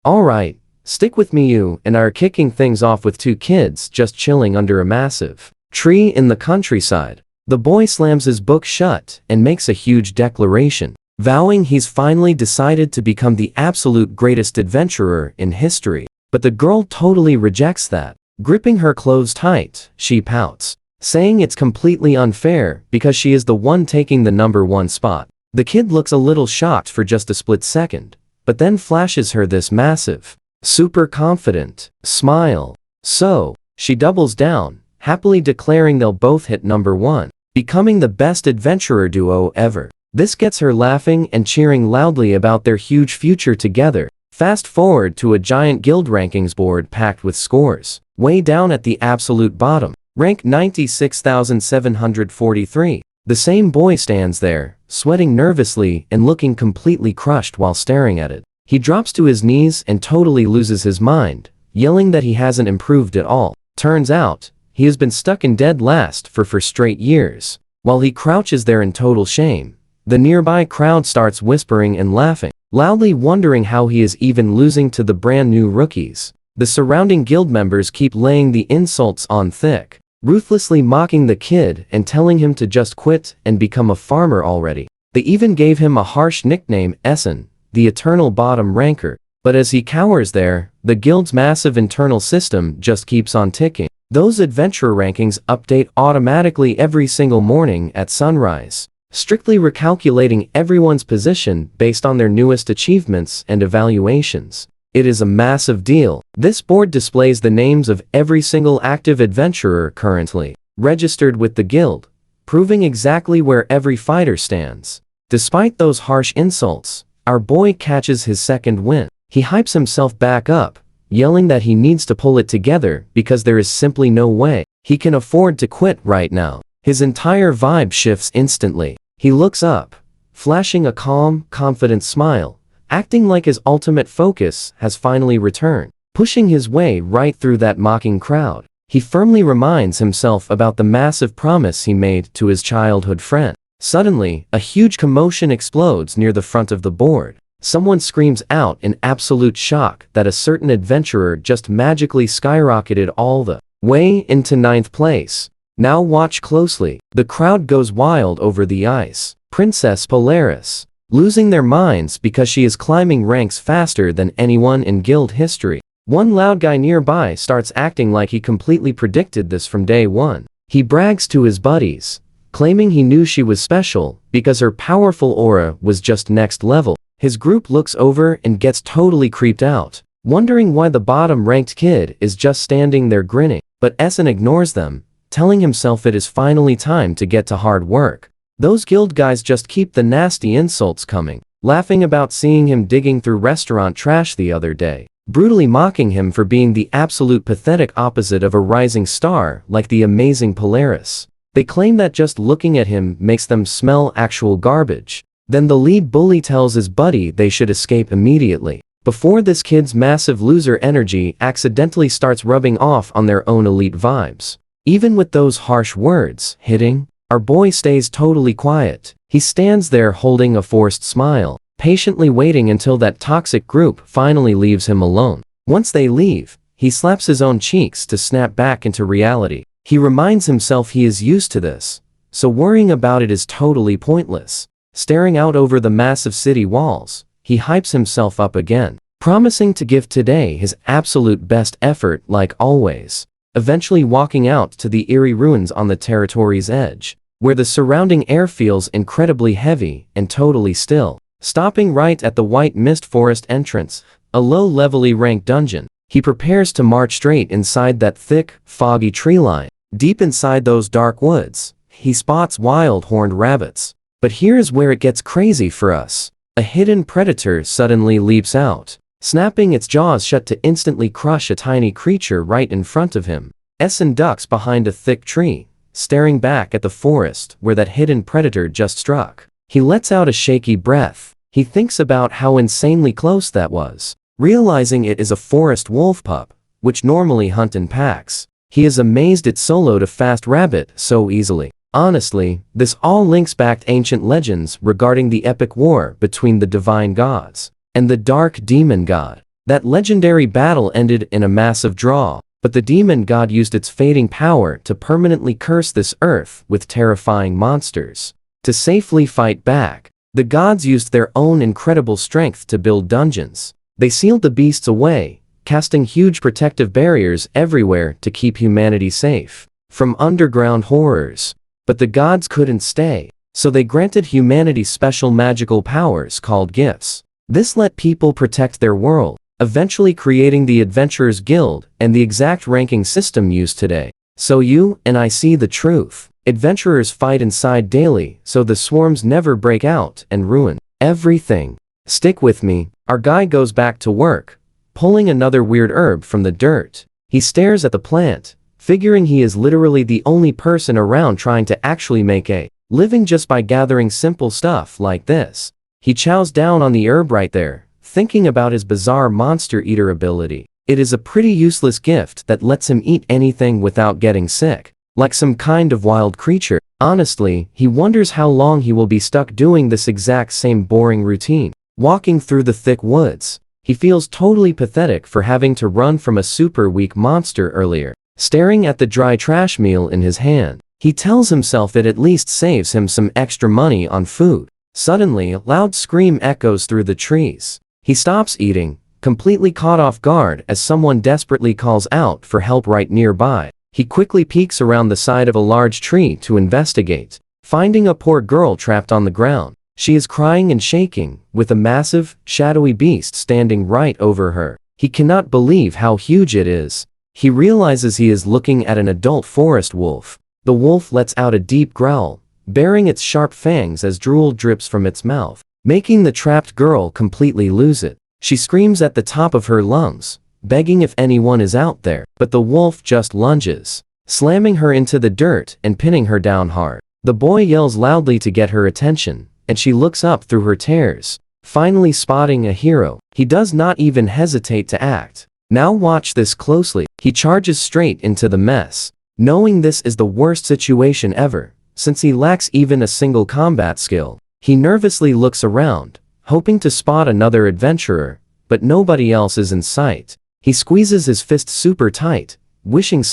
Alright, stick with me. You and I are kicking things off with two kids just chilling under a massive tree in the countryside. The boy slams his book shut and makes a huge declaration, vowing he's finally decided to become the absolute greatest adventurer in history. But the girl totally rejects that. Gripping her clothes tight, she pouts, saying it's completely unfair because she is the one taking the #1 spot. The kid looks a little shocked for just a split second, but then flashes her this massive, super confident smile. So, she doubles down, happily declaring they'll both hit #1, becoming the best adventurer duo ever. This gets her laughing and cheering loudly about their huge future together. Fast forward to a giant guild rankings board packed with scores. Way down at the absolute bottom, rank 96,743. The same boy stands there, sweating nervously and looking completely crushed while staring at it. He drops to his knees and totally loses his mind, yelling that he hasn't improved at all. Turns out, he has been stuck in dead last for straight years. While he crouches there in total shame, the nearby crowd starts whispering and laughing, loudly wondering how he is even losing to the brand new rookies. The surrounding guild members keep laying the insults on thick, ruthlessly mocking the kid and telling him to just quit and become a farmer already. They even gave him a harsh nickname, Essen, the eternal bottom ranker. But as he cowers there, the guild's massive internal system just keeps on ticking. Those adventure rankings update automatically every single morning at sunrise, strictly recalculating everyone's position based on their newest achievements and evaluations. It is a massive deal. This board displays the names of every single active adventurer currently registered with the guild, proving exactly where every fighter stands. Despite those harsh insults, our boy catches his second win. He hypes himself back up, yelling that he needs to pull it together because there is simply no way he can afford to quit right now. His entire vibe shifts instantly. He looks up, flashing a calm, confident smile, acting like his ultimate focus has finally returned. Pushing his way right through that mocking crowd, he firmly reminds himself about the massive promise he made to his childhood friend. Suddenly, a huge commotion explodes near the front of the board. Someone screams out in absolute shock that a certain adventurer just magically skyrocketed all the way into 9th place. Now watch closely. The crowd goes wild over the ice. Princess Polaris, losing their minds because she is climbing ranks faster than anyone in guild history. One loud guy nearby starts acting like he completely predicted this from day one. He brags to his buddies, claiming he knew she was special because her powerful aura was just next level. His group looks over and gets totally creeped out, wondering why the bottom-ranked kid is just standing there grinning. But Essen ignores them, telling himself it is finally time to get to hard work. Those guild guys just keep the nasty insults coming, laughing about seeing him digging through restaurant trash the other day, brutally mocking him for being the absolute pathetic opposite of a rising star like the amazing Polaris. They claim that just looking at him makes them smell actual garbage. Then the lead bully tells his buddy they should escape immediately, before this kid's massive loser energy accidentally starts rubbing off on their own elite vibes. Even with those harsh words hitting, our boy stays totally quiet. He stands there holding a forced smile, patiently waiting until that toxic group finally leaves him alone. Once they leave, he slaps his own cheeks to snap back into reality. He reminds himself he is used to this, so worrying about it is totally pointless. Staring out over the massive city walls, he hypes himself up again, promising to give today his absolute best effort like always. Eventually walking out to the eerie ruins on the territory's edge, where the surrounding air feels incredibly heavy and totally still. Stopping right at the White Mist Forest entrance, a low-levelly ranked dungeon, he prepares to march straight inside that thick, foggy tree line. Deep inside those dark woods, he spots wild horned rabbits. But here's where it gets crazy for us. A hidden predator suddenly leaps out, snapping its jaws shut to instantly crush a tiny creature right in front of him. Essen ducks behind a thick tree, staring back at the forest where that hidden predator just struck. He lets out a shaky breath. He thinks about how insanely close that was, realizing it is a forest wolf pup, which normally hunt in packs. He is amazed it soloed a fast rabbit so easily. Honestly, this all links back to ancient legends regarding the epic war between the divine gods and the dark demon god. That legendary battle ended in a massive draw, but the demon god used its fading power to permanently curse this earth with terrifying monsters. To safely fight back, the gods used their own incredible strength to build dungeons. They sealed the beasts away, casting huge protective barriers everywhere to keep humanity safe from underground horrors. But the gods couldn't stay, so they granted humanity special magical powers called gifts. This let people protect their world, eventually creating the Adventurers Guild and the exact ranking system used today. So you and I see the truth. Adventurers fight inside daily so the swarms never break out and ruin everything. Stick with me. Our guy goes back to work, pulling another weird herb from the dirt. He stares at the plant, figuring he is literally the only person around trying to actually make a living just by gathering simple stuff like this. He chows down on the herb right there, thinking about his bizarre monster eater ability. It is a pretty useless gift that lets him eat anything without getting sick, like some kind of wild creature. Honestly, he wonders how long he will be stuck doing this exact same boring routine. Walking through the thick woods, he feels totally pathetic for having to run from a super weak monster earlier. Staring at the dry trash meal in his hand, he tells himself it at least saves him some extra money on food. Suddenly, a loud scream echoes through the trees. He stops eating, completely caught off guard as someone desperately calls out for help right nearby. He quickly peeks around the side of a large tree to investigate, finding a poor girl trapped on the ground. She is crying and shaking, with a massive, shadowy beast standing right over her. He cannot believe how huge it is. He realizes he is looking at an adult forest wolf. The wolf lets out a deep growl, baring its sharp fangs as drool drips from its mouth, making the trapped girl completely lose it. She screams at the top of her lungs, begging if anyone is out there, but the wolf just lunges, slamming her into the dirt and pinning her down hard. The boy yells loudly to get her attention, and she looks up through her tears, finally spotting a hero. He does not even hesitate to act. Now watch this closely. He charges straight into the mess, knowing this is the worst situation ever, since he lacks even a single combat skill. He nervously looks around, hoping to spot another adventurer, but nobody else is in sight. He squeezes his fist super tight, wishing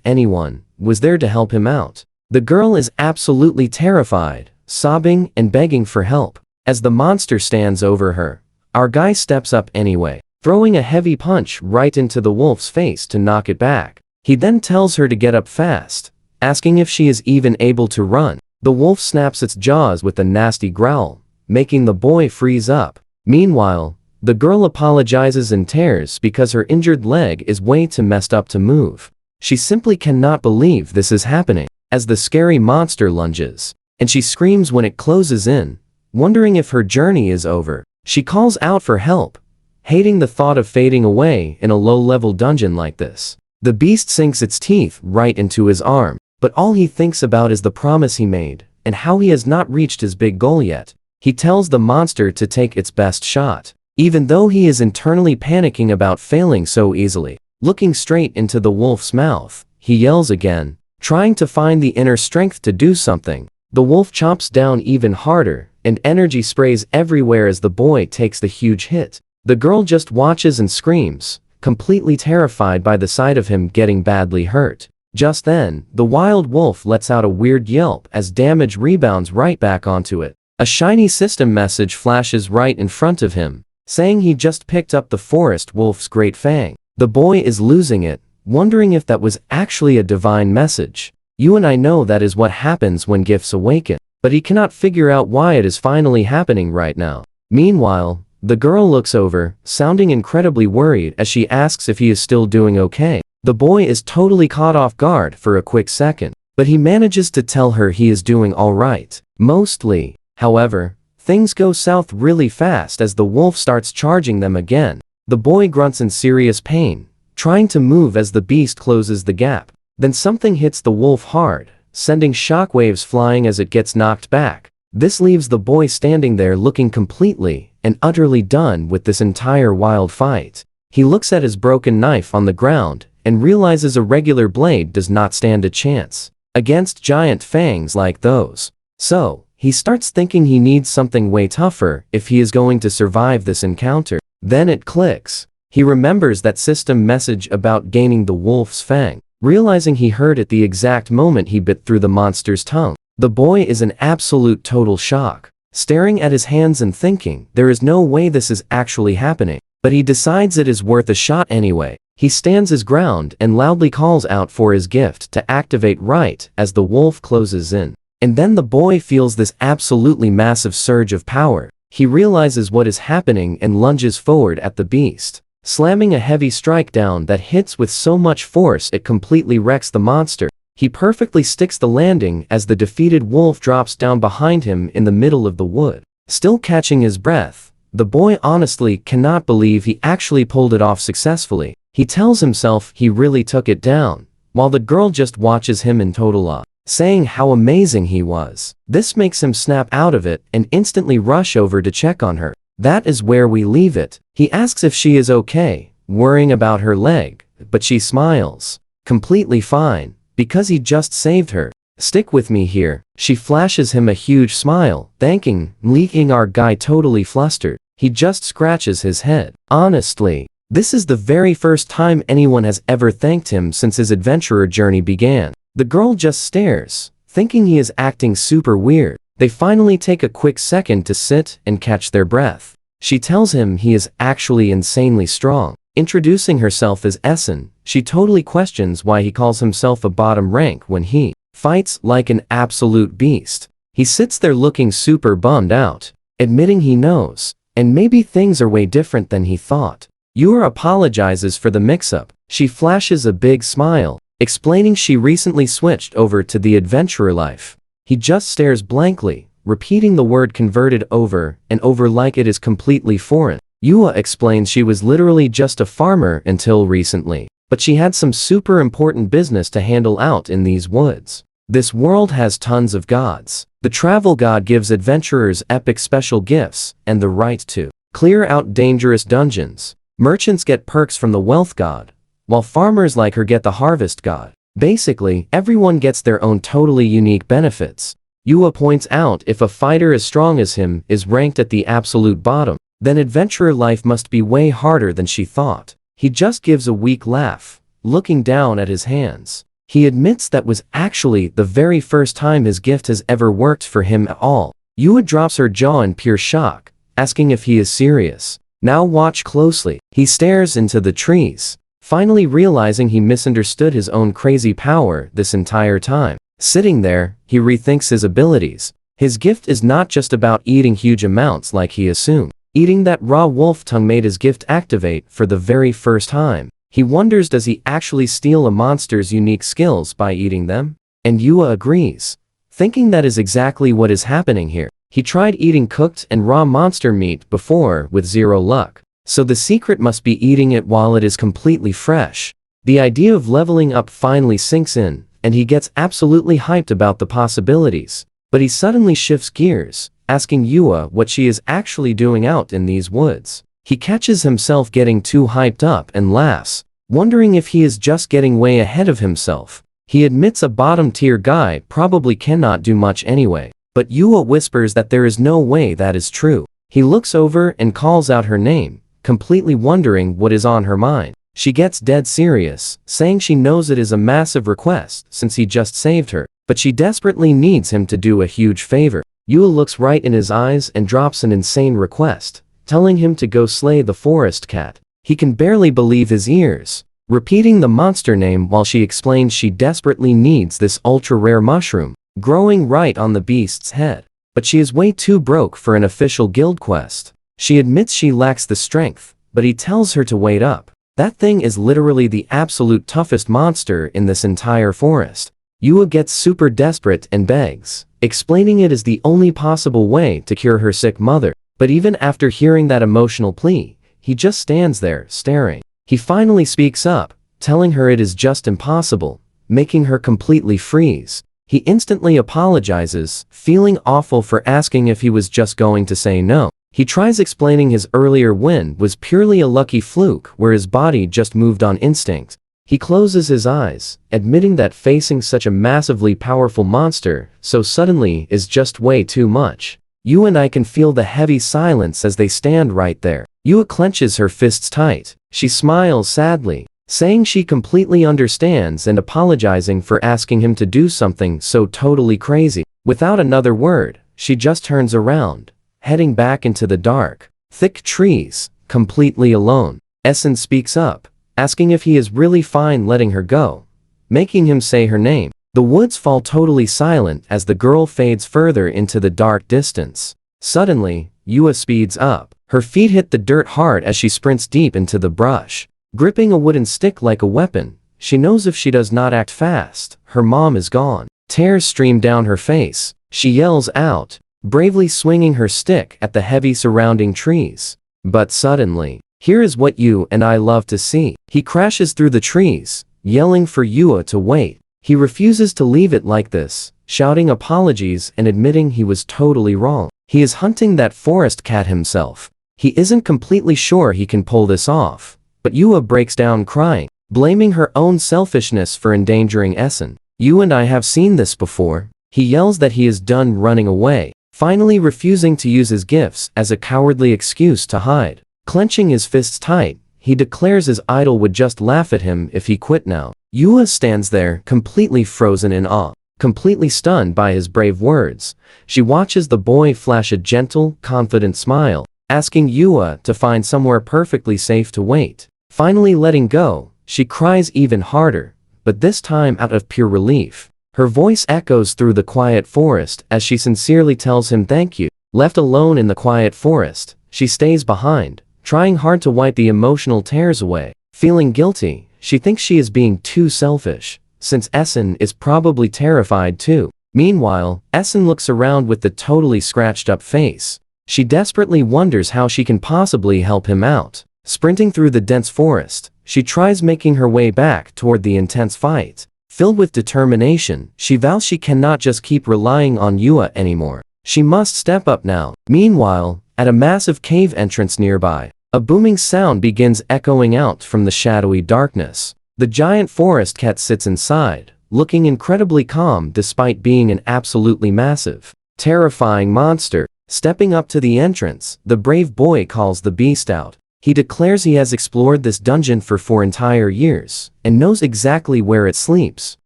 anyone, was there to help him out. The girl is absolutely terrified, sobbing and begging for help. As the monster stands over her, our guy steps up anyway, throwing a heavy punch right into the wolf's face to knock it back. He then tells her to get up fast, asking if she is even able to run. The wolf snaps its jaws with a nasty growl, making the boy freeze up. Meanwhile, the girl apologizes in tears because her injured leg is way too messed up to move. She simply cannot believe this is happening, as the scary monster lunges, and she screams when it closes in, wondering if her journey is over. She calls out for help, hating the thought of fading away in a low-level dungeon like this. The beast sinks its teeth right into his arm, but all he thinks about is the promise he made, and how he has not reached his big goal yet. He tells the monster to take its best shot, even though he is internally panicking about failing so easily. Looking straight into the wolf's mouth, he yells again, trying to find the inner strength to do something. The wolf chomps down even harder, and energy sprays everywhere as the boy takes the huge hit. The girl just watches and screams, completely terrified by the sight of him getting badly hurt. Just then, the wild wolf lets out a weird yelp as damage rebounds right back onto it. A shiny system message flashes right in front of him, saying he just picked up the forest wolf's great fang. The boy is losing it, wondering if that was actually a divine message. You and I know that is what happens when gifts awaken, but he cannot figure out why it is finally happening right now. Meanwhile, the girl looks over, sounding incredibly worried as she asks if he is still doing okay. The boy is totally caught off guard for a quick second, but he manages to tell her he is doing all right. Mostly. However, things go south really fast as the wolf starts charging them again. The boy grunts in serious pain, trying to move as the beast closes the gap. Then something hits the wolf hard, sending shockwaves flying as it gets knocked back. This leaves the boy standing there looking completely and utterly done with this entire wild fight. He looks at his broken knife on the ground and realizes a regular blade does not stand a chance against giant fangs like those. So, he starts thinking he needs something way tougher if he is going to survive this encounter. Then it clicks. He remembers that system message about gaining the wolf's fang, realizing he heard it the exact moment he bit through the monster's tongue. The boy is in absolute total shock, staring at his hands and thinking, there is no way this is actually happening. But he decides it is worth a shot anyway. He stands his ground and loudly calls out for his gift to activate right as the wolf closes in. And then the boy feels this absolutely massive surge of power. He realizes what is happening and lunges forward at the beast, slamming a heavy strike down that hits with so much force it completely wrecks the monster. He perfectly sticks the landing as the defeated wolf drops down behind him in the middle of the wood. Still catching his breath, the boy honestly cannot believe he actually pulled it off successfully. He tells himself he really took it down, while the girl just watches him in total awe, saying how amazing he was. This makes him snap out of it and instantly rush over to check on her. That is where we leave it. He asks if she is okay, worrying about her leg, but she smiles. Completely fine, because he just saved her. Stick with me here. She flashes him a huge smile, thanking, leaving our guy totally flustered. He just scratches his head. Honestly, this is the very first time anyone has ever thanked him since his adventurer journey began. The girl just stares, thinking he is acting super weird. They finally take a quick second to sit and catch their breath. She tells him he is actually insanely strong. Introducing herself as Essen, she totally questions why he calls himself a bottom rank when he fights like an absolute beast. He sits there looking super bummed out, admitting he knows, and maybe things are way different than he thought. Yura apologizes for the mix-up. She flashes a big smile, explaining she recently switched over to the adventurer life. He just stares blankly, repeating the word converted over and over like it is completely foreign. Yua explains she was literally just a farmer until recently, but she had some super important business to handle out in these woods. This world has tons of gods. The travel god gives adventurers epic special gifts and the right to clear out dangerous dungeons. Merchants get perks from the wealth god, while farmers like her get the harvest god. Basically, everyone gets their own totally unique benefits. Yua points out if a fighter as strong as him is ranked at the absolute bottom, then adventurer life must be way harder than she thought. He just gives a weak laugh, looking down at his hands. He admits that was actually the very first time his gift has ever worked for him at all. Yua drops her jaw in pure shock, asking if he is serious. Now watch closely. He stares into the trees, finally realizing he misunderstood his own crazy power this entire time. Sitting there, he rethinks his abilities. His gift is not just about eating huge amounts like he assumed. Eating that raw wolf tongue made his gift activate for the very first time. He wonders, does he actually steal a monster's unique skills by eating them? And Yua agrees, thinking that is exactly what is happening here. He tried eating cooked and raw monster meat before with zero luck, so the secret must be eating it while it is completely fresh. The idea of leveling up finally sinks in, and he gets absolutely hyped about the possibilities. But he suddenly shifts gears, asking Yua what she is actually doing out in these woods. He catches himself getting too hyped up and laughs, wondering if he is just getting way ahead of himself. He admits a bottom-tier guy probably cannot do much anyway. But Yua whispers that there is no way that is true. He looks over and calls out her name, completely wondering what is on her mind. She gets dead serious, saying she knows it is a massive request since he just saved her, but she desperately needs him to do a huge favor. Yua looks right in his eyes and drops an insane request, telling him to go slay the forest cat. He can barely believe his ears, repeating the monster name while she explains she desperately needs this ultra-rare mushroom, growing right on the beast's head. But she is way too broke for an official guild quest. She admits she lacks the strength, but he tells her to wait up. That thing is literally the absolute toughest monster in this entire forest. Yua gets super desperate and begs, explaining it is the only possible way to cure her sick mother. But even after hearing that emotional plea, he just stands there, staring. He finally speaks up, telling her it is just impossible, making her completely freeze. He instantly apologizes, feeling awful for asking if he was just going to say no. He tries explaining his earlier win was purely a lucky fluke where his body just moved on instinct. He closes his eyes, admitting that facing such a massively powerful monster so suddenly is just way too much. You and I can feel the heavy silence as they stand right there. Yua clenches her fists tight. She smiles sadly, saying she completely understands and apologizing for asking him to do something so totally crazy. Without another word, she just turns around, heading back into the dark, thick trees, completely alone. Essen speaks up, asking if he is really fine letting her go, making him say her name. The woods fall totally silent as the girl fades further into the dark distance. Suddenly, Yua speeds up. Her feet hit the dirt hard as she sprints deep into the brush. Gripping a wooden stick like a weapon, she knows if she does not act fast, her mom is gone. Tears stream down her face. She yells out, bravely swinging her stick at the heavy surrounding trees. But suddenly, here is what you and I love to see. He crashes through the trees, yelling for Yua to wait. He refuses to leave it like this, shouting apologies and admitting he was totally wrong. He is hunting that forest cat himself. He isn't completely sure he can pull this off, but Yua breaks down crying, blaming her own selfishness for endangering Essen. You and I have seen this before. He yells that he is done running away, finally refusing to use his gifts as a cowardly excuse to hide. Clenching his fists tight, he declares his idol would just laugh at him if he quit now. Yua stands there, completely frozen in awe, completely stunned by his brave words. She watches the boy flash a gentle, confident smile, asking Yua to find somewhere perfectly safe to wait. Finally letting go, she cries even harder, but this time out of pure relief. Her voice echoes through the quiet forest as she sincerely tells him thank you. Left alone in the quiet forest, she stays behind, trying hard to wipe the emotional tears away. Feeling guilty, she thinks she is being too selfish, since Essen is probably terrified too. Meanwhile, Essen looks around with the totally scratched up face. She desperately wonders how she can possibly help him out. Sprinting through the dense forest, she tries making her way back toward the intense fight. Filled with determination, she vows she cannot just keep relying on Yua anymore. She must step up now. Meanwhile, at a massive cave entrance nearby, a booming sound begins echoing out from the shadowy darkness. The giant forest cat sits inside, looking incredibly calm despite being an absolutely massive, terrifying monster. Stepping up to the entrance, the brave boy calls the beast out. He declares he has explored this dungeon for 4 entire years, and knows exactly where it sleeps.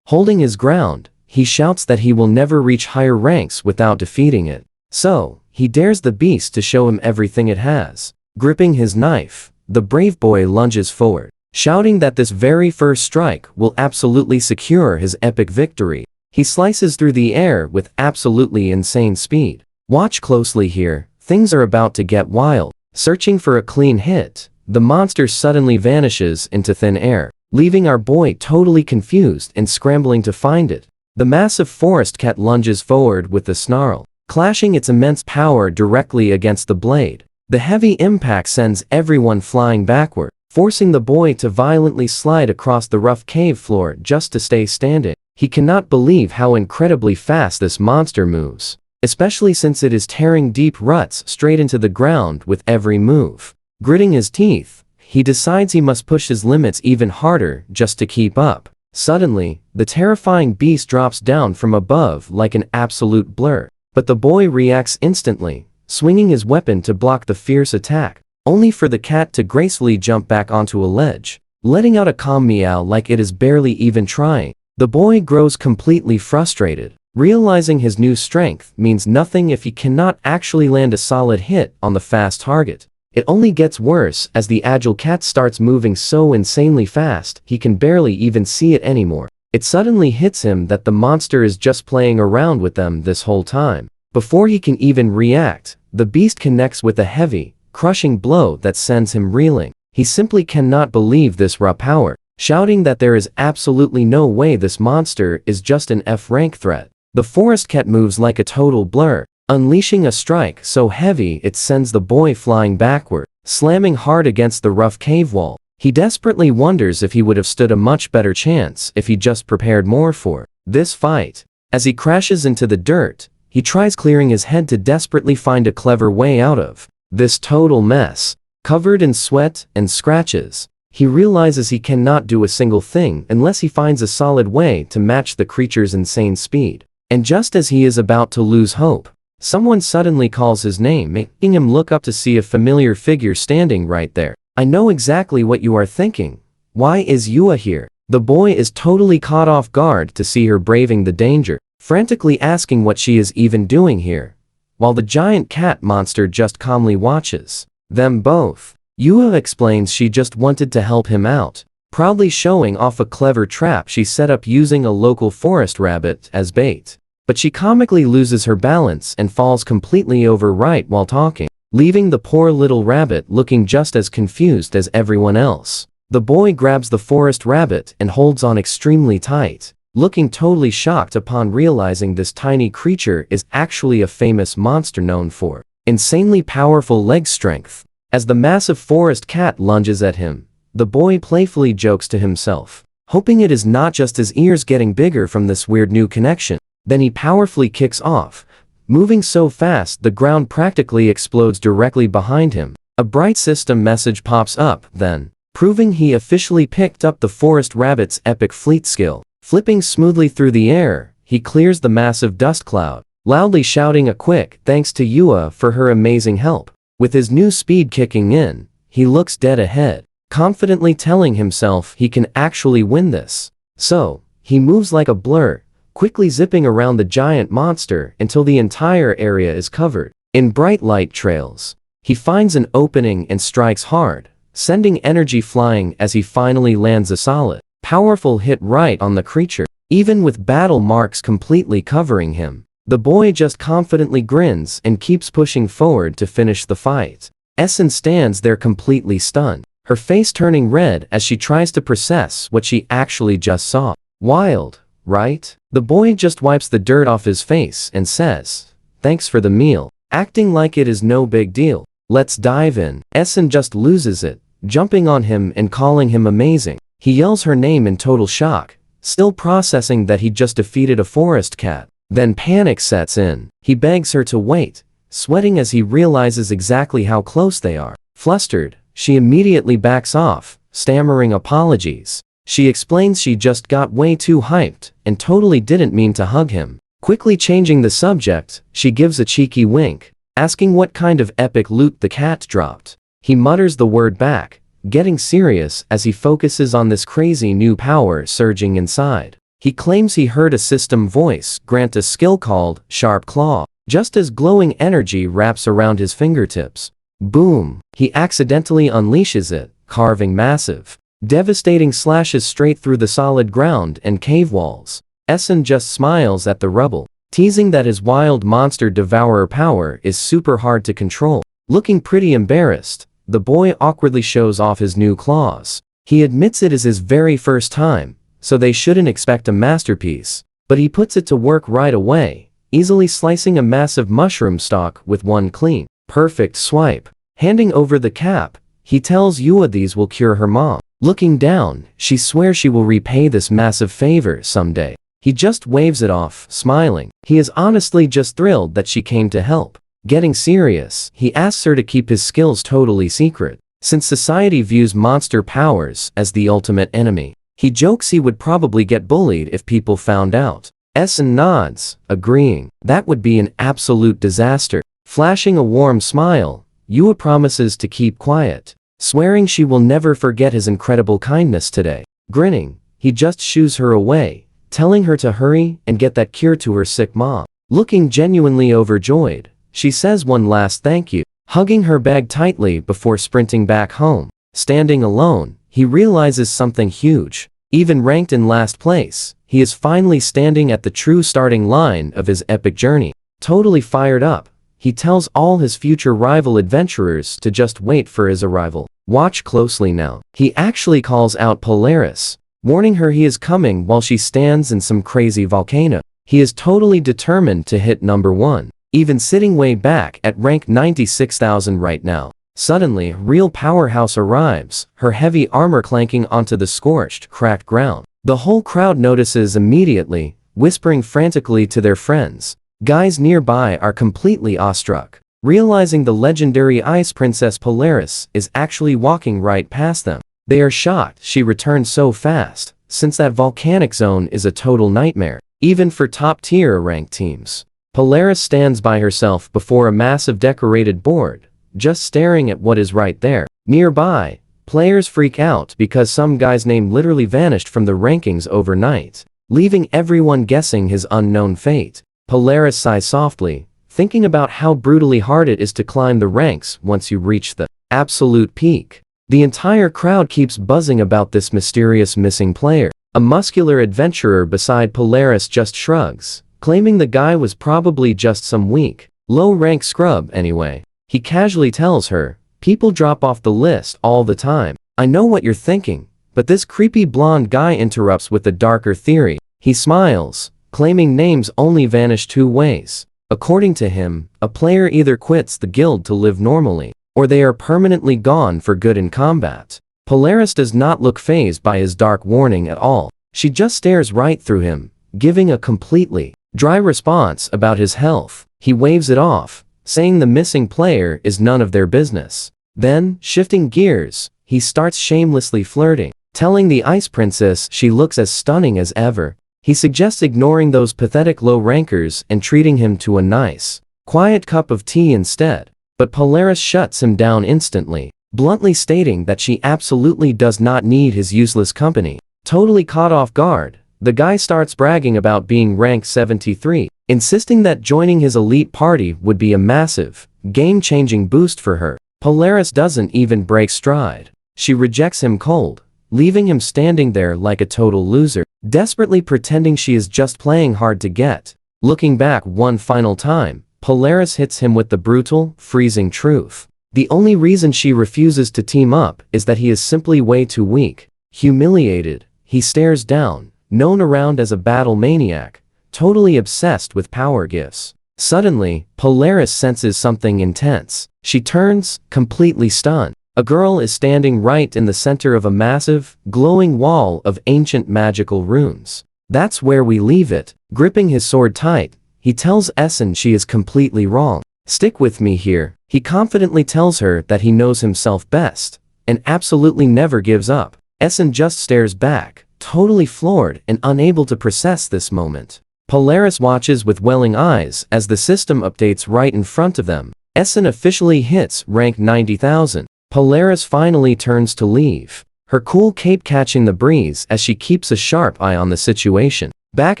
Holding his ground, he shouts that he will never reach higher ranks without defeating it. So, he dares the beast to show him everything it has. Gripping his knife, the brave boy lunges forward, shouting that this very first strike will absolutely secure his epic victory. He slices through the air with absolutely insane speed. Watch closely here, things are about to get wild. Searching for a clean hit, the monster suddenly vanishes into thin air, leaving our boy totally confused and scrambling to find it. The massive forest cat lunges forward with a snarl, clashing its immense power directly against the blade. The heavy impact sends everyone flying backward, forcing the boy to violently slide across the rough cave floor just to stay standing. He cannot believe how incredibly fast this monster moves, especially since it is tearing deep ruts straight into the ground with every move. Gritting his teeth, he decides he must push his limits even harder just to keep up. Suddenly, the terrifying beast drops down from above like an absolute blur, but the boy reacts instantly, swinging his weapon to block the fierce attack, only for the cat to gracefully jump back onto a ledge, letting out a calm meow like it is barely even trying. The boy grows completely frustrated, realizing his new strength means nothing if he cannot actually land a solid hit on the fast target. It only gets worse as the agile cat starts moving so insanely fast he can barely even see it anymore. It suddenly hits him that the monster is just playing around with them this whole time. Before he can even react, the beast connects with a heavy, crushing blow that sends him reeling. He simply cannot believe this raw power, shouting that there is absolutely no way this monster is just an F-rank threat. The forest cat moves like a total blur, unleashing a strike so heavy it sends the boy flying backward, slamming hard against the rough cave wall. He desperately wonders if he would have stood a much better chance if he just prepared more for this fight. As he crashes into the dirt, he tries clearing his head to desperately find a clever way out of this total mess. Covered in sweat and scratches, he realizes he cannot do a single thing unless he finds a solid way to match the creature's insane speed. And just as he is about to lose hope, Someone suddenly calls his name, making him look up to see a familiar figure standing right there. I know exactly what you are thinking. Why is Yua here? The boy is totally caught off guard to see her braving the danger, frantically asking what she is even doing here, while the giant cat monster just calmly watches them both. Yua explains she just wanted to help him out, proudly showing off a clever trap she set up using a local forest rabbit as bait. But she comically loses her balance and falls completely over right while talking, leaving the poor little rabbit looking just as confused as everyone else. The boy grabs the forest rabbit and holds on extremely tight, looking totally shocked upon realizing this tiny creature is actually a famous monster known for insanely powerful leg strength. As the massive forest cat lunges at him, the boy playfully jokes to himself, hoping it is not just his ears getting bigger from this weird new connection. Then he powerfully kicks off, moving so fast the ground practically explodes directly behind him. A bright system message pops up then, proving he officially picked up the forest rabbit's epic fleet skill. Flipping smoothly through the air, he clears the massive dust cloud, loudly shouting a quick thanks to Yua for her amazing help. With his new speed kicking in, he looks dead ahead, confidently telling himself he can actually win this. So, he moves like a blur, quickly zipping around the giant monster until the entire area is covered in bright light trails. He finds an opening and strikes hard, sending energy flying as he finally lands a solid, powerful hit right on the creature, even with battle marks completely covering him. The boy just confidently grins and keeps pushing forward to finish the fight. Essen stands there completely stunned, her face turning red as she tries to process what she actually just saw. Wild, right? The boy just wipes the dirt off his face and says, "Thanks for the meal," acting like it is no big deal. Let's dive in. Essen just loses it, jumping on him and calling him amazing. He yells her name in total shock, still processing that he just defeated a forest cat. Then panic sets in. He begs her to wait, sweating as he realizes exactly how close they are. Flustered, she immediately backs off, stammering apologies. She explains she just got way too hyped and totally didn't mean to hug him. Quickly changing the subject, she gives a cheeky wink, asking what kind of epic loot the cat dropped. He mutters the word back, getting serious as he focuses on this crazy new power surging inside. He claims he heard a system voice grant a skill called Sharp Claw, just as glowing energy wraps around his fingertips. Boom! He accidentally unleashes it, carving massive, devastating slashes straight through the solid ground and cave walls. Essen just smiles at the rubble, teasing that his wild monster Devourer power is super hard to control. Looking pretty embarrassed, the boy awkwardly shows off his new claws. He admits it is his very first time, so they shouldn't expect a masterpiece, but he puts it to work right away, easily slicing a massive mushroom stalk with one clean, perfect swipe. Handing over the cap, he tells Yua these will cure her mom. Looking down, she swears she will repay this massive favor someday. He just waves it off, smiling. He is honestly just thrilled that she came to help. Getting serious, he asks her to keep his skills totally secret, since society views monster powers as the ultimate enemy. He jokes he would probably get bullied if people found out. Essen nods, agreeing. That would be an absolute disaster. Flashing a warm smile, Yua promises to keep quiet, swearing she will never forget his incredible kindness today. Grinning, he just shoos her away, telling her to hurry and get that cure to her sick mom. Looking genuinely overjoyed, she says one last thank you, hugging her bag tightly before sprinting back home. Standing alone, he realizes something huge. Even ranked in last place, he is finally standing at the true starting line of his epic journey. Totally fired up, he tells all his future rival adventurers to just wait for his arrival. Watch closely now. He actually calls out Polaris, warning her he is coming while she stands in some crazy volcano. He is totally determined to hit number 1, even sitting way back at rank 96,000 right now. Suddenly, a real powerhouse arrives, her heavy armor clanking onto the scorched, cracked ground. The whole crowd notices immediately, whispering frantically to their friends. Guys nearby are completely awestruck, realizing the legendary Ice Princess Polaris is actually walking right past them. They are shocked she returned so fast, since that volcanic zone is a total nightmare, even for top-tier ranked teams. Polaris stands by herself before a massive decorated board, just staring at what is right there. Nearby, players freak out because some guy's name literally vanished from the rankings overnight, leaving everyone guessing his unknown fate. Polaris sighs softly, thinking about how brutally hard it is to climb the ranks once you reach the absolute peak. The entire crowd keeps buzzing about this mysterious missing player. A muscular adventurer beside Polaris just shrugs, claiming the guy was probably just some weak, low-rank scrub anyway. He casually tells her, "People drop off the list all the time." "I know what you're thinking," but this creepy blonde guy interrupts with a darker theory. He smiles, claiming names only vanish two ways. According to him, a player either quits the guild to live normally, or they are permanently gone for good in combat. Polaris does not look fazed by his dark warning at all. She just stares right through him, giving a completely dry response about his health. He waves it off, saying the missing player is none of their business. Then, shifting gears, he starts shamelessly flirting, telling the Ice Princess she looks as stunning as ever. He suggests ignoring those pathetic low-rankers and treating him to a nice, quiet cup of tea instead. But Polaris shuts him down instantly, bluntly stating that she absolutely does not need his useless company. Totally caught off guard, the guy starts bragging about being rank 73, insisting that joining his elite party would be a massive, game-changing boost for her. Polaris doesn't even break stride. She rejects him cold, leaving him standing there like a total loser, desperately pretending she is just playing hard to get. Looking back one final time, Polaris hits him with the brutal, freezing truth. The only reason she refuses to team up is that he is simply way too weak. Humiliated, he stares down, known around as a battle maniac, totally obsessed with power gifts. Suddenly, Polaris senses something intense. She turns, completely stunned. A girl is standing right in the center of a massive, glowing wall of ancient magical runes. That's where we leave it. Gripping his sword tight, he tells Essen she is completely wrong. "Stick with me here." He confidently tells her that he knows himself best, and absolutely never gives up. Essen just stares back, totally floored and unable to process this moment. Polaris watches with welling eyes as the system updates right in front of them. Essen officially hits rank 90,000. Polaris finally turns to leave, her cool cape catching the breeze as she keeps a sharp eye on the situation. Back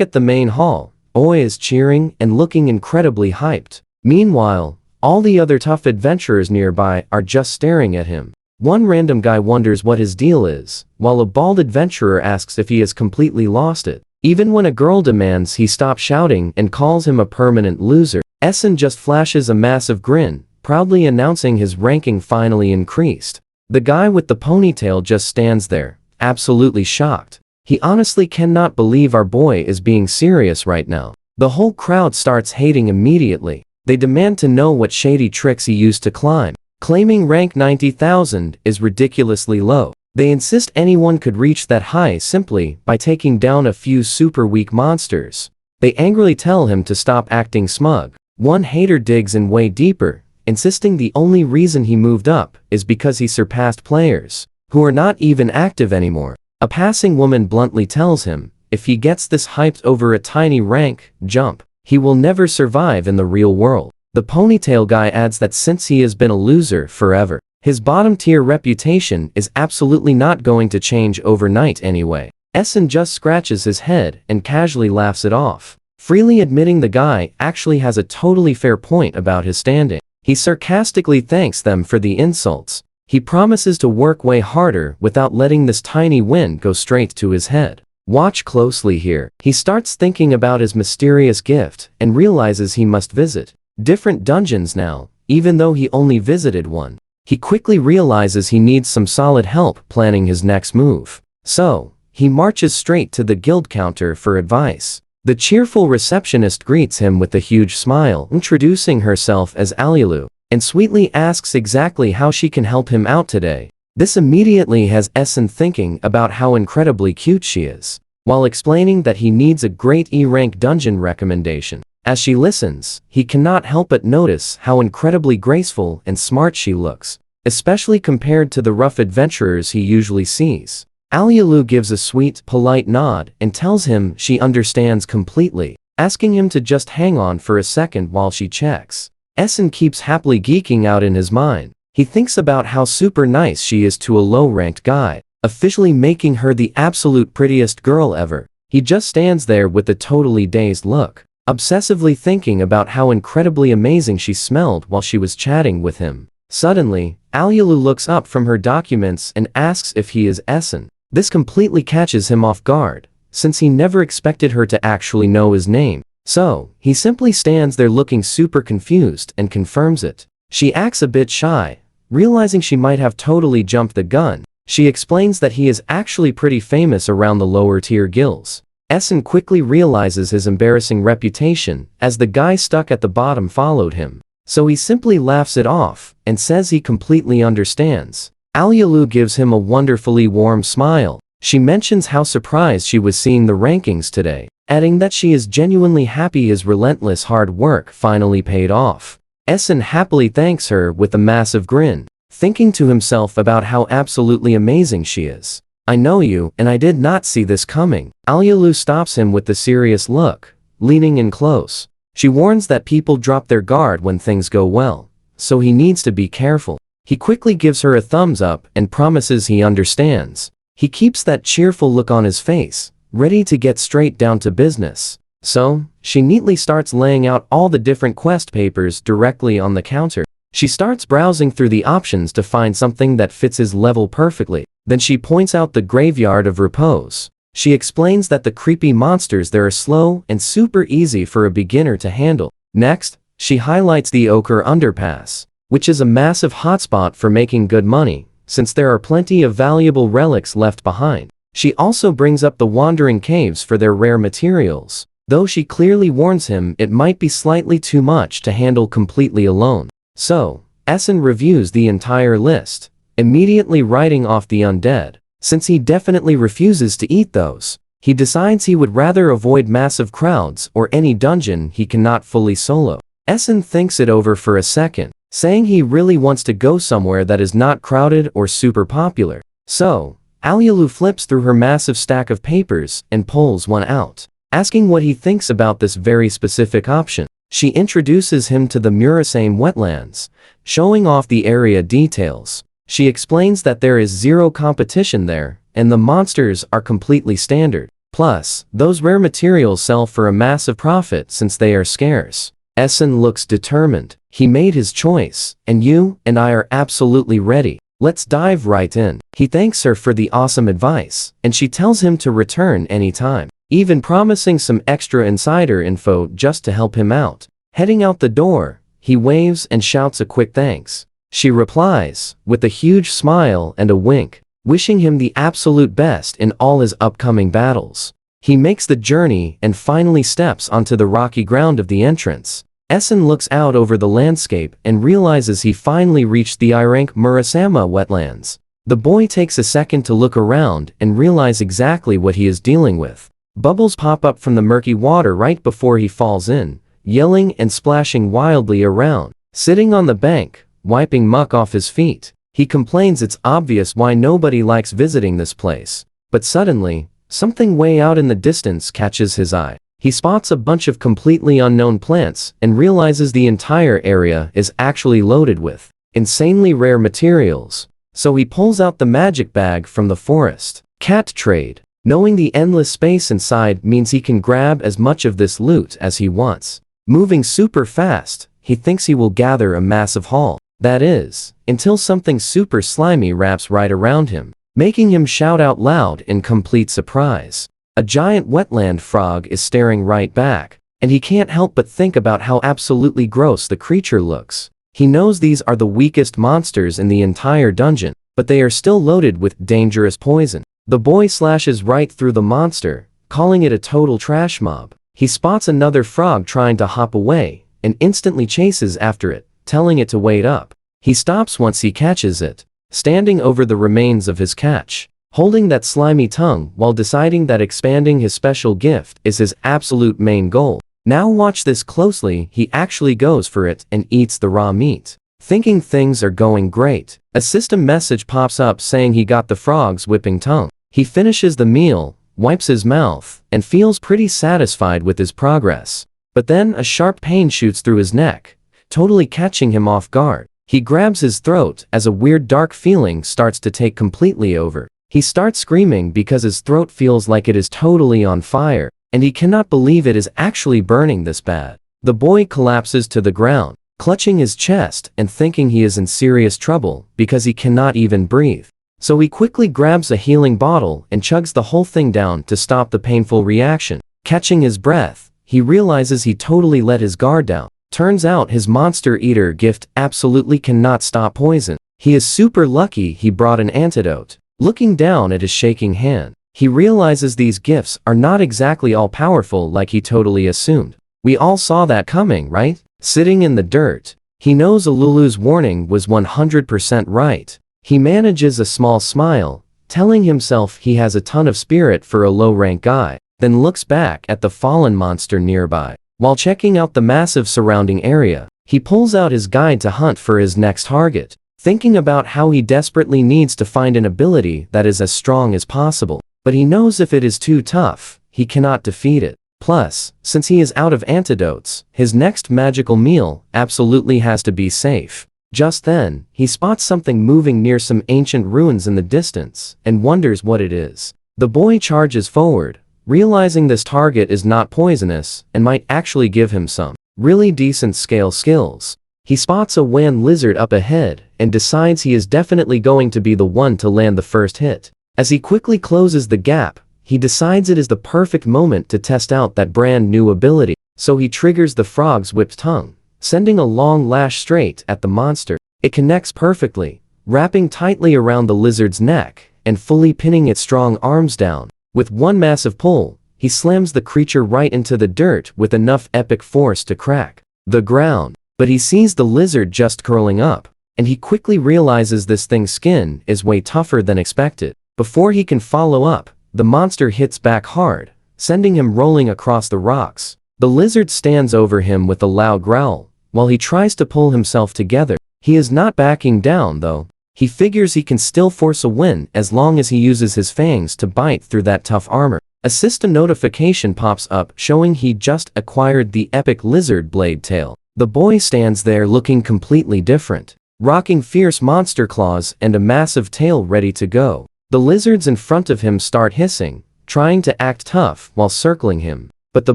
at the main hall, Oi is cheering and looking incredibly hyped. Meanwhile, all the other tough adventurers nearby are just staring at him. One random guy wonders what his deal is, while a bald adventurer asks if he has completely lost it. Even when a girl demands he stop shouting and calls him a permanent loser, Essen just flashes a massive grin, proudly announcing his ranking finally increased. The guy with the ponytail just stands there, absolutely shocked. He honestly cannot believe our boy is being serious right now. The whole crowd starts hating immediately. They demand to know what shady tricks he used to climb, claiming rank 90,000 is ridiculously low. They insist anyone could reach that high simply by taking down a few super weak monsters. They angrily tell him to stop acting smug. One hater digs in way deeper, insisting the only reason he moved up is because he surpassed players who are not even active anymore. A passing woman bluntly tells him, if he gets this hyped over a tiny rank jump, he will never survive in the real world. The ponytail guy adds that since he has been a loser forever, his bottom-tier reputation is absolutely not going to change overnight anyway. Essen just scratches his head and casually laughs it off, freely admitting the guy actually has a totally fair point about his standing. He sarcastically thanks them for the insults. He promises to work way harder without letting this tiny win go straight to his head. Watch closely here. He starts thinking about his mysterious gift and realizes he must visit different dungeons now, even though he only visited one. He quickly realizes he needs some solid help planning his next move. So, he marches straight to the guild counter for advice. The cheerful receptionist greets him with a huge smile, introducing herself as Alialu, and sweetly asks exactly how she can help him out today. This immediately has Essen thinking about how incredibly cute she is, while explaining that he needs a great E-rank dungeon recommendation. As she listens, he cannot help but notice how incredibly graceful and smart she looks, especially compared to the rough adventurers he usually sees. Alialu gives a sweet, polite nod and tells him she understands completely. asking him to just hang on for a second while she checks. Essen keeps happily geeking out in his mind. He thinks about how super nice she is to a low-ranked guy, officially making her the absolute prettiest girl ever. He just stands there with a totally dazed look, obsessively thinking about how incredibly amazing she smelled while she was chatting with him. Suddenly, Alyalu looks up from her documents and asks if he is Essen. This completely catches him off guard, since he never expected her to actually know his name. So, he simply stands there looking super confused and confirms it. She acts a bit shy, realizing she might have totally jumped the gun. She explains that he is actually pretty famous around the lower tier guilds. Essen quickly realizes his embarrassing reputation, as the guy stuck at the bottom followed him. So he simply laughs it off, and says he completely understands. Alyalu gives him a wonderfully warm smile. She mentions how surprised she was seeing the rankings today, adding that she is genuinely happy his relentless hard work finally paid off. Essen happily thanks her with a massive grin, thinking to himself about how absolutely amazing she is. I know you, and I did not see this coming. Alyalu stops him with a serious look, leaning in close. She warns that people drop their guard when things go well, so he needs to be careful. He quickly gives her a thumbs up and promises he understands. He keeps that cheerful look on his face, ready to get straight down to business. So, she neatly starts laying out all the different quest papers directly on the counter. She starts browsing through the options to find something that fits his level perfectly. Then she points out the Graveyard of Repose. She explains that the creepy monsters there are slow and super easy for a beginner to handle. Next, she highlights the Ochre Underpass, which is a massive hotspot for making good money, since there are plenty of valuable relics left behind. She also brings up the Wandering Caves for their rare materials, though she clearly warns him it might be slightly too much to handle completely alone. So, Essen reviews the entire list, immediately writing off the undead. Since he definitely refuses to eat those, he decides he would rather avoid massive crowds or any dungeon he cannot fully solo. Essen thinks it over for a second, saying he really wants to go somewhere that is not crowded or super popular. So, Alyalu flips through her massive stack of papers and pulls one out, asking what he thinks about this very specific option. She introduces him to the Murasame wetlands, showing off the area details. She explains that there is zero competition there, and the monsters are completely standard. Plus, those rare materials sell for a massive profit since they are scarce. Essen looks determined. He made his choice, and you and I are absolutely ready. Let's dive right in. He thanks her for the awesome advice, and she tells him to return anytime, even promising some extra insider info just to help him out. Heading out the door, he waves and shouts a quick thanks. She replies, with a huge smile and a wink, wishing him the absolute best in all his upcoming battles. He makes the journey and finally steps onto the rocky ground of the entrance. Essen looks out over the landscape and realizes he finally reached the I-rank Murasame wetlands. The boy takes a second to look around and realize exactly what he is dealing with. Bubbles pop up from the murky water right before he falls in, yelling and splashing wildly around. Sitting on the bank, wiping muck off his feet, he complains it's obvious why nobody likes visiting this place. But suddenly, something way out in the distance catches his eye. He spots a bunch of completely unknown plants and realizes the entire area is actually loaded with insanely rare materials. So he pulls out the magic bag from the forest. Cat trade. Knowing the endless space inside means he can grab as much of this loot as he wants. Moving super fast, he thinks he will gather a massive haul. That is, until something super slimy wraps right around him, making him shout out loud in complete surprise. A giant wetland frog is staring right back, and he can't help but think about how absolutely gross the creature looks. He knows these are the weakest monsters in the entire dungeon, but they are still loaded with dangerous poison. The boy slashes right through the monster, calling it a total trash mob. He spots another frog trying to hop away, and instantly chases after it, telling it to wait up. He stops once he catches it, standing over the remains of his catch, holding that slimy tongue while deciding that expanding his special gift is his absolute main goal. Now watch this closely, he actually goes for it and eats the raw meat. Thinking things are going great, a system message pops up saying he got the frog's whipping tongue. He finishes the meal, wipes his mouth, and feels pretty satisfied with his progress. But then a sharp pain shoots through his neck, totally catching him off guard. He grabs his throat as a weird dark feeling starts to take completely over. He starts screaming because his throat feels like it is totally on fire, and he cannot believe it is actually burning this bad. The boy collapses to the ground, clutching his chest and thinking he is in serious trouble because he cannot even breathe. So he quickly grabs a healing bottle and chugs the whole thing down to stop the painful reaction. Catching his breath, he realizes he totally let his guard down. Turns out his monster eater gift absolutely cannot stop poison. He is super lucky he brought an antidote. Looking down at his shaking hand, he realizes these gifts are not exactly all powerful like he totally assumed. We all saw that coming, right? Sitting in the dirt, he knows Alulu's warning was 100% right. He manages a small smile, telling himself he has a ton of spirit for a low-rank guy, then looks back at the fallen monster nearby. While checking out the massive surrounding area, he pulls out his guide to hunt for his next target, thinking about how he desperately needs to find an ability that is as strong as possible. But he knows if it is too tough, he cannot defeat it. Plus, since he is out of antidotes, his next magical meal absolutely has to be safe. Just then, he spots something moving near some ancient ruins in the distance, and wonders what it is. The boy charges forward, realizing this target is not poisonous, and might actually give him some really decent scale skills. He spots a wan lizard up ahead, and decides he is definitely going to be the one to land the first hit. As he quickly closes the gap, he decides it is the perfect moment to test out that brand new ability, so he triggers the frog's whipped tongue, sending a long lash straight at the monster. It connects perfectly, wrapping tightly around the lizard's neck, and fully pinning its strong arms down. With one massive pull, he slams the creature right into the dirt with enough epic force to crack the ground. But he sees the lizard just curling up, and he quickly realizes this thing's skin is way tougher than expected. Before he can follow up, the monster hits back hard, sending him rolling across the rocks. The lizard stands over him with a loud growl, while he tries to pull himself together. He is not backing down though. He figures he can still force a win as long as he uses his fangs to bite through that tough armor. A system notification pops up showing he just acquired the epic lizard blade tail. The boy stands there looking completely different, rocking fierce monster claws and a massive tail ready to go. The lizards in front of him start hissing, trying to act tough while circling him. But the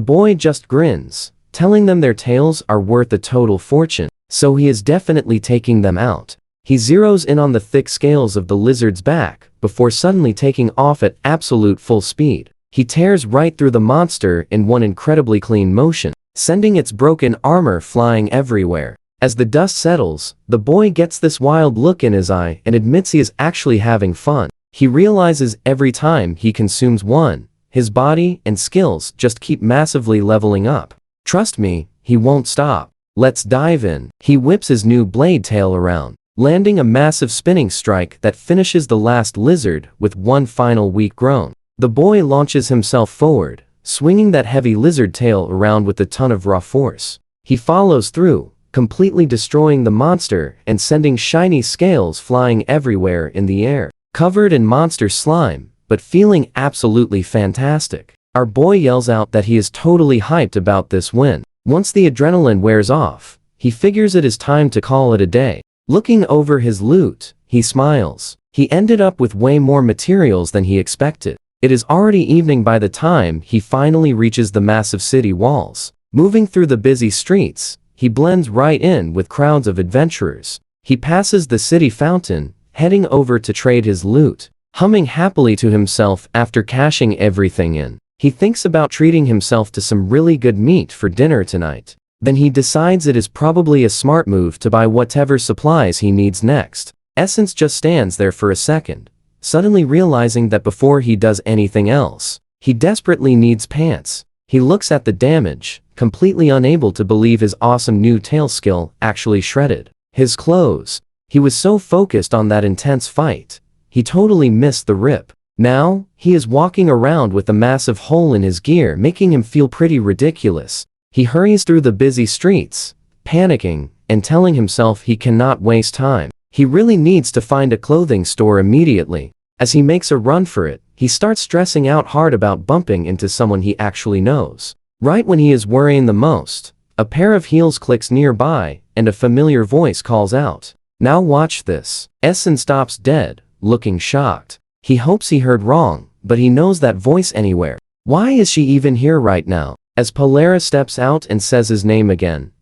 boy just grins, telling them their tails are worth a total fortune, so he is definitely taking them out. He zeroes in on the thick scales of the lizard's back, before suddenly taking off at absolute full speed. He tears right through the monster in one incredibly clean motion, sending its broken armor flying everywhere. As the dust settles, the boy gets this wild look in his eye and admits he is actually having fun. He realizes every time he consumes one, his body and skills just keep massively leveling up. Trust me, he won't stop. Let's dive in. He whips his new blade tail around, landing a massive spinning strike that finishes the last lizard with one final weak groan. The boy launches himself forward, swinging that heavy lizard tail around with a ton of raw force. He follows through, completely destroying the monster and sending shiny scales flying everywhere in the air. Covered in monster slime, but feeling absolutely fantastic. Our boy yells out that he is totally hyped about this win. Once the adrenaline wears off, he figures it is time to call it a day. Looking over his loot, he smiles. He ended up with way more materials than he expected. It is already evening by the time he finally reaches the massive city walls. Moving through the busy streets, he blends right in with crowds of adventurers. He passes the city fountain, heading over to trade his loot, humming happily to himself after cashing everything in. He thinks about treating himself to some really good meat for dinner tonight. Then he decides it is probably a smart move to buy whatever supplies he needs next. Essence just stands there for a second, suddenly realizing that before he does anything else, he desperately needs pants. He looks at the damage, completely unable to believe his awesome new tail skill actually shredded his clothes. He was so focused on that intense fight, he totally missed the rip. Now, he is walking around with a massive hole in his gear, making him feel pretty ridiculous. He hurries through the busy streets, panicking, and telling himself he cannot waste time. He really needs to find a clothing store immediately. As he makes a run for it, he starts stressing out hard about bumping into someone he actually knows. Right when he is worrying the most, a pair of heels clicks nearby, and a familiar voice calls out, "Now watch this." Essen stops dead, looking shocked. He hopes he heard wrong, but he knows that voice anywhere. Why is she even here right now? As Polaris steps out and says his name again,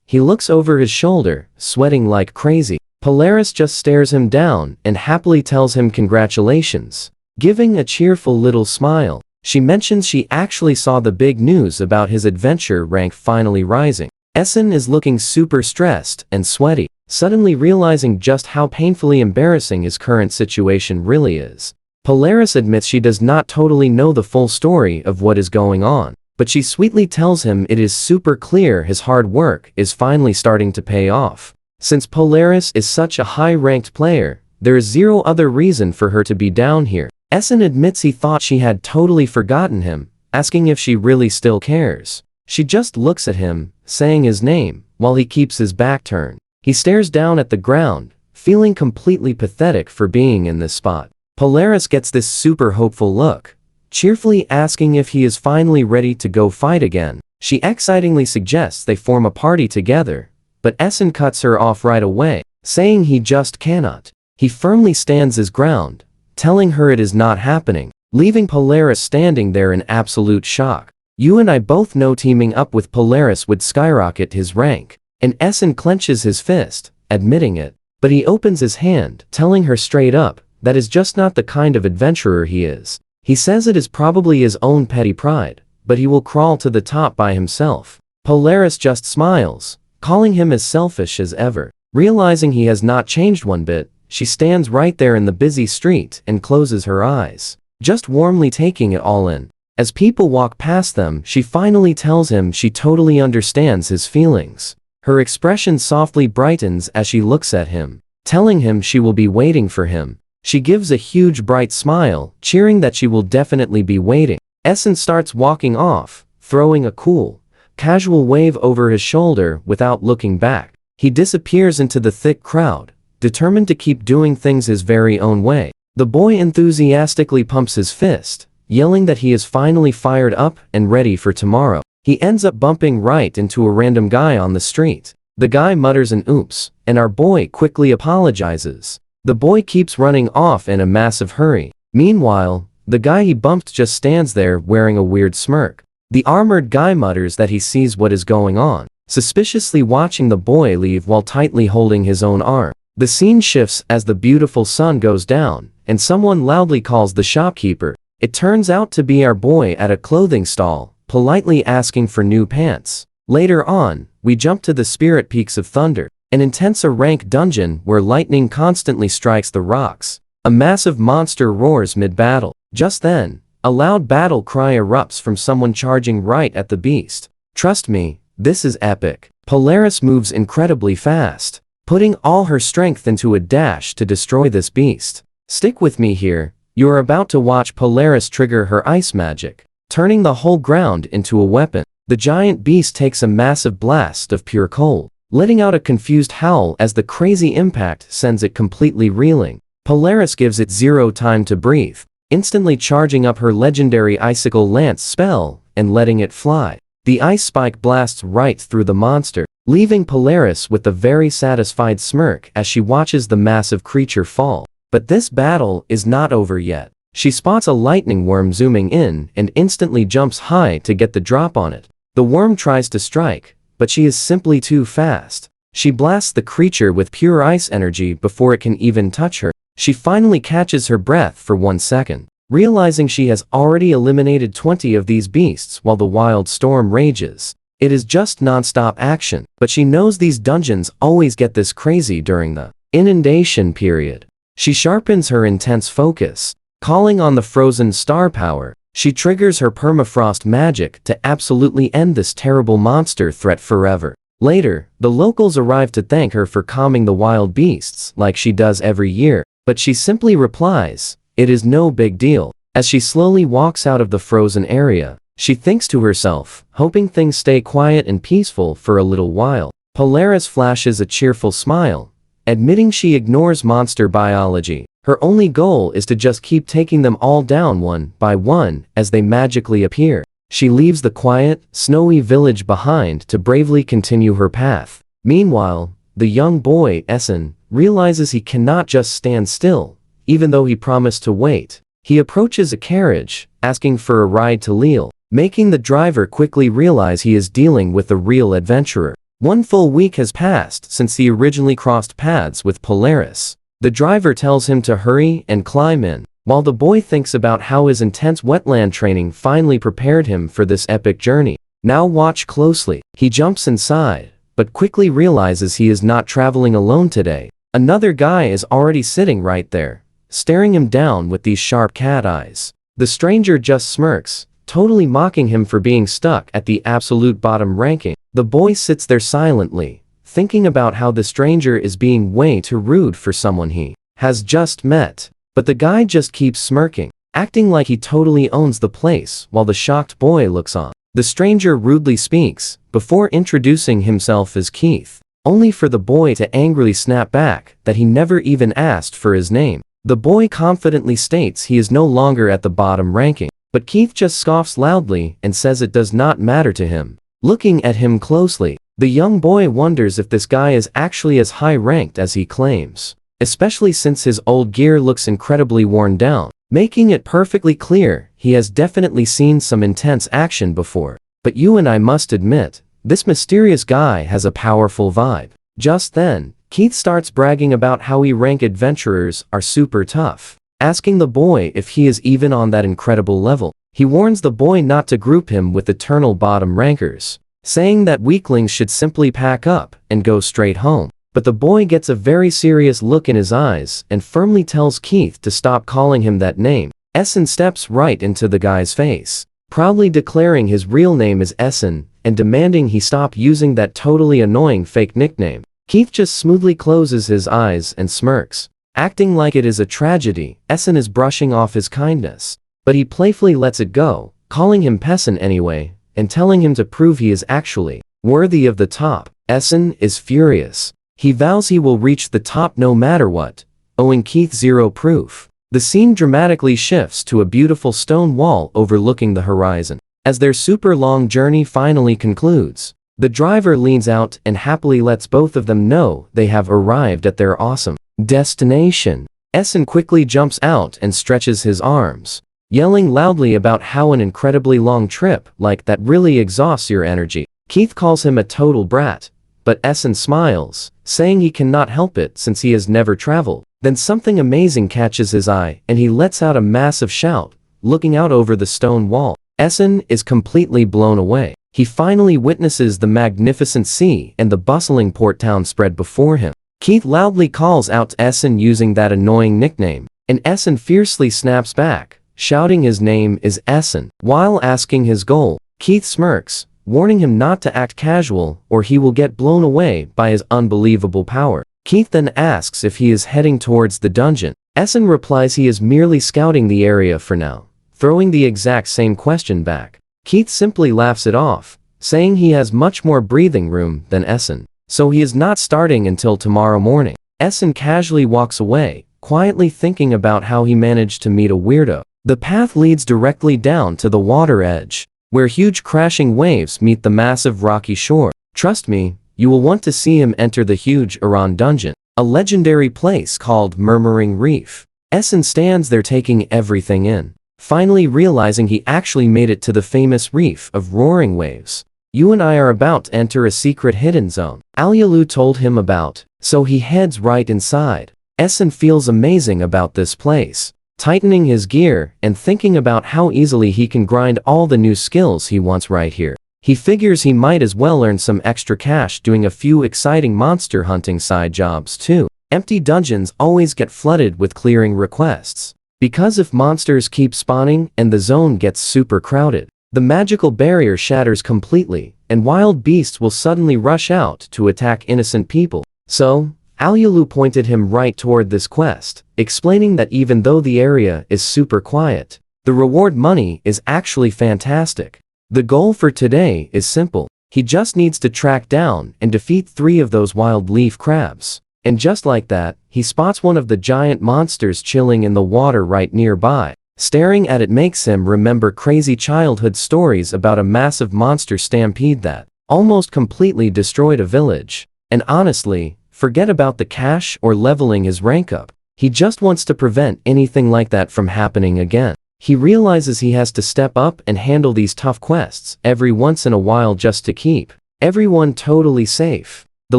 he looks over his shoulder, sweating like crazy. Polaris just stares him down and happily tells him congratulations, giving a cheerful little smile. She mentions she actually saw the big news about his adventure rank finally rising. Essen is looking super stressed and sweaty, suddenly realizing just how painfully embarrassing his current situation really is. Polaris admits she does not totally know the full story of what is going on, but she sweetly tells him it is super clear his hard work is finally starting to pay off. Since Polaris is such a high-ranked player, there is zero other reason for her to be down here. Essen admits he thought she had totally forgotten him, asking if she really still cares. She just looks at him, saying his name, while he keeps his back turned. He stares down at the ground, feeling completely pathetic for being in this spot. Polaris gets this super hopeful look, cheerfully asking if he is finally ready to go fight again. She excitingly suggests they form a party together, but Essen cuts her off right away, saying he just cannot. He firmly stands his ground, telling her it is not happening, leaving Polaris standing there in absolute shock. "You and I both know teaming up with Polaris would skyrocket his rank," and Essen clenches his fist, admitting it, but he opens his hand, telling her straight up, that is just not the kind of adventurer he is. He says it is probably his own petty pride, but he will crawl to the top by himself. Polaris just smiles, calling him as selfish as ever. Realizing he has not changed one bit, she stands right there in the busy street and closes her eyes, just warmly taking it all in. As people walk past them, she finally tells him she totally understands his feelings. Her expression softly brightens as she looks at him, telling him she will be waiting for him. She gives a huge bright smile, cheering that she will definitely be waiting. Essen starts walking off, throwing a cool, casual wave over his shoulder without looking back. He disappears into the thick crowd, determined to keep doing things his very own way. The boy enthusiastically pumps his fist, yelling that he is finally fired up and ready for tomorrow. He ends up bumping right into a random guy on the street. The guy mutters an oops, and our boy quickly apologizes. The boy keeps running off in a massive hurry. Meanwhile, the guy he bumped just stands there wearing a weird smirk. The armored guy mutters that he sees what is going on, suspiciously watching the boy leave while tightly holding his own arm. The scene shifts as the beautiful sun goes down, and someone loudly calls the shopkeeper. It turns out to be our boy at a clothing stall, politely asking for new pants. Later on, we jump to the Spirit Peaks of Thunder, an intense rank dungeon where lightning constantly strikes the rocks. A massive monster roars mid-battle. Just then, a loud battle cry erupts from someone charging right at the beast. Trust me, this is epic. Polaris moves incredibly fast, putting all her strength into a dash to destroy this beast. Stick with me here, you are about to watch Polaris trigger her ice magic, turning the whole ground into a weapon. The giant beast takes a massive blast of pure cold, letting out a confused howl as the crazy impact sends it completely reeling. Polaris gives it zero time to breathe, instantly charging up her legendary Icicle Lance spell and letting it fly. The ice spike blasts right through the monster, leaving Polaris with a very satisfied smirk as she watches the massive creature fall. But this battle is not over yet. She spots a lightning worm zooming in and instantly jumps high to get the drop on it. The worm tries to strike, but she is simply too fast. She blasts the creature with pure ice energy before it can even touch her. She finally catches her breath for 1 second, realizing she has already eliminated 20 of these beasts while the wild storm rages. It is just non-stop action, but she knows these dungeons always get this crazy during the inundation period. She sharpens her intense focus, calling on the frozen star power. She triggers her permafrost magic to absolutely end this terrible monster threat forever. Later, the locals arrive to thank her for calming the wild beasts like she does every year, but she simply replies, "It is no big deal." As she slowly walks out of the frozen area, she thinks to herself, hoping things stay quiet and peaceful for a little while. Polaris flashes a cheerful smile, admitting she ignores monster biology, Her only goal is to just keep taking them all down one by one as they magically appear. She leaves the quiet, snowy village behind to bravely continue her path. Meanwhile, the young boy, Essen, realizes he cannot just stand still, even though he promised to wait. He approaches a carriage, asking for a ride to Lille, making the driver quickly realize he is dealing with a real adventurer. 1 full week has passed since he originally crossed paths with Polaris. The driver tells him to hurry and climb in, while the boy thinks about how his intense wetland training finally prepared him for this epic journey. Now watch closely. He jumps inside, but quickly realizes he is not traveling alone today. Another guy is already sitting right there, staring him down with these sharp cat eyes. The stranger just smirks, totally mocking him for being stuck at the absolute bottom ranking. The boy sits there silently, thinking about how the stranger is being way too rude for someone he has just met. But the guy just keeps smirking, acting like he totally owns the place while the shocked boy looks on. The stranger rudely speaks, before introducing himself as Keith, only for the boy to angrily snap back that he never even asked for his name. The boy confidently states he is no longer at the bottom ranking, but Keith just scoffs loudly and says it does not matter to him. Looking at him closely, the young boy wonders if this guy is actually as high-ranked as he claims, especially since his old gear looks incredibly worn down, making it perfectly clear he has definitely seen some intense action before. But you and I must admit, this mysterious guy has a powerful vibe. Just then, Keith starts bragging about how he-rank adventurers are super tough, asking the boy if he is even on that incredible level. He warns the boy not to group him with eternal bottom rankers, saying that weaklings should simply pack up and go straight home. But the boy gets a very serious look in his eyes and firmly tells Keith to stop calling him that name. Essen steps right into the guy's face, proudly declaring his real name is Essen and demanding he stop using that totally annoying fake nickname. Keith just smoothly closes his eyes and smirks, acting like it is a tragedy. Essen is brushing off his kindness, but he playfully lets it go, calling him Pessin anyway, and telling him to prove he is actually worthy of the top. Essen is furious. He vows he will reach the top no matter what, owing Keith zero proof. The scene dramatically shifts to a beautiful stone wall overlooking the horizon. As their super long journey finally concludes, the driver leans out and happily lets both of them know they have arrived at their awesome destination. Essen quickly jumps out and stretches his arms, yelling loudly about how an incredibly long trip like that really exhausts your energy. Keith calls him a total brat, but Essen smiles, saying he cannot help it since he has never traveled. Then something amazing catches his eye and he lets out a massive shout, looking out over the stone wall. Essen is completely blown away. He finally witnesses the magnificent sea and the bustling port town spread before him. Keith loudly calls out to Essen using that annoying nickname, and Essen fiercely snaps back, shouting his name is Essen. While asking his goal, Keith smirks, warning him not to act casual or he will get blown away by his unbelievable power. Keith then asks if he is heading towards the dungeon. Essen replies he is merely scouting the area for now, throwing the exact same question back. Keith simply laughs it off, saying he has much more breathing room than Essen, so he is not starting until tomorrow morning. Essen casually walks away, quietly thinking about how he managed to meet a weirdo. The path leads directly down to the water edge, where huge crashing waves meet the massive rocky shore. Trust me, you will want to see him enter the huge Iran dungeon, a legendary place called Murmuring Reef. Essen stands there taking everything in, finally realizing he actually made it to the famous reef of roaring waves. You and I are about to enter a secret hidden zone Alyalu told him about, so he heads right inside. Essen feels amazing about this place, tightening his gear and thinking about how easily he can grind all the new skills he wants right here. He figures he might as well earn some extra cash doing a few exciting monster hunting side jobs too. Empty dungeons always get flooded with clearing requests, because if monsters keep spawning and the zone gets super crowded, the magical barrier shatters completely, and wild beasts will suddenly rush out to attack innocent people. So, Alyalu pointed him right toward this quest, explaining that even though the area is super quiet, the reward money is actually fantastic. The goal for today is simple. He just needs to track down and defeat 3 of those wild leaf crabs. And just like that, he spots one of the giant monsters chilling in the water right nearby. Staring at it makes him remember crazy childhood stories about a massive monster stampede that almost completely destroyed a village. And honestly, forget about the cash or leveling his rank up. He just wants to prevent anything like that from happening again. He realizes he has to step up and handle these tough quests every once in a while just to keep everyone totally safe. The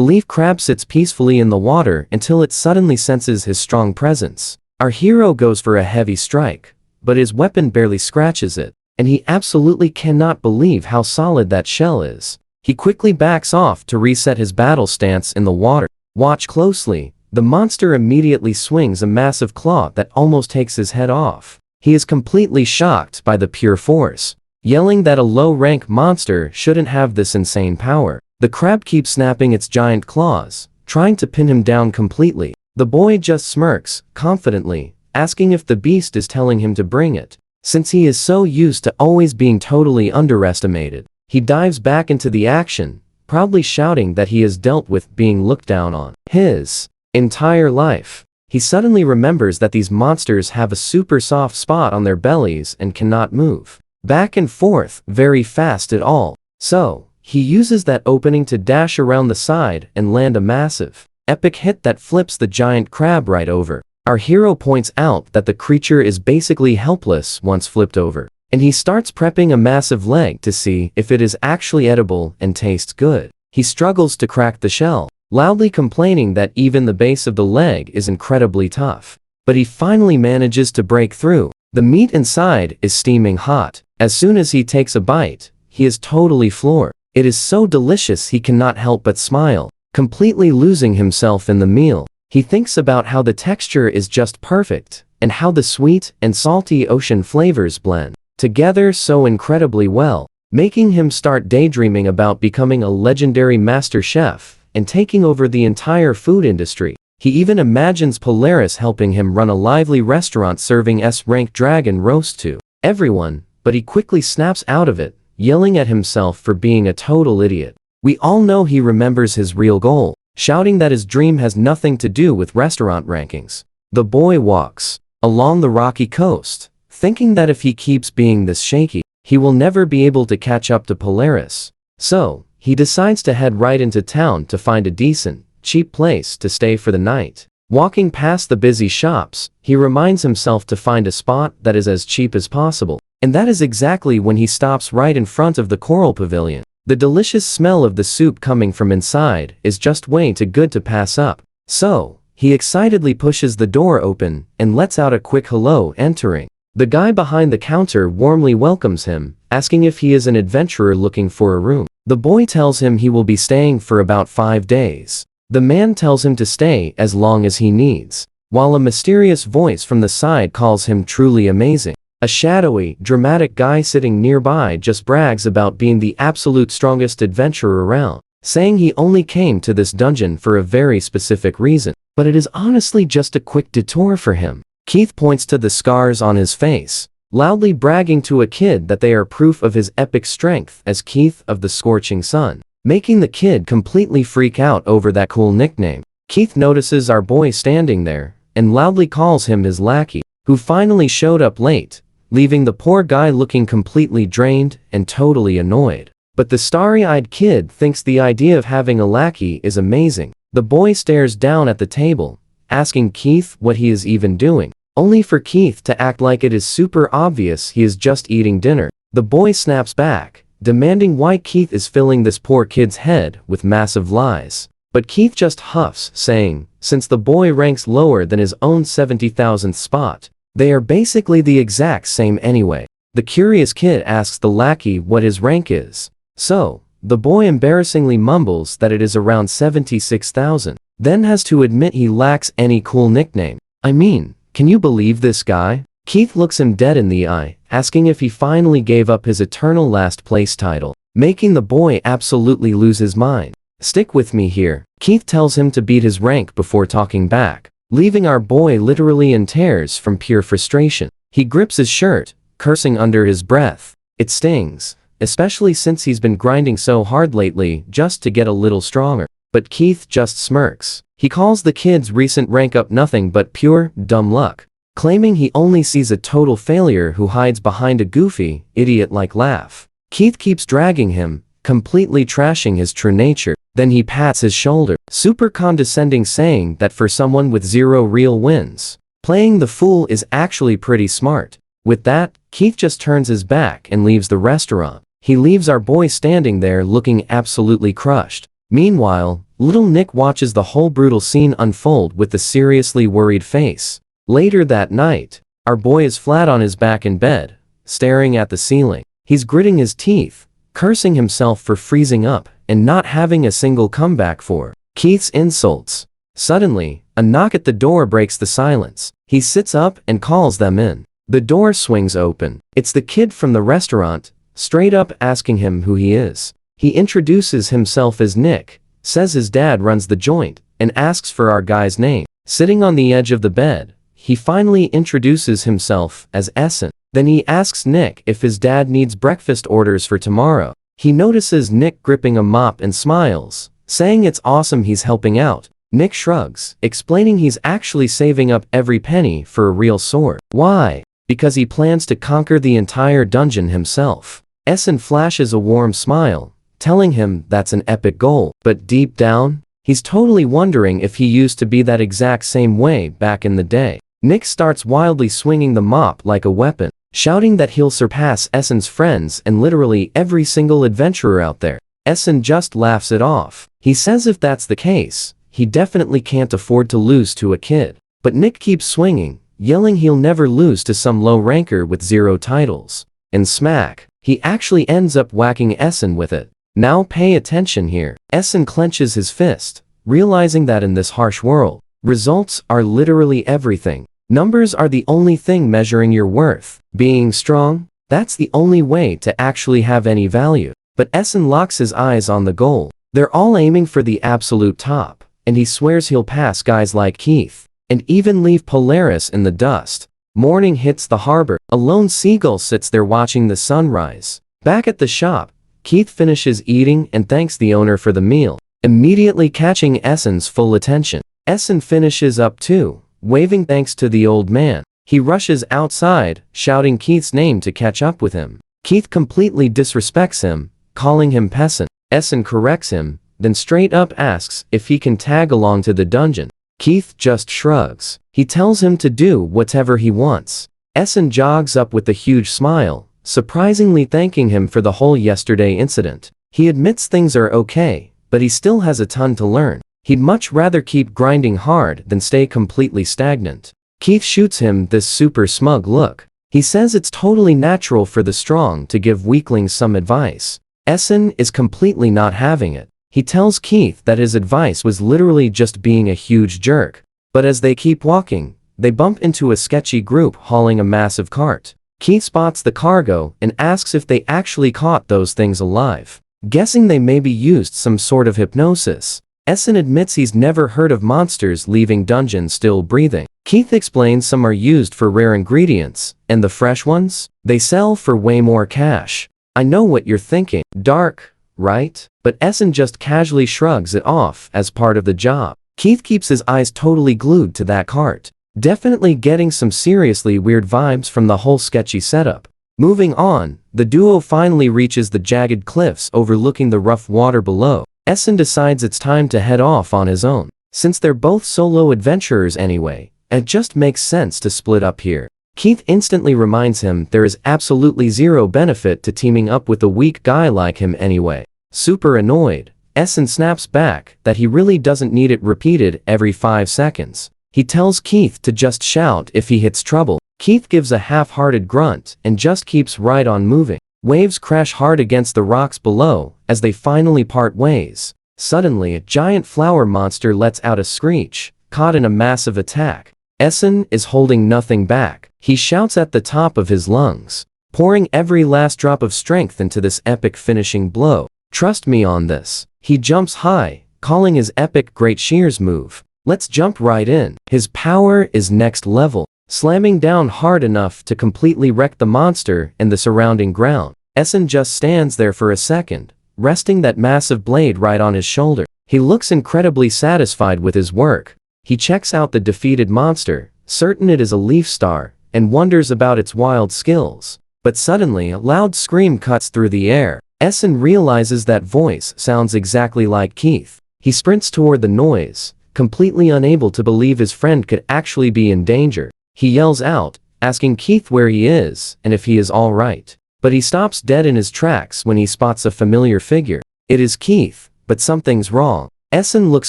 leaf crab sits peacefully in the water until it suddenly senses his strong presence. Our hero goes for a heavy strike, but his weapon barely scratches it, and he absolutely cannot believe how solid that shell is. He quickly backs off to reset his battle stance in the water. Watch closely. The monster immediately swings a massive claw that almost takes his head off. He is completely shocked by the pure force, yelling that a low-rank monster shouldn't have this insane power. The crab keeps snapping its giant claws, trying to pin him down completely. The boy just smirks, confidently, asking if the beast is telling him to bring it. Since he is so used to always being totally underestimated, he dives back into the action, proudly shouting that he has dealt with being looked down on his entire life. He suddenly remembers that these monsters have a super soft spot on their bellies and cannot move back and forth very fast at all. So, he uses that opening to dash around the side and land a massive, epic hit that flips the giant crab right over. Our hero points out that the creature is basically helpless once flipped over, and he starts prepping a massive leg to see if it is actually edible and tastes good. He struggles to crack the shell, loudly complaining that even the base of the leg is incredibly tough. But he finally manages to break through. The meat inside is steaming hot. As soon as he takes a bite, he is totally floored. It is so delicious he cannot help but smile, completely losing himself in the meal. He thinks about how the texture is just perfect, and how the sweet and salty ocean flavors blend together so incredibly well, making him start daydreaming about becoming a legendary master chef and taking over the entire food industry. He even imagines Polaris helping him run a lively restaurant serving S-rank dragon roast to everyone, but he quickly snaps out of it, yelling at himself for being a total idiot. We all know he remembers his real goal, shouting that his dream has nothing to do with restaurant rankings. The boy walks along the rocky coast, thinking that if he keeps being this shaky, he will never be able to catch up to Polaris. So, he decides to head right into town to find a decent, cheap place to stay for the night. Walking past the busy shops, he reminds himself to find a spot that is as cheap as possible. And that is exactly when he stops right in front of the Coral Pavilion. The delicious smell of the soup coming from inside is just way too good to pass up. So, he excitedly pushes the door open and lets out a quick hello entering. The guy behind the counter warmly welcomes him, asking if he is an adventurer looking for a room. The boy tells him he will be staying for about 5 days. The man tells him to stay as long as he needs, while a mysterious voice from the side calls him truly amazing. A shadowy, dramatic guy sitting nearby just brags about being the absolute strongest adventurer around, saying he only came to this dungeon for a very specific reason. But it is honestly just a quick detour for him. Keith points to the scars on his face, loudly bragging to a kid that they are proof of his epic strength as Keith of the Scorching Sun, making the kid completely freak out over that cool nickname. Keith notices our boy standing there, and loudly calls him his lackey, who finally showed up late, leaving the poor guy looking completely drained and totally annoyed. But the starry-eyed kid thinks the idea of having a lackey is amazing. The boy stares down at the table, asking Keith what he is even doing, only for Keith to act like it is super obvious he is just eating dinner. The boy snaps back, demanding why Keith is filling this poor kid's head with massive lies. But Keith just huffs, saying, since the boy ranks lower than his own 70,000th spot, they are basically the exact same anyway. The curious kid asks the lackey what his rank is. So, the boy embarrassingly mumbles that it is around 76,000, then has to admit he lacks any cool nickname. I mean, can you believe this guy? Keith looks him dead in the eye, asking if he finally gave up his eternal last place title, making the boy absolutely lose his mind. Stick with me here. Keith tells him to beat his rank before talking back, leaving our boy literally in tears from pure frustration. He grips his shirt, cursing under his breath. It stings, especially since he's been grinding so hard lately just to get a little stronger. but Keith just smirks. He calls the kid's recent rank up nothing but pure, dumb luck, claiming he only sees a total failure who hides behind a goofy, idiot-like laugh. Keith keeps dragging him, completely trashing his true nature. Then he pats his shoulder, super condescending, saying that for someone with 0 real wins, playing the fool is actually pretty smart. With that, Keith just turns his back and leaves the restaurant. He leaves our boy standing there looking absolutely crushed. Meanwhile, little Nick watches the whole brutal scene unfold with a seriously worried face. Later that night, our boy is flat on his back in bed, staring at the ceiling. He's gritting his teeth, cursing himself for freezing up and not having a single comeback for Keith's insults. Suddenly, a knock at the door breaks the silence. He sits up and calls them in. The door swings open. It's the kid from the restaurant, straight up asking him who he is. He introduces himself as Nick, says his dad runs the joint, and asks for our guy's name. Sitting on the edge of the bed, he finally introduces himself as Essen. Then he asks Nick if his dad needs breakfast orders for tomorrow. He notices Nick gripping a mop and smiles, saying it's awesome he's helping out. Nick shrugs, explaining he's actually saving up every penny for a real sword. Why? Because he plans to conquer the entire dungeon himself. Essen flashes a warm smile, telling him that's an epic goal. But deep down, he's totally wondering if he used to be that exact same way back in the day. Nick starts wildly swinging the mop like a weapon, shouting that he'll surpass Essen's friends and literally every single adventurer out there. Essen just laughs it off. He says if that's the case, he definitely can't afford to lose to a kid. But Nick keeps swinging, yelling he'll never lose to some low ranker with 0 titles. And smack, he actually ends up whacking Essen with it. Now pay attention here. Essen clenches his fist, realizing that in this harsh world, results are literally everything. Numbers are the only thing measuring your worth. Being strong, that's the only way to actually have any value. But Essen locks his eyes on the goal. They're all aiming for the absolute top, and he swears he'll pass guys like Keith, and even leave Polaris in the dust. Morning hits the harbor. A lone seagull sits there watching the sunrise. Back at the shop, Keith finishes eating and thanks the owner for the meal, immediately catching Essen's full attention. Essen finishes up too, waving thanks to the old man. He rushes outside, shouting Keith's name to catch up with him. Keith completely disrespects him, calling him peasant. Essen corrects him, then straight up asks if he can tag along to the dungeon. Keith just shrugs. He tells him to do whatever he wants. Essen jogs up with a huge smile, surprisingly thanking him for the whole yesterday incident. He admits things are okay, but he still has a ton to learn. He'd much rather keep grinding hard than stay completely stagnant. Keith shoots him this super smug look. He says it's totally natural for the strong to give weaklings some advice. Essen is completely not having it. He tells Keith that his advice was literally just being a huge jerk. But as they keep walking, they bump into a sketchy group hauling a massive cart. Keith spots the cargo and asks if they actually caught those things alive, guessing they maybe used some sort of hypnosis. Essen admits he's never heard of monsters leaving dungeons still breathing. Keith explains some are used for rare ingredients, and the fresh ones? They sell for way more cash. I know what you're thinking. Dark, right? But Essen just casually shrugs it off as part of the job. Keith keeps his eyes totally glued to that cart, definitely getting some seriously weird vibes from the whole sketchy setup. Moving on, the duo finally reaches the jagged cliffs overlooking the rough water below. Essen decides it's time to head off on his own. Since they're both solo adventurers anyway, it just makes sense to split up here. Keith instantly reminds him there is absolutely 0 benefit to teaming up with a weak guy like him anyway. Super annoyed, Essen snaps back that he really doesn't need it repeated every 5 seconds. He tells Keith to just shout if he hits trouble. Keith gives a half-hearted grunt and just keeps right on moving. Waves crash hard against the rocks below as they finally part ways. Suddenly, a giant flower monster lets out a screech, caught in a massive attack. Essen is holding nothing back. He shouts at the top of his lungs, pouring every last drop of strength into this epic finishing blow. Trust me on this. He jumps high, calling his epic Great Shears move. Let's jump right in. His power is next level, slamming down hard enough to completely wreck the monster and the surrounding ground. Essen just stands there for a second, resting that massive blade right on his shoulder. He looks incredibly satisfied with his work. He checks out the defeated monster, certain it is a leaf star, and wonders about its wild skills. But suddenly a loud scream cuts through the air. Essen realizes that voice sounds exactly like Keith. He sprints toward the noise, completely unable to believe his friend could actually be in danger. He yells out, asking Keith where he is and if he is all right. But he stops dead in his tracks when he spots a familiar figure. It is Keith, but something's wrong. Essen looks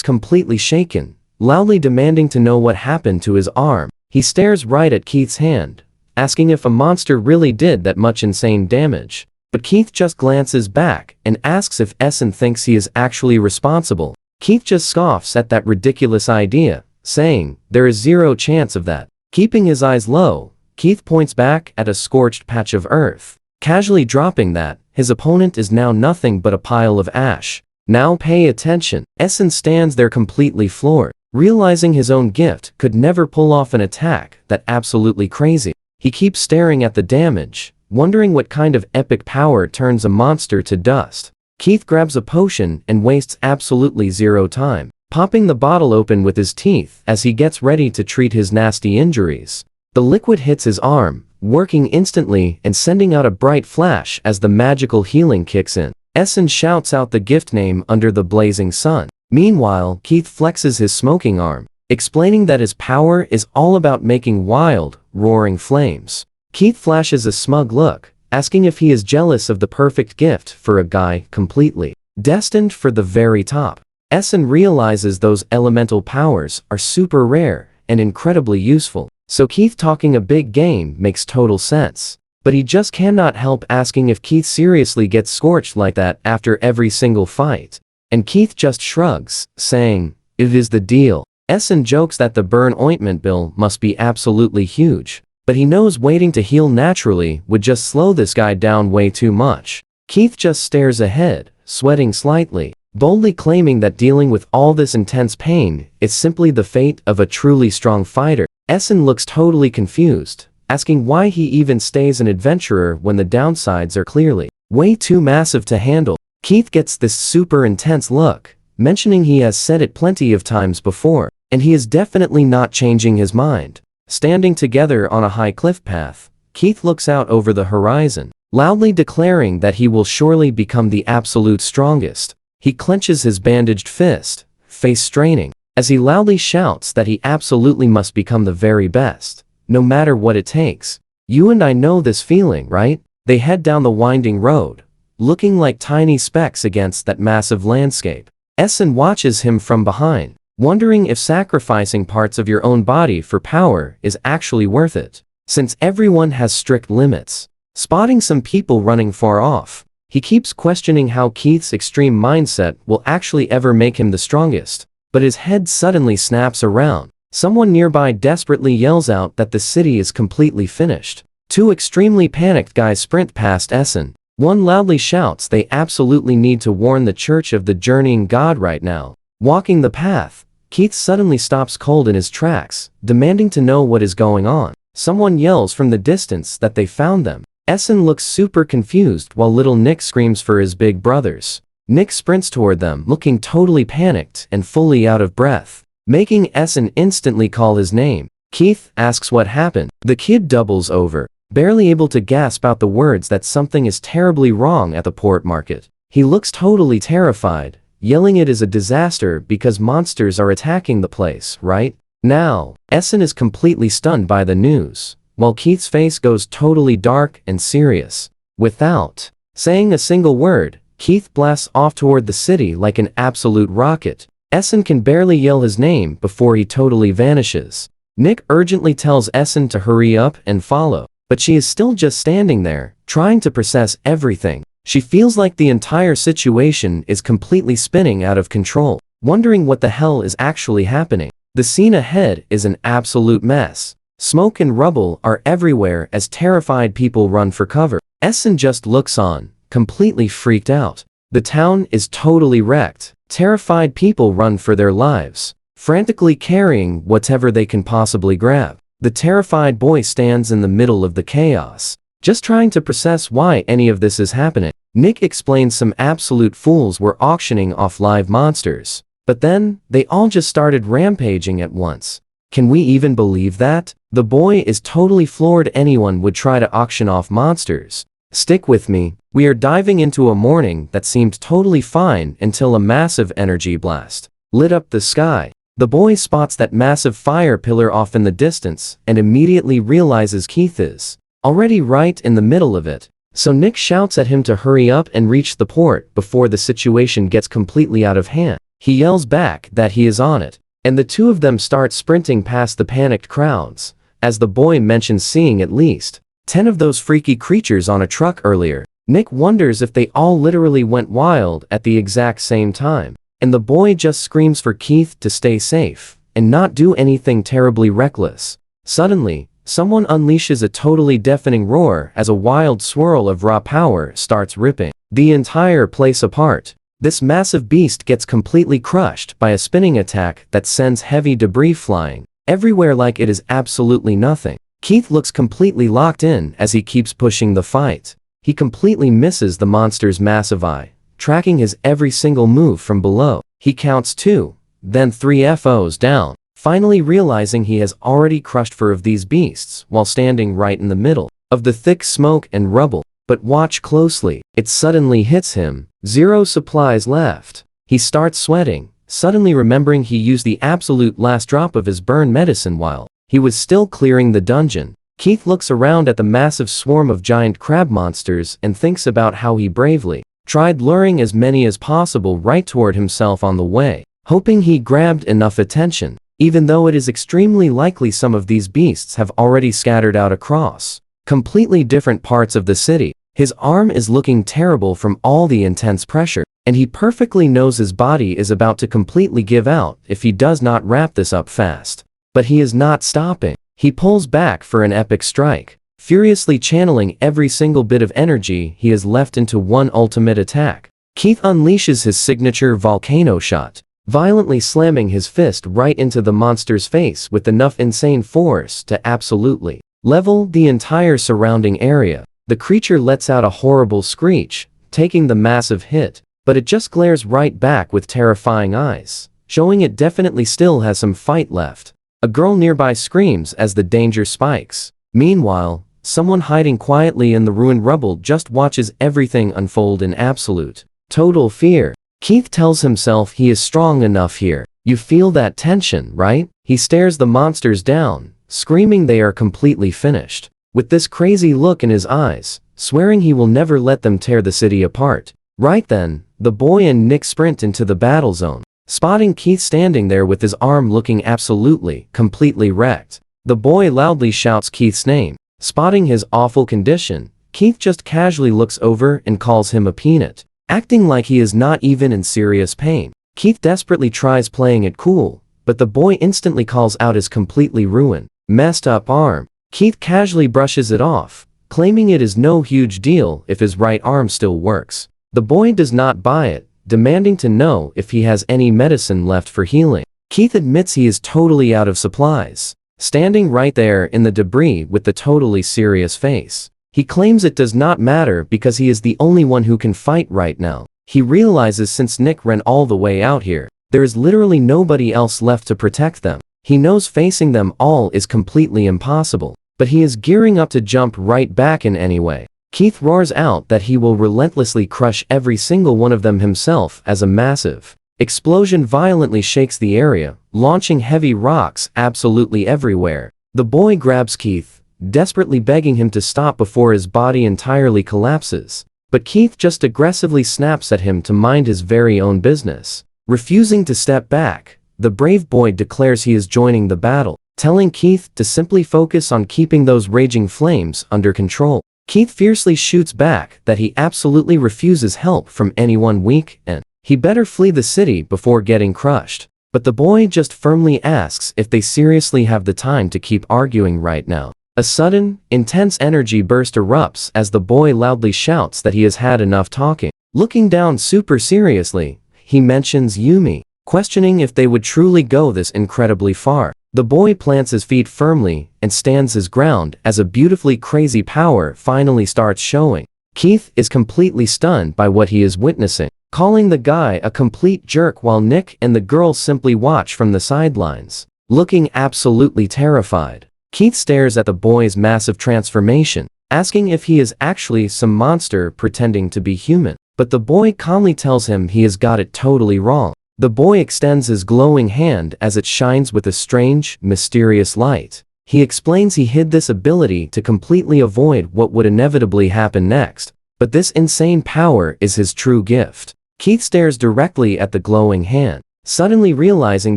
completely shaken, loudly demanding to know what happened to his arm. He stares right at Keith's hand, asking if a monster really did that much insane damage. But Keith just glances back and asks if Essen thinks he is actually responsible. Keith just scoffs at that ridiculous idea, saying, "There is zero chance of that." Keeping his eyes low, Keith points back at a scorched patch of earth, casually dropping that his opponent is now nothing but a pile of ash. Now pay attention. Essen stands there completely floored, realizing his own gift could never pull off an attack that absolutely crazy. He keeps staring at the damage, wondering what kind of epic power turns a monster to dust. Keith grabs a potion and wastes absolutely zero time, popping the bottle open with his teeth as he gets ready to treat his nasty injuries. The liquid hits his arm, working instantly and sending out a bright flash as the magical healing kicks in. Essen shouts out the gift name under the blazing sun. Meanwhile, Keith flexes his smoking arm, explaining that his power is all about making wild, roaring flames. Keith flashes a smug look, asking if he is jealous of the perfect gift for a guy completely destined for the very top. Essen realizes those elemental powers are super rare and incredibly useful, so Keith talking a big game makes total sense. But he just cannot help asking if Keith seriously gets scorched like that after every single fight. And Keith just shrugs, saying, "It is the deal." Essen jokes that the burn ointment bill must be absolutely huge, but he knows waiting to heal naturally would just slow this guy down way too much. Keith just stares ahead, sweating slightly, boldly claiming that dealing with all this intense pain is simply the fate of a truly strong fighter. Essen looks totally confused, asking why he even stays an adventurer when the downsides are clearly way too massive to handle. Keith gets this super intense look, mentioning he has said it plenty of times before, and he is definitely not changing his mind. Standing together on a high cliff path, Keith looks out over the horizon, loudly declaring that he will surely become the absolute strongest. He clenches his bandaged fist, face straining, as he loudly shouts that he absolutely must become the very best, no matter what it takes. You and I know this feeling, right? They head down the winding road, looking like tiny specks against that massive landscape. Essen watches him from behind, wondering if sacrificing parts of your own body for power is actually worth it, since everyone has strict limits. Spotting some people running far off, he keeps questioning how Keith's extreme mindset will actually ever make him the strongest, but his head suddenly snaps around. Someone nearby desperately yells out that the city is completely finished. Two extremely panicked guys sprint past Essen. One loudly shouts they absolutely need to warn the Church of the Journeying God right now. Walking the path, Keith suddenly stops cold in his tracks, demanding to know what is going on. Someone yells from the distance that they found them. Essen looks super confused while little Nick screams for his big brothers. Nick sprints toward them looking totally panicked and fully out of breath, making Essen instantly call his name. Keith asks what happened. The kid doubles over, barely able to gasp out the words that something is terribly wrong at the port market. He looks totally terrified, yelling it is a disaster because monsters are attacking the place right now. Essen is completely stunned by the news, while Keith's face goes totally dark and serious. Without saying a single word, Keith blasts off toward the city like an absolute rocket. Essen can barely yell his name before he totally vanishes. Nick urgently tells Essen to hurry up and follow, but she is still just standing there, trying to process everything. She feels like the entire situation is completely spinning out of control, wondering what the hell is actually happening. The scene ahead is an absolute mess. Smoke and rubble are everywhere as terrified people run for cover. Essen just looks on, completely freaked out. The town is totally wrecked. Terrified people run for their lives, frantically carrying whatever they can possibly grab. The terrified boy stands in the middle of the chaos, just trying to process why any of this is happening. Nick explains some absolute fools were auctioning off live monsters, But then, they all just started rampaging at once. Can we even believe that? The boy is totally floored anyone would try to auction off monsters. Stick with me, we are diving into a morning that seemed totally fine until a massive energy blast lit up the sky. The boy spots that massive fire pillar off in the distance and immediately realizes Keith is already right in the middle of it. So Nick shouts at him to hurry up and reach the port before the situation gets completely out of hand. He yells back that he is on it, and the two of them start sprinting past the panicked crowds, as the boy mentions seeing at least 10 of those freaky creatures on a truck earlier. Nick wonders if they all literally went wild at the exact same time, and the boy just screams for Keith to stay safe and not do anything terribly reckless. Suddenly, someone unleashes a totally deafening roar as a wild swirl of raw power starts ripping the entire place apart. This massive beast gets completely crushed by a spinning attack that sends heavy debris flying everywhere like it is absolutely nothing. Keith looks completely locked in as he keeps pushing the fight. He completely misses the monster's massive eye, tracking his every single move from below. He counts 2, then 3 FOs down, finally realizing he has already crushed 4 of these beasts while standing right in the middle of the thick smoke and rubble. But watch closely, it suddenly hits him. 0 supplies left. He starts sweating, suddenly remembering he used the absolute last drop of his burn medicine while he was still clearing the dungeon. Keith looks around at the massive swarm of giant crab monsters and thinks about how he bravely tried luring as many as possible right toward himself on the way, hoping he grabbed enough attention, even though it is extremely likely some of these beasts have already scattered out across completely different parts of the city. His arm is looking terrible from all the intense pressure, and he perfectly knows his body is about to completely give out if he does not wrap this up fast. But he is not stopping. He pulls back for an epic strike, furiously channeling every single bit of energy he has left into one ultimate attack. Keith unleashes his signature volcano shot, violently slamming his fist right into the monster's face with enough insane force to absolutely level the entire surrounding area. The creature lets out a horrible screech, taking the massive hit, but it just glares right back with terrifying eyes, showing it definitely still has some fight left. A girl nearby screams as the danger spikes. Meanwhile, someone hiding quietly in the ruined rubble just watches everything unfold in absolute, total fear. Keith tells himself he is strong enough here. You feel that tension, right? He stares the monsters down, screaming they are completely finished, with this crazy look in his eyes, swearing he will never let them tear the city apart. Right then, the boy and Nick sprint into the battle zone, spotting Keith standing there with his arm looking absolutely, completely wrecked. The boy loudly shouts Keith's name. Spotting his awful condition, Keith just casually looks over and calls him a peanut, acting like he is not even in serious pain. Keith desperately tries playing it cool, but the boy instantly calls out his completely ruined, messed up arm. Keith casually brushes it off, claiming it is no huge deal if his right arm still works. The boy does not buy it, demanding to know if he has any medicine left for healing. Keith admits he is totally out of supplies, standing right there in the debris with the totally serious face. He claims it does not matter because he is the only one who can fight right now. He realizes since Nick ran all the way out here, there is literally nobody else left to protect them. He knows facing them all is completely impossible, but he is gearing up to jump right back in anyway. Keith roars out that he will relentlessly crush every single one of them himself as a massive explosion violently shakes the area, launching heavy rocks absolutely everywhere. The boy grabs Keith, desperately begging him to stop before his body entirely collapses. But Keith just aggressively snaps at him to mind his very own business. Refusing to step back, the brave boy declares he is joining the battle, telling Keith to simply focus on keeping those raging flames under control. Keith fiercely shoots back that he absolutely refuses help from anyone weak and he better flee the city before getting crushed. But the boy just firmly asks if they seriously have the time to keep arguing right now. A sudden, intense energy burst erupts as the boy loudly shouts that he has had enough talking. Looking down super seriously, he mentions Yumi, questioning if they would truly go this incredibly far. The boy plants his feet firmly and stands his ground as a beautifully crazy power finally starts showing. Keith is completely stunned by what he is witnessing, calling the guy a complete jerk while Nick and the girl simply watch from the sidelines, looking absolutely terrified. Keith stares at the boy's massive transformation, asking if he is actually some monster pretending to be human. But the boy calmly tells him he has got it totally wrong. The boy extends his glowing hand as it shines with a strange, mysterious light. He explains he hid this ability to completely avoid what would inevitably happen next, but this insane power is his true gift. Keith stares directly at the glowing hand, suddenly realizing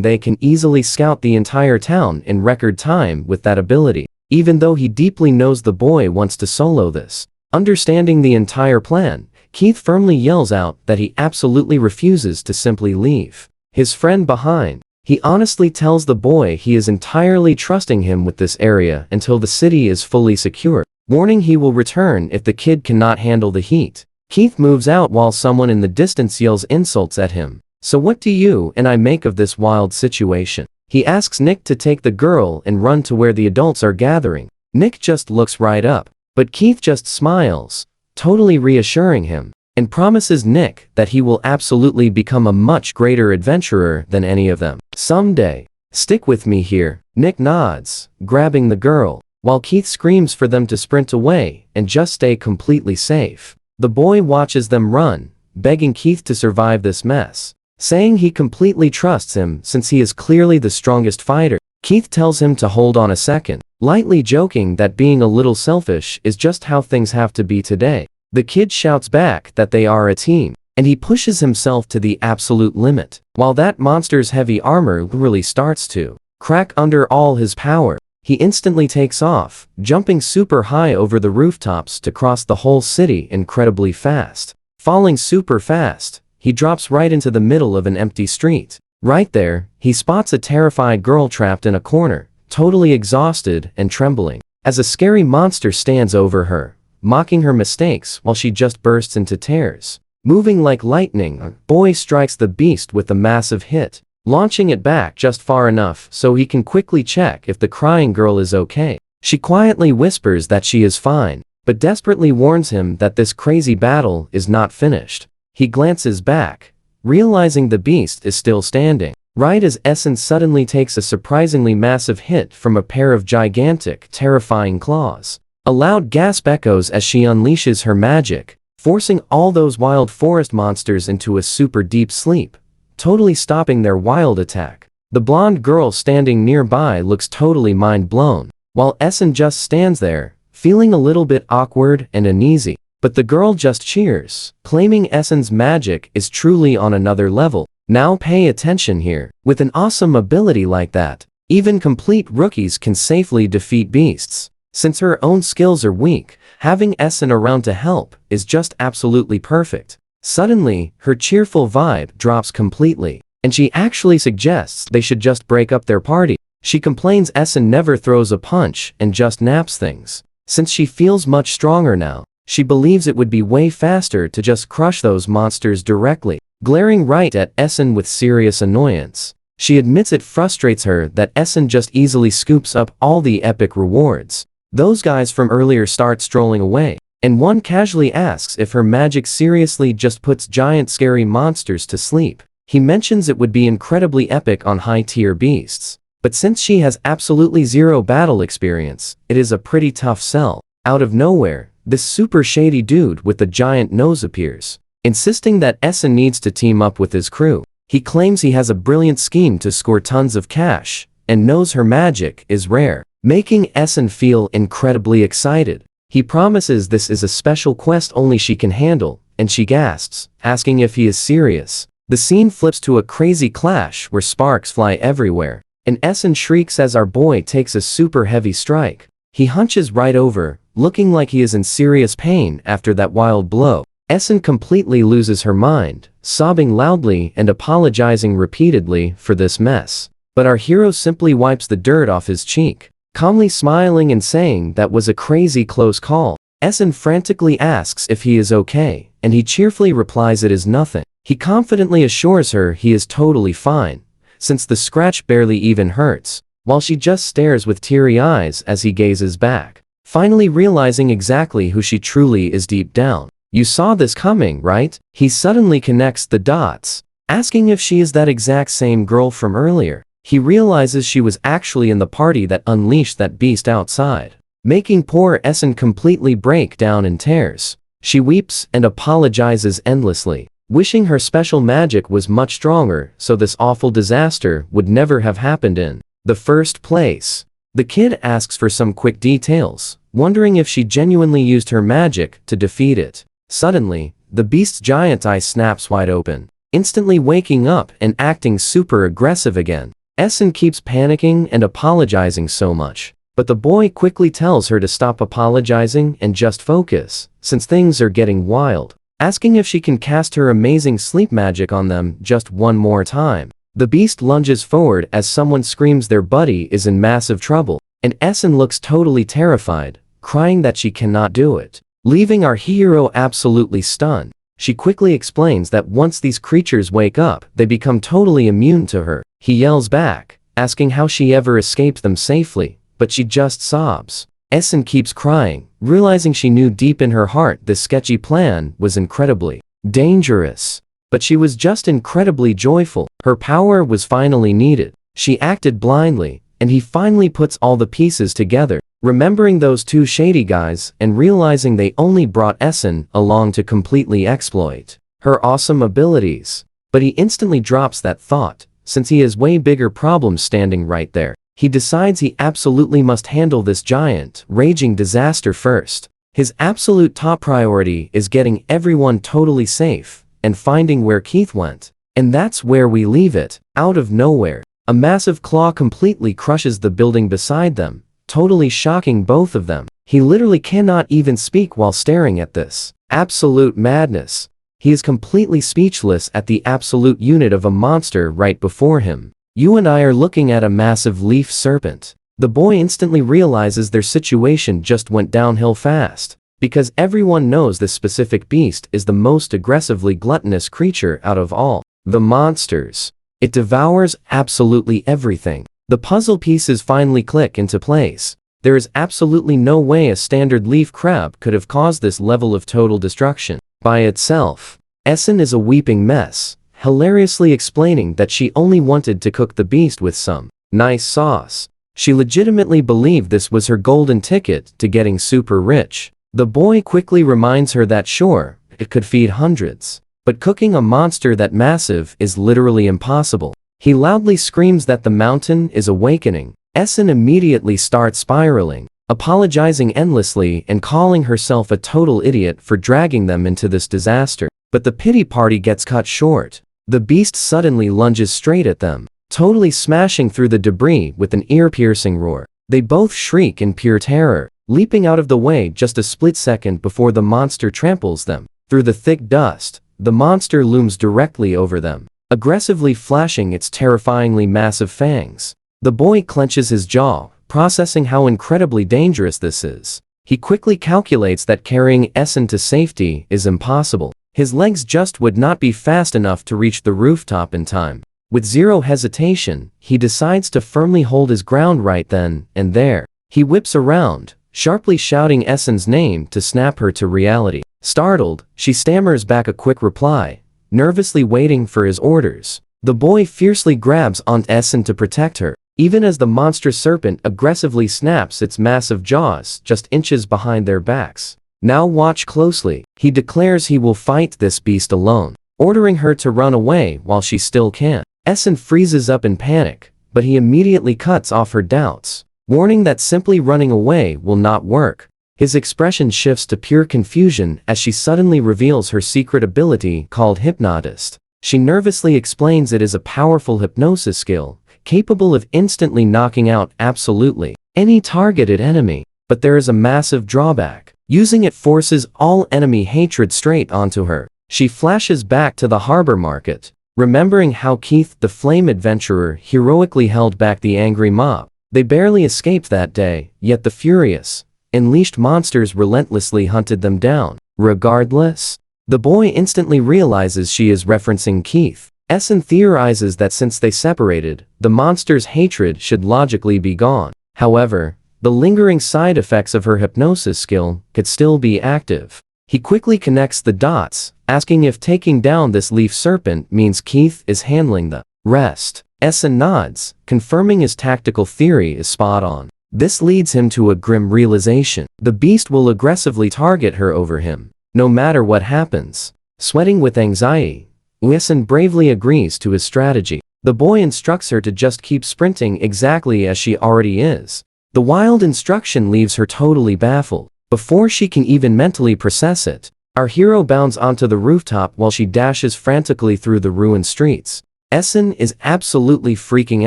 they can easily scout the entire town in record time with that ability, even though he deeply knows the boy wants to solo this. Understanding the entire plan, Keith firmly yells out that he absolutely refuses to simply leave his friend behind. He honestly tells the boy he is entirely trusting him with this area until the city is fully secure, warning he will return if the kid cannot handle the heat. Keith moves out while someone in the distance yells insults at him. So what do you and I make of this wild situation? He asks Nick to take the girl and run to where the adults are gathering. Nick just looks right up, but Keith just smiles, totally reassuring him, and promises Nick that he will absolutely become a much greater adventurer than any of them someday. Stick with me here. Nick nods, grabbing the girl, while Keith screams for them to sprint away and just stay completely safe. The boy watches them run, begging Keith to survive this mess, saying he completely trusts him since he is clearly the strongest fighter. Keith tells him to hold on a second, lightly joking that being a little selfish is just how things have to be today. The kid shouts back that they are a team, and he pushes himself to the absolute limit, while that monster's heavy armor literally starts to crack under all his power. He instantly takes off, jumping super high over the rooftops to cross the whole city incredibly fast. Falling super fast, he drops right into the middle of an empty street. Right there, he spots a terrified girl trapped in a corner, totally exhausted and trembling, as a scary monster stands over her, mocking her mistakes while she just bursts into tears. Moving like lightning, a boy strikes the beast with a massive hit, launching it back just far enough so he can quickly check if the crying girl is okay. She quietly whispers that she is fine, but desperately warns him that this crazy battle is not finished. He glances back, realizing the beast is still standing, right as Essen suddenly takes a surprisingly massive hit from a pair of gigantic, terrifying claws. A loud gasp echoes as she unleashes her magic, forcing all those wild forest monsters into a super deep sleep, totally stopping their wild attack. The blonde girl standing nearby looks totally mind-blown, while Essen just stands there, feeling a little bit awkward and uneasy. But the girl just cheers, claiming Essen's magic is truly on another level. Now pay attention here. With an awesome ability like that, even complete rookies can safely defeat beasts. Since her own skills are weak, having Essen around to help is just absolutely perfect. Suddenly, her cheerful vibe drops completely, and she actually suggests they should just break up their party. She complains Essen never throws a punch and just naps things. Since she feels much stronger now, she believes it would be way faster to just crush those monsters directly. Glaring right at Essen with serious annoyance, she admits it frustrates her that Essen just easily scoops up all the epic rewards. Those guys from earlier start strolling away, and one casually asks if her magic seriously just puts giant scary monsters to sleep. He mentions it would be incredibly epic on high-tier beasts, but since she has absolutely zero battle experience, it is a pretty tough sell. Out of nowhere, this super shady dude with the giant nose appears, insisting that Essen needs to team up with his crew. He claims he has a brilliant scheme to score tons of cash, and knows her magic is rare, making Essen feel incredibly excited. He promises this is a special quest only she can handle, and she gasps, asking if he is serious. The scene flips to a crazy clash where sparks fly everywhere, and Essen shrieks as our boy takes a super heavy strike. He hunches right over, looking like he is in serious pain after that wild blow. Essen completely loses her mind, sobbing loudly and apologizing repeatedly for this mess. But our hero simply wipes the dirt off his cheek, calmly smiling and saying that was a crazy close call. Essen frantically asks if he is okay, and he cheerfully replies it is nothing. He confidently assures her he is totally fine, since the scratch barely even hurts, while she just stares with teary eyes as he gazes back. finally realizing exactly who she truly is deep down. You saw this coming, right? He suddenly connects the dots, asking if she is that exact same girl from earlier. He realizes she was actually in the party that unleashed that beast outside, making poor Essen completely break down in tears. She weeps and apologizes endlessly, wishing her special magic was much stronger so this awful disaster would never have happened in the first place. The kid asks for some quick details, wondering if she genuinely used her magic to defeat it. Suddenly, the beast's giant eye snaps wide open, instantly waking up and acting super aggressive again. Essen keeps panicking and apologizing so much, but the boy quickly tells her to stop apologizing and just focus, since things are getting wild, asking if she can cast her amazing sleep magic on them just one more time. The beast lunges forward as someone screams their buddy is in massive trouble, and Essen looks totally terrified, crying that she cannot do it, leaving our hero absolutely stunned. She quickly explains that once these creatures wake up, they become totally immune to her. He yells back, asking how she ever escaped them safely, but she just sobs. Essen keeps crying, realizing she knew deep in her heart this sketchy plan was incredibly dangerous. But she was just incredibly joyful. Her power was finally needed. She acted blindly, and he finally puts all the pieces together, remembering those two shady guys and realizing they only brought Essen along to completely exploit her awesome abilities. But he instantly drops that thought, since he has way bigger problems standing right there. He decides he absolutely must handle this giant, raging disaster first. His absolute top priority is getting everyone totally safe and finding where Keith went. And that's where we leave it. Out of nowhere, a massive claw completely crushes the building beside them, totally shocking both of them. He literally cannot even speak while staring at this absolute madness. He is completely speechless at the absolute unit of a monster right before him. You and I are looking at a massive leaf serpent. The boy instantly realizes their situation just went downhill fast, because everyone knows this specific beast is the most aggressively gluttonous creature out of all the monsters. It devours absolutely everything. The puzzle pieces finally click into place. There is absolutely no way a standard leaf crab could have caused this level of total destruction by itself. Essen is a weeping mess, hilariously explaining that she only wanted to cook the beast with some nice sauce. She legitimately believed this was her golden ticket to getting super rich. The boy quickly reminds her that sure, it could feed hundreds, but cooking a monster that massive is literally impossible. He loudly screams that the mountain is awakening. Essen immediately starts spiraling, apologizing endlessly and calling herself a total idiot for dragging them into this disaster. But the pity party gets cut short. The beast suddenly lunges straight at them, totally smashing through the debris with an ear-piercing roar. They both shriek in pure terror, leaping out of the way just a split second before the monster tramples them. Through the thick dust, the monster looms directly over them, aggressively flashing its terrifyingly massive fangs. The boy clenches his jaw, processing how incredibly dangerous this is. He quickly calculates that carrying Essen to safety is impossible. His legs just would not be fast enough to reach the rooftop in time. With zero hesitation, he decides to firmly hold his ground right then and there. He whips around, sharply shouting Essen's name to snap her to reality. Startled, she stammers back a quick reply, nervously waiting for his orders. The boy fiercely grabs onto Essen to protect her, even as the monstrous serpent aggressively snaps its massive jaws just inches behind their backs. Now watch closely. He declares he will fight this beast alone, ordering her to run away while she still can. Essen freezes up in panic, but he immediately cuts off her doubts, warning that simply running away will not work. His expression shifts to pure confusion as she suddenly reveals her secret ability called Hypnotist. She nervously explains it is a powerful hypnosis skill, capable of instantly knocking out absolutely any targeted enemy. But there is a massive drawback. Using it forces all enemy hatred straight onto her. She flashes back to the harbor market, remembering how Keith the Flame Adventurer heroically held back the angry mob. They barely escaped that day, yet the furious, unleashed monsters relentlessly hunted them down. Regardless, the boy instantly realizes she is referencing Keith. Essen theorizes that since they separated, the monster's hatred should logically be gone. However, the lingering side effects of her hypnosis skill could still be active. He quickly connects the dots, asking if taking down this leaf serpent means Keith is handling the rest. Essen nods, confirming his tactical theory is spot on. This leads him to a grim realization. The beast will aggressively target her over him, no matter what happens. Sweating with anxiety, Essen bravely agrees to his strategy. The boy instructs her to just keep sprinting exactly as she already is. The wild instruction leaves her totally baffled. Before she can even mentally process it, our hero bounds onto the rooftop while she dashes frantically through the ruined streets. Essen is absolutely freaking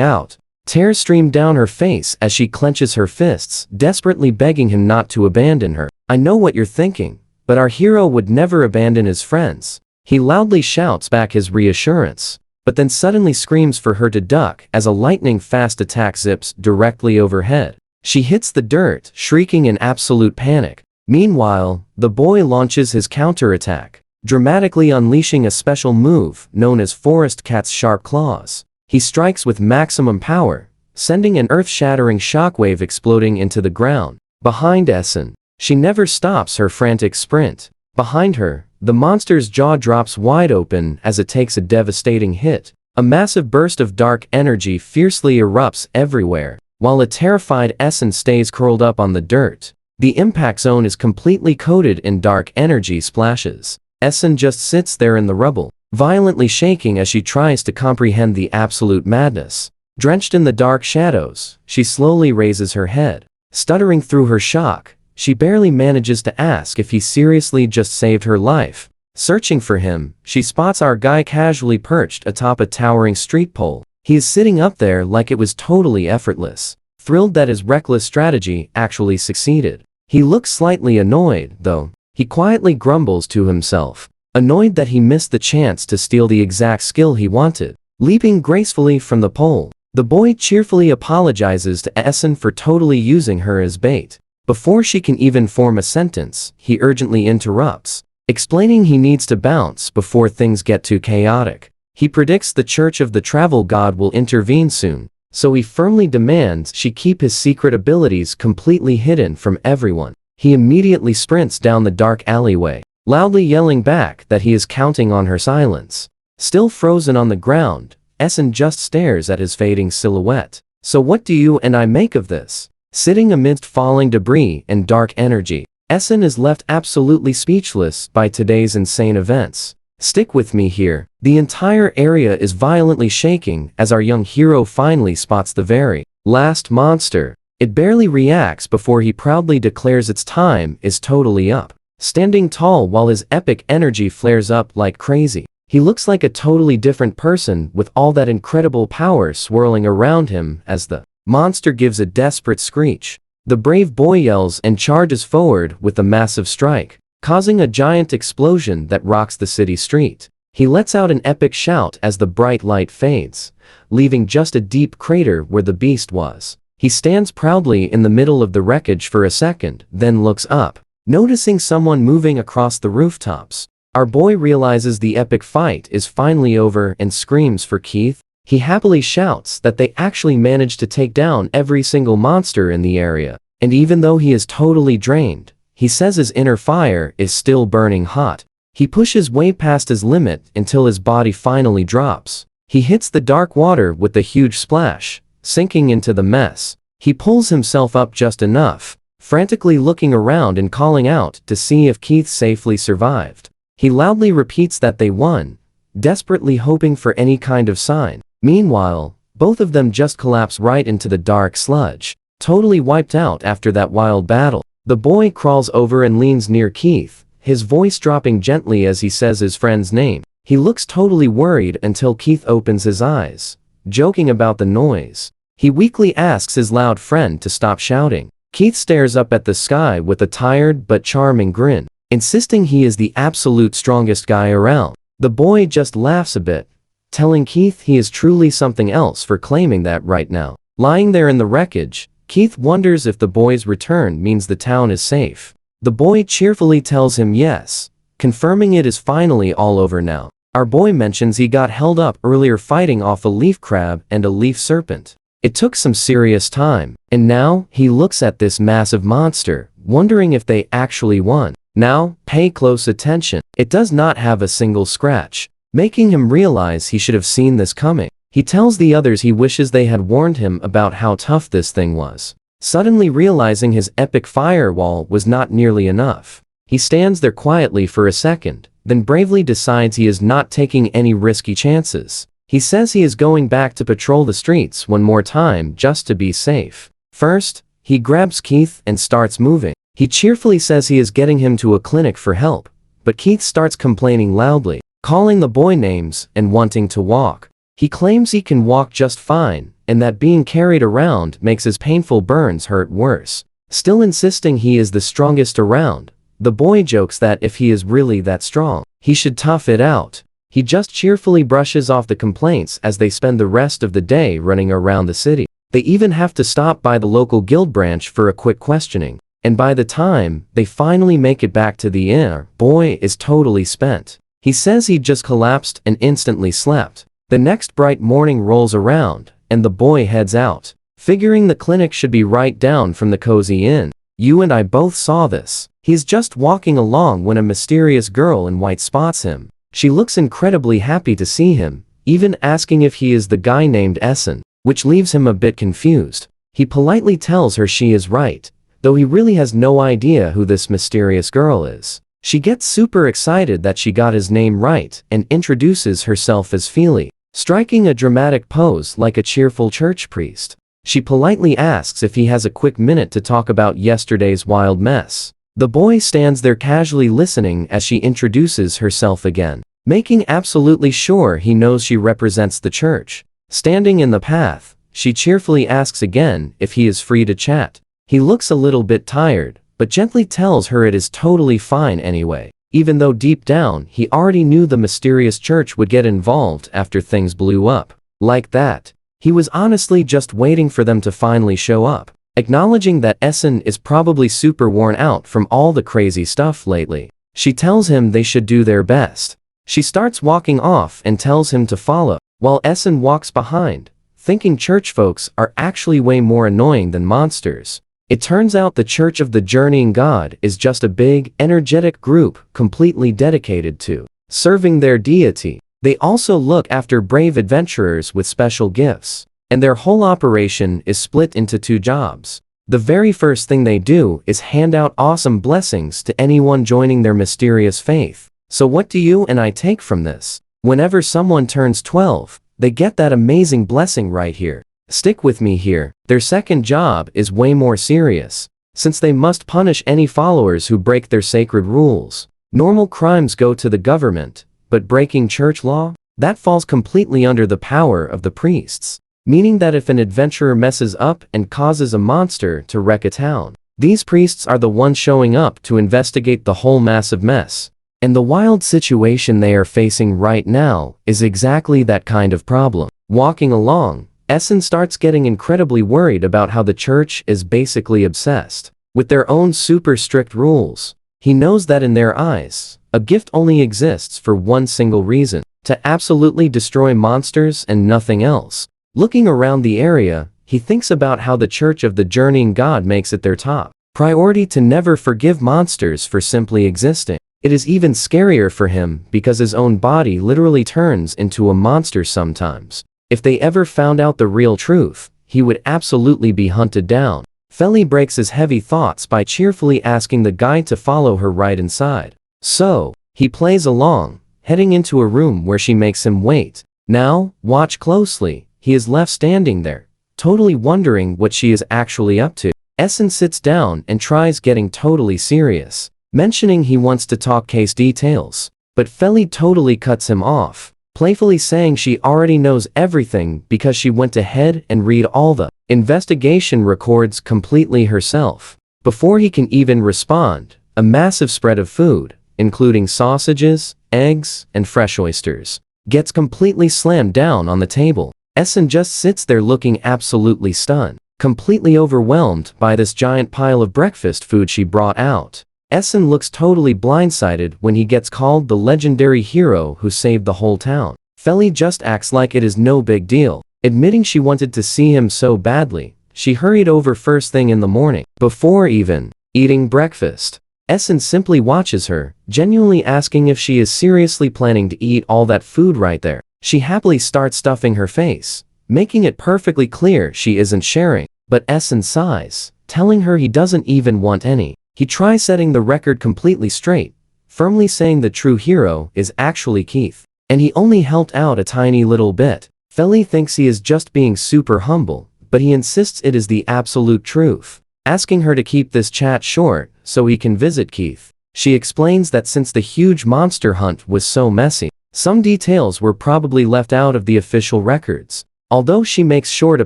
out. Tears stream down her face as she clenches her fists, desperately begging him not to abandon her. I know what you're thinking, but our hero would never abandon his friends. He loudly shouts back his reassurance, but then suddenly screams for her to duck as a lightning-fast attack zips directly overhead. She hits the dirt, shrieking in absolute panic. Meanwhile, the boy launches his counterattack, dramatically unleashing a special move known as Forest Cat's Sharp Claws. He strikes with maximum power, sending an earth-shattering shockwave exploding into the ground. Behind Essen, she never stops her frantic sprint. Behind her, the monster's jaw drops wide open as it takes a devastating hit. A massive burst of dark energy fiercely erupts everywhere, while a terrified Essen stays curled up on the dirt. The impact zone is completely coated in dark energy splashes. Essen just sits there in the rubble, violently shaking as she tries to comprehend the absolute madness. Drenched in the dark shadows, she slowly raises her head. Stuttering through her shock, she barely manages to ask if he seriously just saved her life. Searching for him, she spots our guy casually perched atop a towering street pole. He is sitting up there like it was totally effortless, thrilled that his reckless strategy actually succeeded. He looks slightly annoyed, though. He quietly grumbles to himself, annoyed that he missed the chance to steal the exact skill he wanted. Leaping gracefully from the pole, the boy cheerfully apologizes to Essen for totally using her as bait. Before she can even form a sentence, he urgently interrupts, explaining he needs to bounce before things get too chaotic. He predicts the Church of the Travel God will intervene soon, so he firmly demands she keep his secret abilities completely hidden from everyone. He immediately sprints down the dark alleyway, loudly yelling back that he is counting on her silence. Still frozen on the ground, Essen just stares at his fading silhouette. So what do you and I make of this? Sitting amidst falling debris and dark energy, Essen is left absolutely speechless by today's insane events. Stick with me here. The entire area is violently shaking as our young hero finally spots the very last monster. It barely reacts before he proudly declares its time is totally up. Standing tall while his epic energy flares up like crazy. He looks like a totally different person with all that incredible power swirling around him as the monster gives a desperate screech. The brave boy yells and charges forward with a massive strike, causing a giant explosion that rocks the city street. He lets out an epic shout as the bright light fades, leaving just a deep crater where the beast was. He stands proudly in the middle of the wreckage for a second, then looks up, noticing someone moving across the rooftops. Our boy realizes the epic fight is finally over and screams for Keith. He happily shouts that they actually managed to take down every single monster in the area, and even though he is totally drained, he says his inner fire is still burning hot. He pushes way past his limit until his body finally drops. He hits the dark water with a huge splash, sinking into the mess. He pulls himself up just enough, frantically looking around and calling out to see if Keith safely survived. He loudly repeats that they won, desperately hoping for any kind of sign. Meanwhile, both of them just collapse right into the dark sludge, totally wiped out after that wild battle. The boy crawls over and leans near Keith, his voice dropping gently as he says his friend's name. He looks totally worried until Keith opens his eyes, joking about the noise. He weakly asks his loud friend to stop shouting. Keith stares up at the sky with a tired but charming grin, insisting he is the absolute strongest guy around. The boy just laughs a bit, telling Keith he is truly something else for claiming that right now. Lying there in the wreckage, Keith wonders if the boy's return means the town is safe. The boy cheerfully tells him yes, confirming it is finally all over now. Our boy mentions he got held up earlier fighting off a leaf crab and a leaf serpent. It took some serious time, and now he looks at this massive monster, wondering if they actually won. Now, pay close attention. It does not have a single scratch, making him realize he should have seen this coming. He tells the others he wishes they had warned him about how tough this thing was. Suddenly realizing his epic firewall was not nearly enough, he stands there quietly for a second, then bravely decides he is not taking any risky chances. He says he is going back to patrol the streets one more time just to be safe. First, he grabs Keith and starts moving. He cheerfully says he is getting him to a clinic for help, but Keith starts complaining loudly, calling the boy names and wanting to walk. He claims he can walk just fine, and that being carried around makes his painful burns hurt worse. Still insisting he is the strongest around, the boy jokes that if he is really that strong, he should tough it out. He just cheerfully brushes off the complaints as they spend the rest of the day running around the city. They even have to stop by the local guild branch for a quick questioning, and by the time they finally make it back to the inn, boy is totally spent. He says he just collapsed and instantly slept. The next bright morning rolls around, and the boy heads out, figuring the clinic should be right down from the cozy inn. You and I both saw this. He's just walking along when a mysterious girl in white spots him. She looks incredibly happy to see him, even asking if he is the guy named Essen, which leaves him a bit confused. He politely tells her she is right, though he really has no idea who this mysterious girl is. She gets super excited that she got his name right and introduces herself as Feely, striking a dramatic pose like a cheerful church priest. She politely asks if he has a quick minute to talk about yesterday's wild mess. The boy stands there casually listening as she introduces herself again, making absolutely sure he knows she represents the church. Standing in the path, she cheerfully asks again if he is free to chat. He looks a little bit tired, but gently tells her it is totally fine anyway, even though deep down he already knew the mysterious church would get involved after things blew up. Like that. He was honestly just waiting for them to finally show up. Acknowledging that Essen is probably super worn out from all the crazy stuff lately, she tells him they should do their best. She starts walking off and tells him to follow, while Essen walks behind, thinking church folks are actually way more annoying than monsters. It turns out the Church of the Journeying God is just a big, energetic group completely dedicated to serving their deity. They also look after brave adventurers with special gifts, and their whole operation is split into two jobs. The very first thing they do is hand out awesome blessings to anyone joining their mysterious faith. So what do you and I take from this? Whenever someone turns 12, they get that amazing blessing right here. Stick with me here. Their second job is way more serious, since they must punish any followers who break their sacred rules. Normal crimes go to the government, but breaking church law? That falls completely under the power of the priests. Meaning that if an adventurer messes up and causes a monster to wreck a town, these priests are the ones showing up to investigate the whole massive mess. And the wild situation they are facing right now is exactly that kind of problem. Walking along, Essen starts getting incredibly worried about how the church is basically obsessed with their own super strict rules. He knows that in their eyes, a gift only exists for one single reason: to absolutely destroy monsters and nothing else. Looking around the area, he thinks about how the Church of the Journeying God makes it their top priority to never forgive monsters for simply existing. It is even scarier for him because his own body literally turns into a monster sometimes. If they ever found out the real truth, he would absolutely be hunted down. Feli breaks his heavy thoughts by cheerfully asking the guide to follow her right inside. So, he plays along, heading into a room where she makes him wait. Now, watch closely. He is left standing there, totally wondering what she is actually up to. Essen sits down and tries getting totally serious, mentioning he wants to talk case details. But Feli totally cuts him off, playfully saying she already knows everything because she went ahead and read all the investigation records completely herself. Before he can even respond, a massive spread of food, including sausages, eggs, and fresh oysters, gets completely slammed down on the table. Essen just sits there looking absolutely stunned, completely overwhelmed by this giant pile of breakfast food she brought out. Essen looks totally blindsided when he gets called the legendary hero who saved the whole town. Feli just acts like it is no big deal, Admitting she wanted to see him so badly, she hurried over first thing in the morning, before even eating breakfast. Essen simply watches her, genuinely asking if she is seriously planning to eat all that food right there. She happily starts stuffing her face, making it perfectly clear she isn't sharing, but Essen sighs, telling her he doesn't even want any. He tries setting the record completely straight, firmly saying the true hero is actually Keith, and he only helped out a tiny little bit. Feli thinks he is just being super humble, but he insists it is the absolute truth, asking her to keep this chat short so he can visit Keith. She explains that since the huge monster hunt was so messy, some details were probably left out of the official records. Although she makes sure to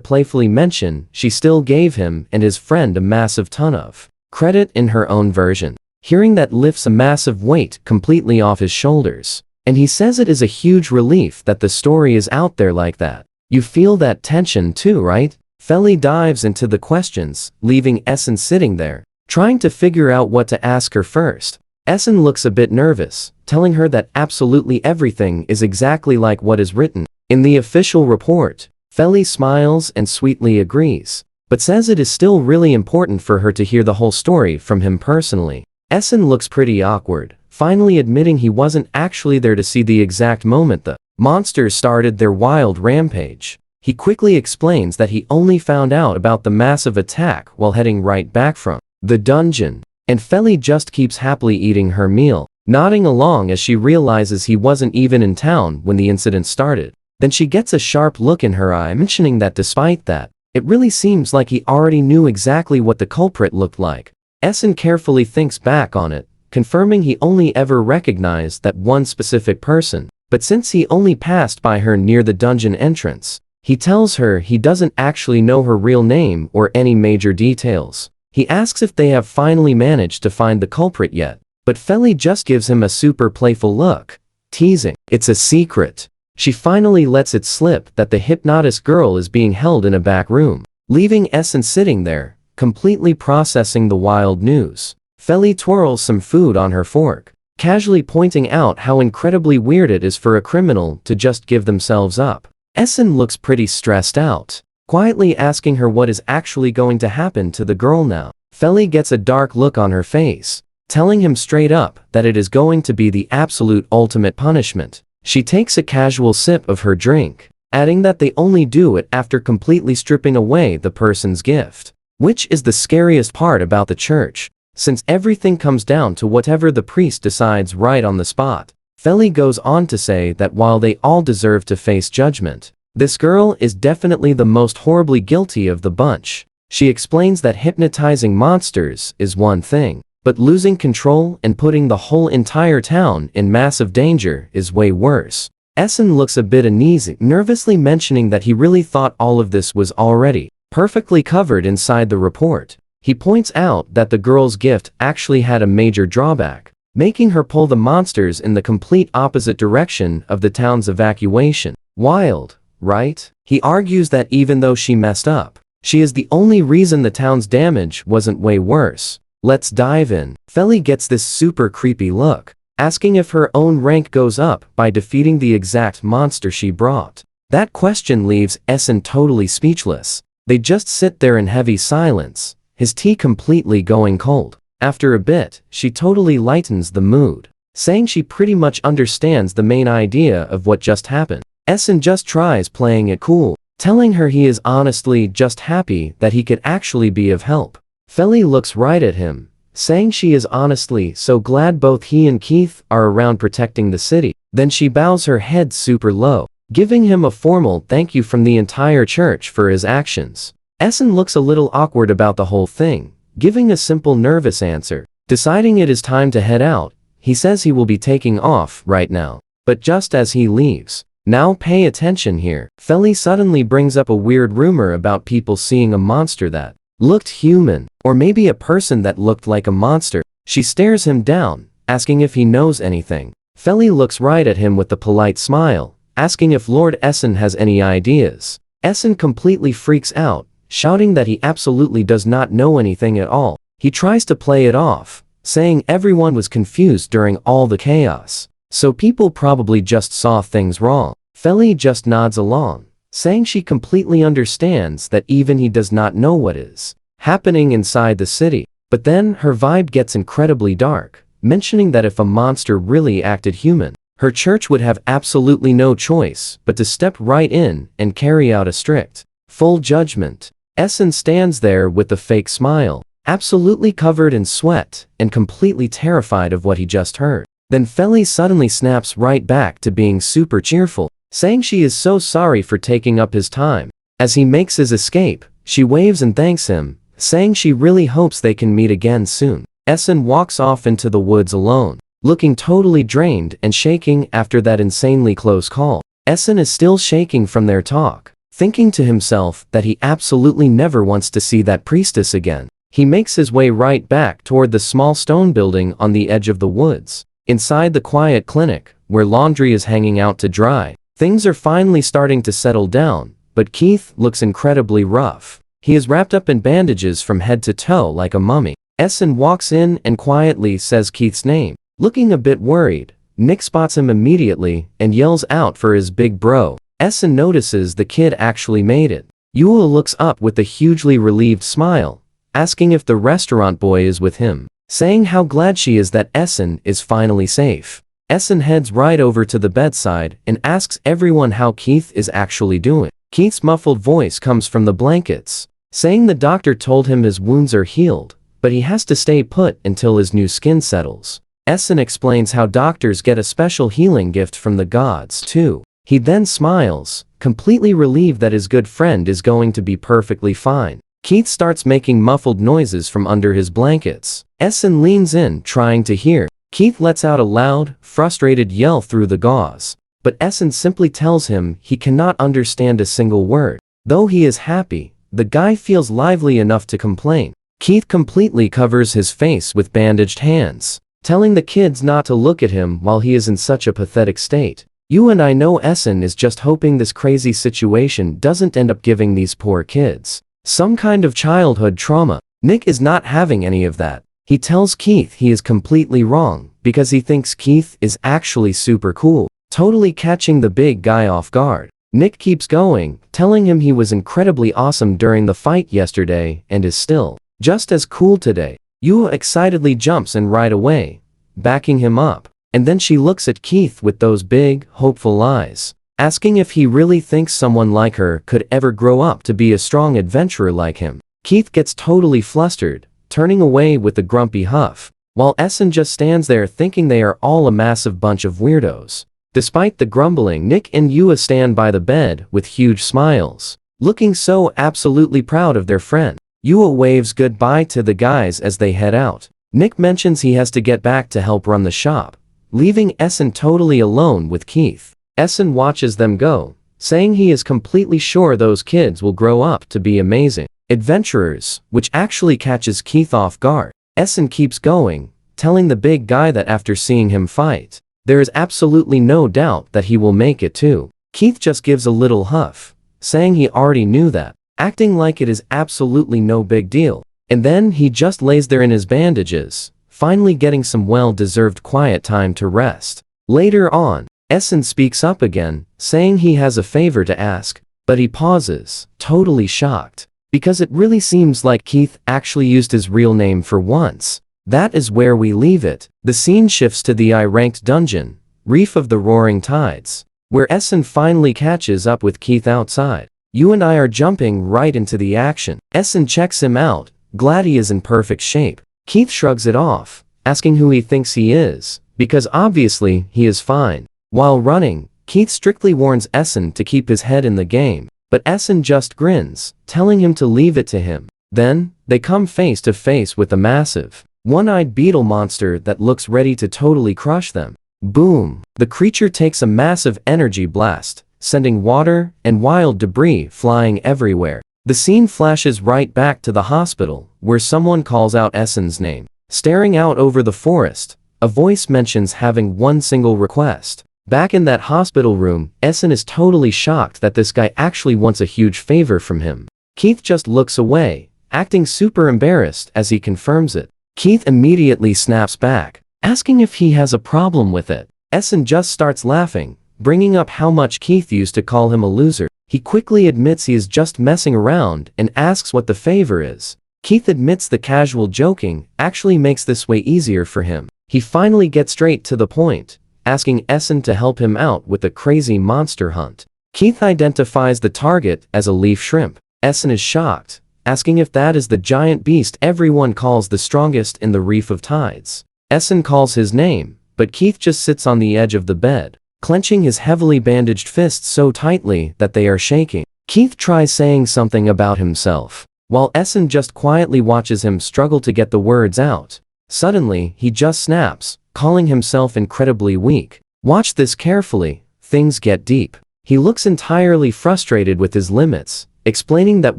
playfully mention she still gave him and his friend a massive ton of credit in her own version. Hearing that lifts a massive weight completely off his shoulders, and he says it is a huge relief that the story is out there like that. You feel that tension too, right? Feli dives into the questions, leaving Essen sitting there, trying to figure out what to ask her first. Essen looks a bit nervous, telling her that absolutely everything is exactly like what is written in the official report. Feli smiles and sweetly agrees, but says it is still really important for her to hear the whole story from him personally. Essen looks pretty awkward, finally admitting he wasn't actually there to see the exact moment the monsters started their wild rampage. He quickly explains that he only found out about the massive attack while heading right back from the dungeon, and Feli just keeps happily eating her meal, nodding along as she realizes he wasn't even in town when the incident started. Then she gets a sharp look in her eye, mentioning that despite that, it really seems like he already knew exactly what the culprit looked like. Essen carefully thinks back on it, confirming he only ever recognized that one specific person, but since he only passed by her near the dungeon entrance, he tells her he doesn't actually know her real name or any major details. He asks if they have finally managed to find the culprit yet, but Feli just gives him a super playful look, teasing, "It's a secret." She finally lets it slip that the hypnotist girl is being held in a back room, leaving Essen sitting there, completely processing the wild news. Feli twirls some food on her fork, casually pointing out how incredibly weird it is for a criminal to just give themselves up. Essen looks pretty stressed out, quietly asking her what is actually going to happen to the girl now. Feli gets a dark look on her face, telling him straight up that it is going to be the absolute ultimate punishment. She takes a casual sip of her drink, adding that they only do it after completely stripping away the person's gift, which is the scariest part about the church, since everything comes down to whatever the priest decides right on the spot. Feli goes on to say that while they all deserve to face judgment, this girl is definitely the most horribly guilty of the bunch. She explains that hypnotizing monsters is one thing, but losing control and putting the whole entire town in massive danger is way worse. Essen looks a bit uneasy, nervously mentioning that he really thought all of this was already perfectly covered inside the report. He points out that the girl's gift actually had a major drawback, making her pull the monsters in the complete opposite direction of the town's evacuation. Wild, right? He argues that even though she messed up, she is the only reason the town's damage wasn't way worse. Let's dive in. Feli gets this super creepy look, asking if her own rank goes up by defeating the exact monster she brought. That question leaves Essen totally speechless. They just sit there in heavy silence, his tea completely going cold. After a bit, she totally lightens the mood, saying she pretty much understands the main idea of what just happened. Essen just tries playing it cool, telling her he is honestly just happy that he could actually be of help. Feli looks right at him, saying she is honestly so glad both he and Keith are around protecting the city. Then she bows her head super low, giving him a formal thank you from the entire church for his actions. Essen looks a little awkward about the whole thing, giving a simple nervous answer. Deciding it is time to head out, he says he will be taking off right now. But just as he leaves, now pay attention here, Feli suddenly brings up a weird rumor about people seeing a monster that looked human, or maybe a person that looked like a monster. She stares him down, asking if he knows anything. Feli looks right at him with a polite smile, asking if Lord Essen has any ideas. Essen completely freaks out, shouting that he absolutely does not know anything at all. He tries to play it off, saying everyone was confused during all the chaos, so people probably just saw things wrong. Feli just nods along, saying she completely understands that even he does not know what is happening inside the city. But then her vibe gets incredibly dark, mentioning that if a monster really acted human, her church would have absolutely no choice but to step right in and carry out a strict, full judgment. Essen stands there with a fake smile, absolutely covered in sweat and completely terrified of what he just heard. Then Feli suddenly snaps right back to being super cheerful, saying she is so sorry for taking up his time. As he makes his escape, she waves and thanks him, saying she really hopes they can meet again soon. Essen walks off into the woods alone, looking totally drained and shaking after that insanely close call. Essen is still shaking from their talk, thinking to himself that he absolutely never wants to see that priestess again. He makes his way right back toward the small stone building on the edge of the woods. Inside the quiet clinic, where laundry is hanging out to dry, things are finally starting to settle down, but Keith looks incredibly rough. He is wrapped up in bandages from head to toe like a mummy. Essen walks in and quietly says Keith's name. Looking a bit worried, Nick spots him immediately and yells out for his big bro. Essen notices the kid actually made it. Yua looks up with a hugely relieved smile, asking if the restaurant boy is with him, saying how glad she is that Essen is finally safe. Essen heads right over to the bedside and asks everyone how Keith is actually doing. Keith's muffled voice comes from the blankets, saying the doctor told him his wounds are healed, but he has to stay put until his new skin settles. Essen explains how doctors get a special healing gift from the gods too. He then smiles, completely relieved that his good friend is going to be perfectly fine. Keith starts making muffled noises from under his blankets. Essen leans in, trying to hear. Keith lets out a loud, frustrated yell through the gauze, but Essen simply tells him he cannot understand a single word. Though he is happy, the guy feels lively enough to complain. Keith completely covers his face with bandaged hands, telling the kids not to look at him while he is in such a pathetic state. You and I know Essen is just hoping this crazy situation doesn't end up giving these poor kids some kind of childhood trauma. Nick is not having any of that. He tells Keith he is completely wrong because he thinks Keith is actually super cool, totally catching the big guy off guard. Nick keeps going, telling him he was incredibly awesome during the fight yesterday and is still just as cool today. Yua excitedly jumps in right away, backing him up, and then she looks at Keith with those big, hopeful eyes, asking if he really thinks someone like her could ever grow up to be a strong adventurer like him. Keith gets totally flustered, turning away with a grumpy huff, while Essen just stands there thinking they are all a massive bunch of weirdos. Despite the grumbling, Nick and Yua stand by the bed with huge smiles, looking so absolutely proud of their friend. Yua waves goodbye to the guys as they head out. Nick mentions he has to get back to help run the shop, leaving Essen totally alone with Keith. Essen watches them go, saying he is completely sure those kids will grow up to be amazing adventurers, which actually catches Keith off guard. Essen keeps going, telling the big guy that after seeing him fight, there is absolutely no doubt that he will make it too. Keith just gives a little huff, saying he already knew that, acting like it is absolutely no big deal. And then he just lays there in his bandages, finally getting some well-deserved quiet time to rest. Later on, Essen speaks up again, saying he has a favor to ask, but he pauses, totally shocked, because it really seems like Keith actually used his real name for once. That is where we leave it. The scene shifts to the I-ranked dungeon, Reef of the Roaring Tides, where Essen finally catches up with Keith outside. You and I are jumping right into the action. Essen checks him out, glad he is in perfect shape. Keith shrugs it off, asking who he thinks he is, because obviously he is fine. While running, Keith strictly warns Essen to keep his head in the game, but Essen just grins, telling him to leave it to him. Then, they come face to face with a massive, one-eyed beetle monster that looks ready to totally crush them. Boom! The creature takes a massive energy blast, sending water and wild debris flying everywhere. The scene flashes right back to the hospital, where someone calls out Essen's name. Staring out over the forest, a voice mentions having one single request. Back in that hospital room, Essen is totally shocked that this guy actually wants a huge favor from him. Keith just looks away, acting super embarrassed as he confirms it. Keith immediately snaps back, asking if he has a problem with it. Essen just starts laughing, bringing up how much Keith used to call him a loser. He quickly admits he is just messing around and asks what the favor is. Keith admits the casual joking actually makes this way easier for him. He finally gets straight to the point, asking Essen to help him out with a crazy monster hunt. Keith identifies the target as a leaf shrimp. Essen is shocked, asking if that is the giant beast everyone calls the strongest in the Reef of Tides. Essen calls his name, but Keith just sits on the edge of the bed, clenching his heavily bandaged fists so tightly that they are shaking. Keith tries saying something about himself, while Essen just quietly watches him struggle to get the words out. Suddenly, he just snaps, calling himself incredibly weak. Watch this carefully, things get deep. He looks entirely frustrated with his limits, explaining that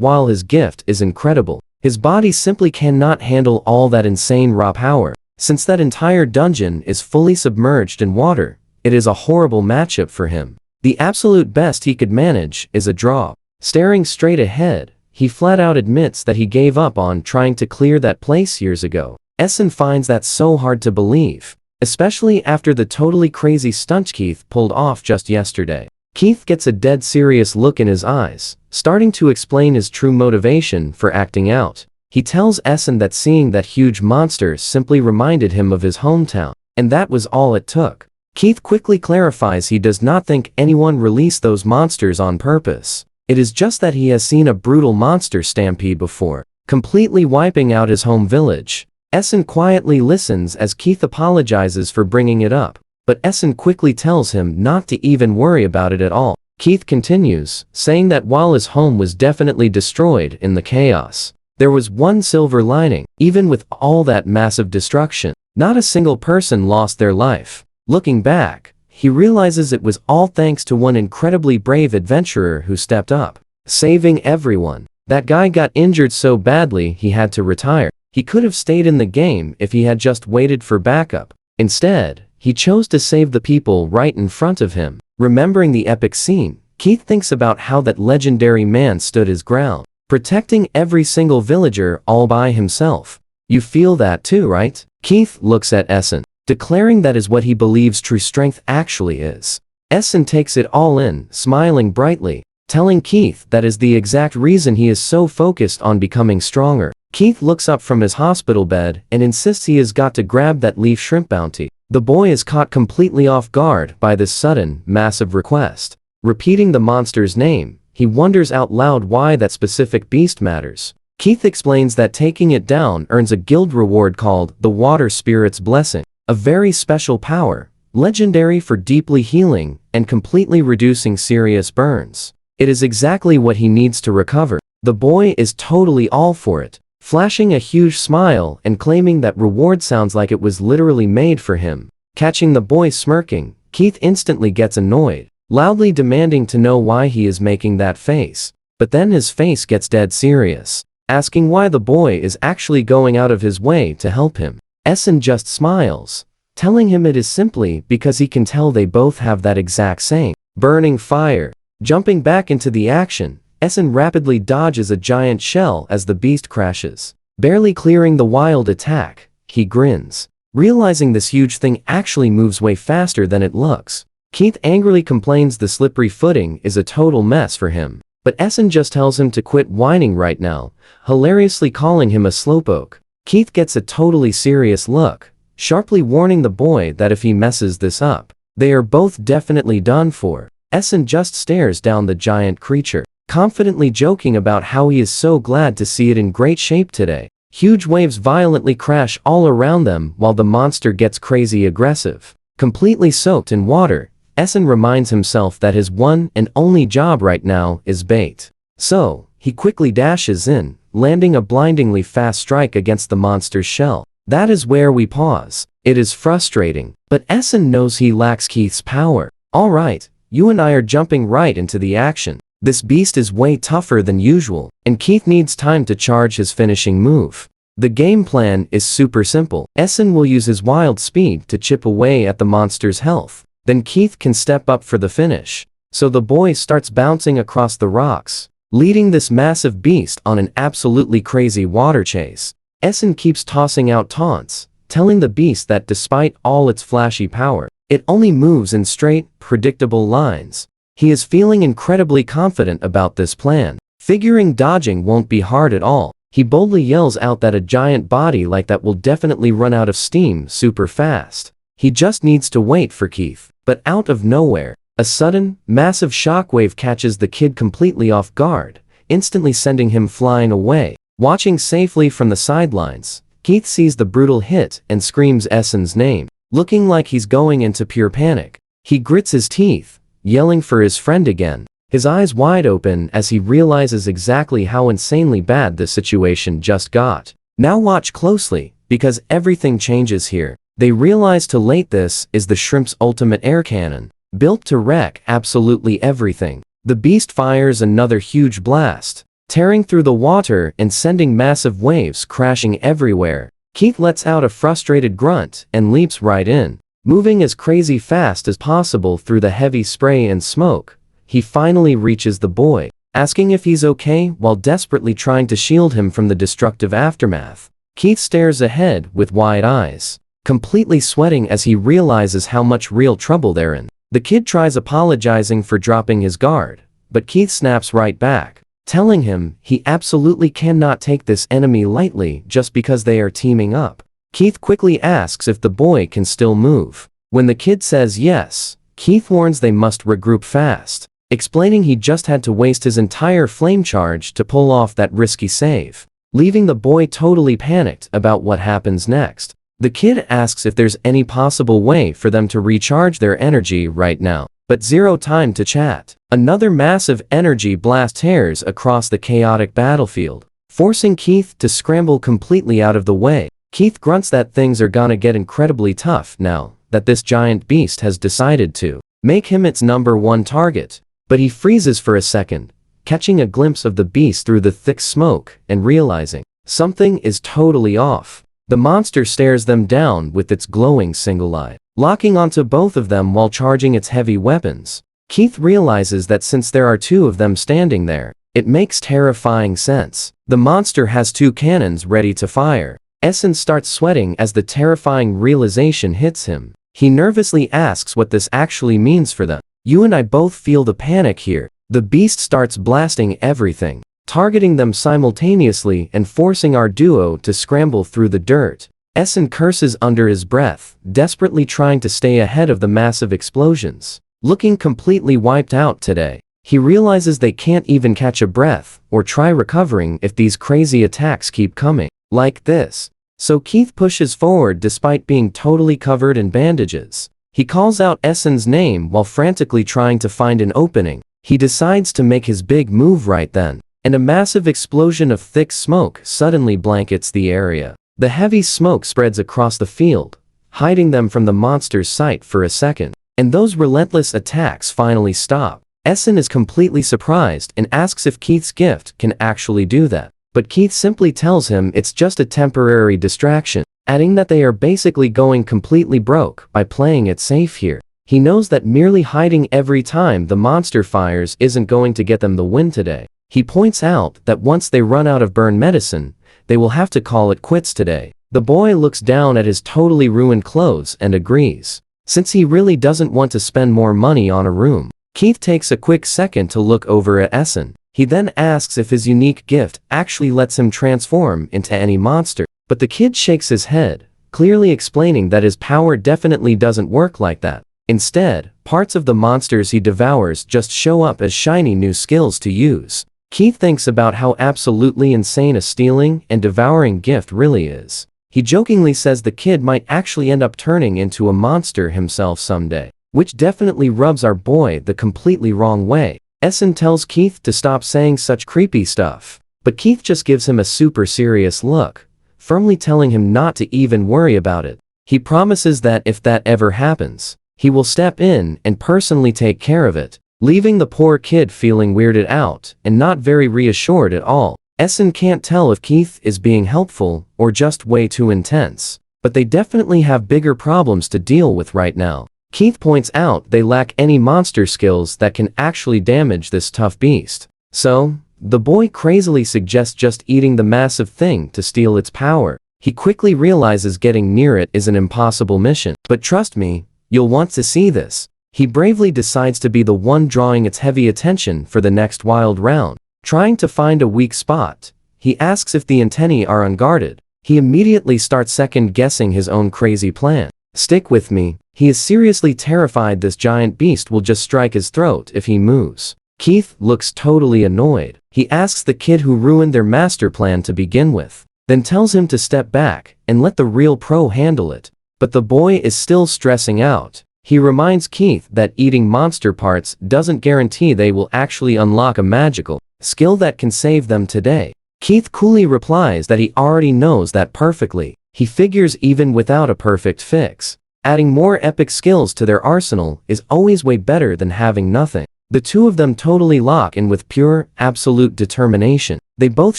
while his gift is incredible, his body simply cannot handle all that insane raw power. Since that entire dungeon is fully submerged in water, it is a horrible matchup for him. The absolute best he could manage is a draw. Staring straight ahead, he flat out admits that he gave up on trying to clear that place years ago. Essen finds that so hard to believe, especially after the totally crazy stunt Keith pulled off just yesterday. Keith gets a dead serious look in his eyes, starting to explain his true motivation for acting out. He tells Essen that seeing that huge monster simply reminded him of his hometown, and that was all it took. Keith quickly clarifies he does not think anyone released those monsters on purpose. It is just that he has seen a brutal monster stampede before, completely wiping out his home village. Essen quietly listens as Keith apologizes for bringing it up, but Essen quickly tells him not to even worry about it at all. Keith continues, saying that while his home was definitely destroyed in the chaos, there was one silver lining. Even with all that massive destruction, not a single person lost their life. Looking back, he realizes it was all thanks to one incredibly brave adventurer who stepped up, saving everyone. That guy got injured so badly he had to retire. He could have stayed in the game if he had just waited for backup. Instead, he chose to save the people right in front of him. Remembering the epic scene, Keith thinks about how that legendary man stood his ground, protecting every single villager all by himself. You feel that too, right? Keith looks at Essen, declaring that is what he believes true strength actually is. Essen takes it all in, smiling brightly, telling Keith that is the exact reason he is so focused on becoming stronger. Keith looks up from his hospital bed and insists he has got to grab that leaf shrimp bounty. The boy is caught completely off guard by this sudden, massive request. Repeating the monster's name, he wonders out loud why that specific beast matters. Keith explains that taking it down earns a guild reward called the Water Spirit's Blessing, a very special power, legendary for deeply healing and completely reducing serious burns. It is exactly what he needs to recover. The boy is totally all for it, flashing a huge smile and claiming that reward sounds like it was literally made for him. Catching the boy smirking, Keith instantly gets annoyed, loudly demanding to know why he is making that face. But then his face gets dead serious, asking why the boy is actually going out of his way to help him. Essen just smiles, telling him it is simply because he can tell they both have that exact same burning fire. Jumping back into the action, Essen rapidly dodges a giant shell as the beast crashes. Barely clearing the wild attack, he grins, realizing this huge thing actually moves way faster than it looks. Keith angrily complains the slippery footing is a total mess for him, but Essen just tells him to quit whining right now, hilariously calling him a slowpoke. Keith gets a totally serious look, sharply warning the boy that if he messes this up, they are both definitely done for. Essen just stares down the giant creature, confidently joking about how he is so glad to see it in great shape today. Huge waves violently crash all around them while the monster gets crazy aggressive. Completely soaked in water, Essen reminds himself that his one and only job right now is bait. So, he quickly dashes in, landing a blindingly fast strike against the monster's shell. That is where we pause. It is frustrating, but Essen knows he lacks Keith's power. Alright, you and I are jumping right into the action. This beast is way tougher than usual, and Keith needs time to charge his finishing move. The game plan is super simple. Essen will use his wild speed to chip away at the monster's health. Then Keith can step up for the finish. So the boy starts bouncing across the rocks, leading this massive beast on an absolutely crazy water chase. Essen keeps tossing out taunts, telling the beast that despite all its flashy power, it only moves in straight, predictable lines. He is feeling incredibly confident about this plan. Figuring dodging won't be hard at all, he boldly yells out that a giant body like that will definitely run out of steam super fast. He just needs to wait for Keith. But out of nowhere, a sudden, massive shockwave catches the kid completely off guard, instantly sending him flying away. Watching safely from the sidelines, Keith sees the brutal hit and screams Essen's name, looking like he's going into pure panic. He grits his teeth, yelling for his friend again, his eyes wide open as he realizes exactly how insanely bad this situation just got. Now watch closely, because everything changes here. They realize too late this is the shrimp's ultimate air cannon, built to wreck absolutely everything. The beast fires another huge blast, tearing through the water and sending massive waves crashing everywhere. Keith lets out a frustrated grunt and leaps right in. Moving as crazy fast as possible through the heavy spray and smoke, he finally reaches the boy, asking if he's okay while desperately trying to shield him from the destructive aftermath. Keith stares ahead with wide eyes, completely sweating as he realizes how much real trouble they're in. The kid tries apologizing for dropping his guard, but Keith snaps right back, telling him he absolutely cannot take this enemy lightly just because they are teaming up. Keith quickly asks if the boy can still move. When the kid says yes, Keith warns they must regroup fast, explaining he just had to waste his entire flame charge to pull off that risky save, leaving the boy totally panicked about what happens next. The kid asks if there's any possible way for them to recharge their energy right now, but zero time to chat. Another massive energy blast tears across the chaotic battlefield, forcing Keith to scramble completely out of the way. Keith grunts that things are gonna get incredibly tough now that this giant beast has decided to make him its #1 target, but he freezes for a second, catching a glimpse of the beast through the thick smoke and realizing something is totally off. The monster stares them down with its glowing single eye, locking onto both of them while charging its heavy weapons. Keith realizes that since there are two of them standing there, it makes terrifying sense. The monster has two cannons ready to fire. Essen starts sweating as the terrifying realization hits him. He nervously asks what this actually means for them. You and I both feel the panic here. The beast starts blasting everything, targeting them simultaneously and forcing our duo to scramble through the dirt. Essen curses under his breath, desperately trying to stay ahead of the massive explosions. Looking completely wiped out today, he realizes they can't even catch a breath or try recovering if these crazy attacks keep coming like this. So Keith pushes forward despite being totally covered in bandages. He calls out Essen's name while frantically trying to find an opening. He decides to make his big move right then, and a massive explosion of thick smoke suddenly blankets the area. The heavy smoke spreads across the field, hiding them from the monster's sight for a second, and those relentless attacks finally stop. Essen is completely surprised and asks if Keith's gift can actually do that, but Keith simply tells him it's just a temporary distraction, adding that they are basically going completely broke by playing it safe here. He knows that merely hiding every time the monster fires isn't going to get them the win today. He points out that once they run out of burn medicine, they will have to call it quits today. The boy looks down at his totally ruined clothes and agrees, since he really doesn't want to spend more money on a room. Keith takes a quick second to look over at Essen. He then asks if his unique gift actually lets him transform into any monster, but the kid shakes his head, clearly explaining that his power definitely doesn't work like that. Instead, parts of the monsters he devours just show up as shiny new skills to use. Keith thinks about how absolutely insane a stealing and devouring gift really is. He jokingly says the kid might actually end up turning into a monster himself someday, which definitely rubs our boy the completely wrong way. Essen tells Keith to stop saying such creepy stuff, but Keith just gives him a super serious look, firmly telling him not to even worry about it. He promises that if that ever happens, he will step in and personally take care of it, leaving the poor kid feeling weirded out and not very reassured at all. Essen can't tell if Keith is being helpful or just way too intense, but they definitely have bigger problems to deal with right now. Keith points out they lack any monster skills that can actually damage this tough beast. So, the boy crazily suggests just eating the massive thing to steal its power. He quickly realizes getting near it is an impossible mission, but trust me, you'll want to see this. He bravely decides to be the one drawing its heavy attention for the next wild round. Trying to find a weak spot, he asks if the antennae are unguarded. He immediately starts second-guessing his own crazy plan. Stick with me. He is seriously terrified this giant beast will just strike his throat if he moves. Keith looks totally annoyed. He asks the kid who ruined their master plan to begin with, then tells him to step back and let the real pro handle it. But the boy is still stressing out. He reminds Keith that eating monster parts doesn't guarantee they will actually unlock a magical skill that can save them today. Keith coolly replies that he already knows that perfectly. He figures even without a perfect fix, adding more epic skills to their arsenal is always way better than having nothing. The two of them totally lock in with pure, absolute determination. They both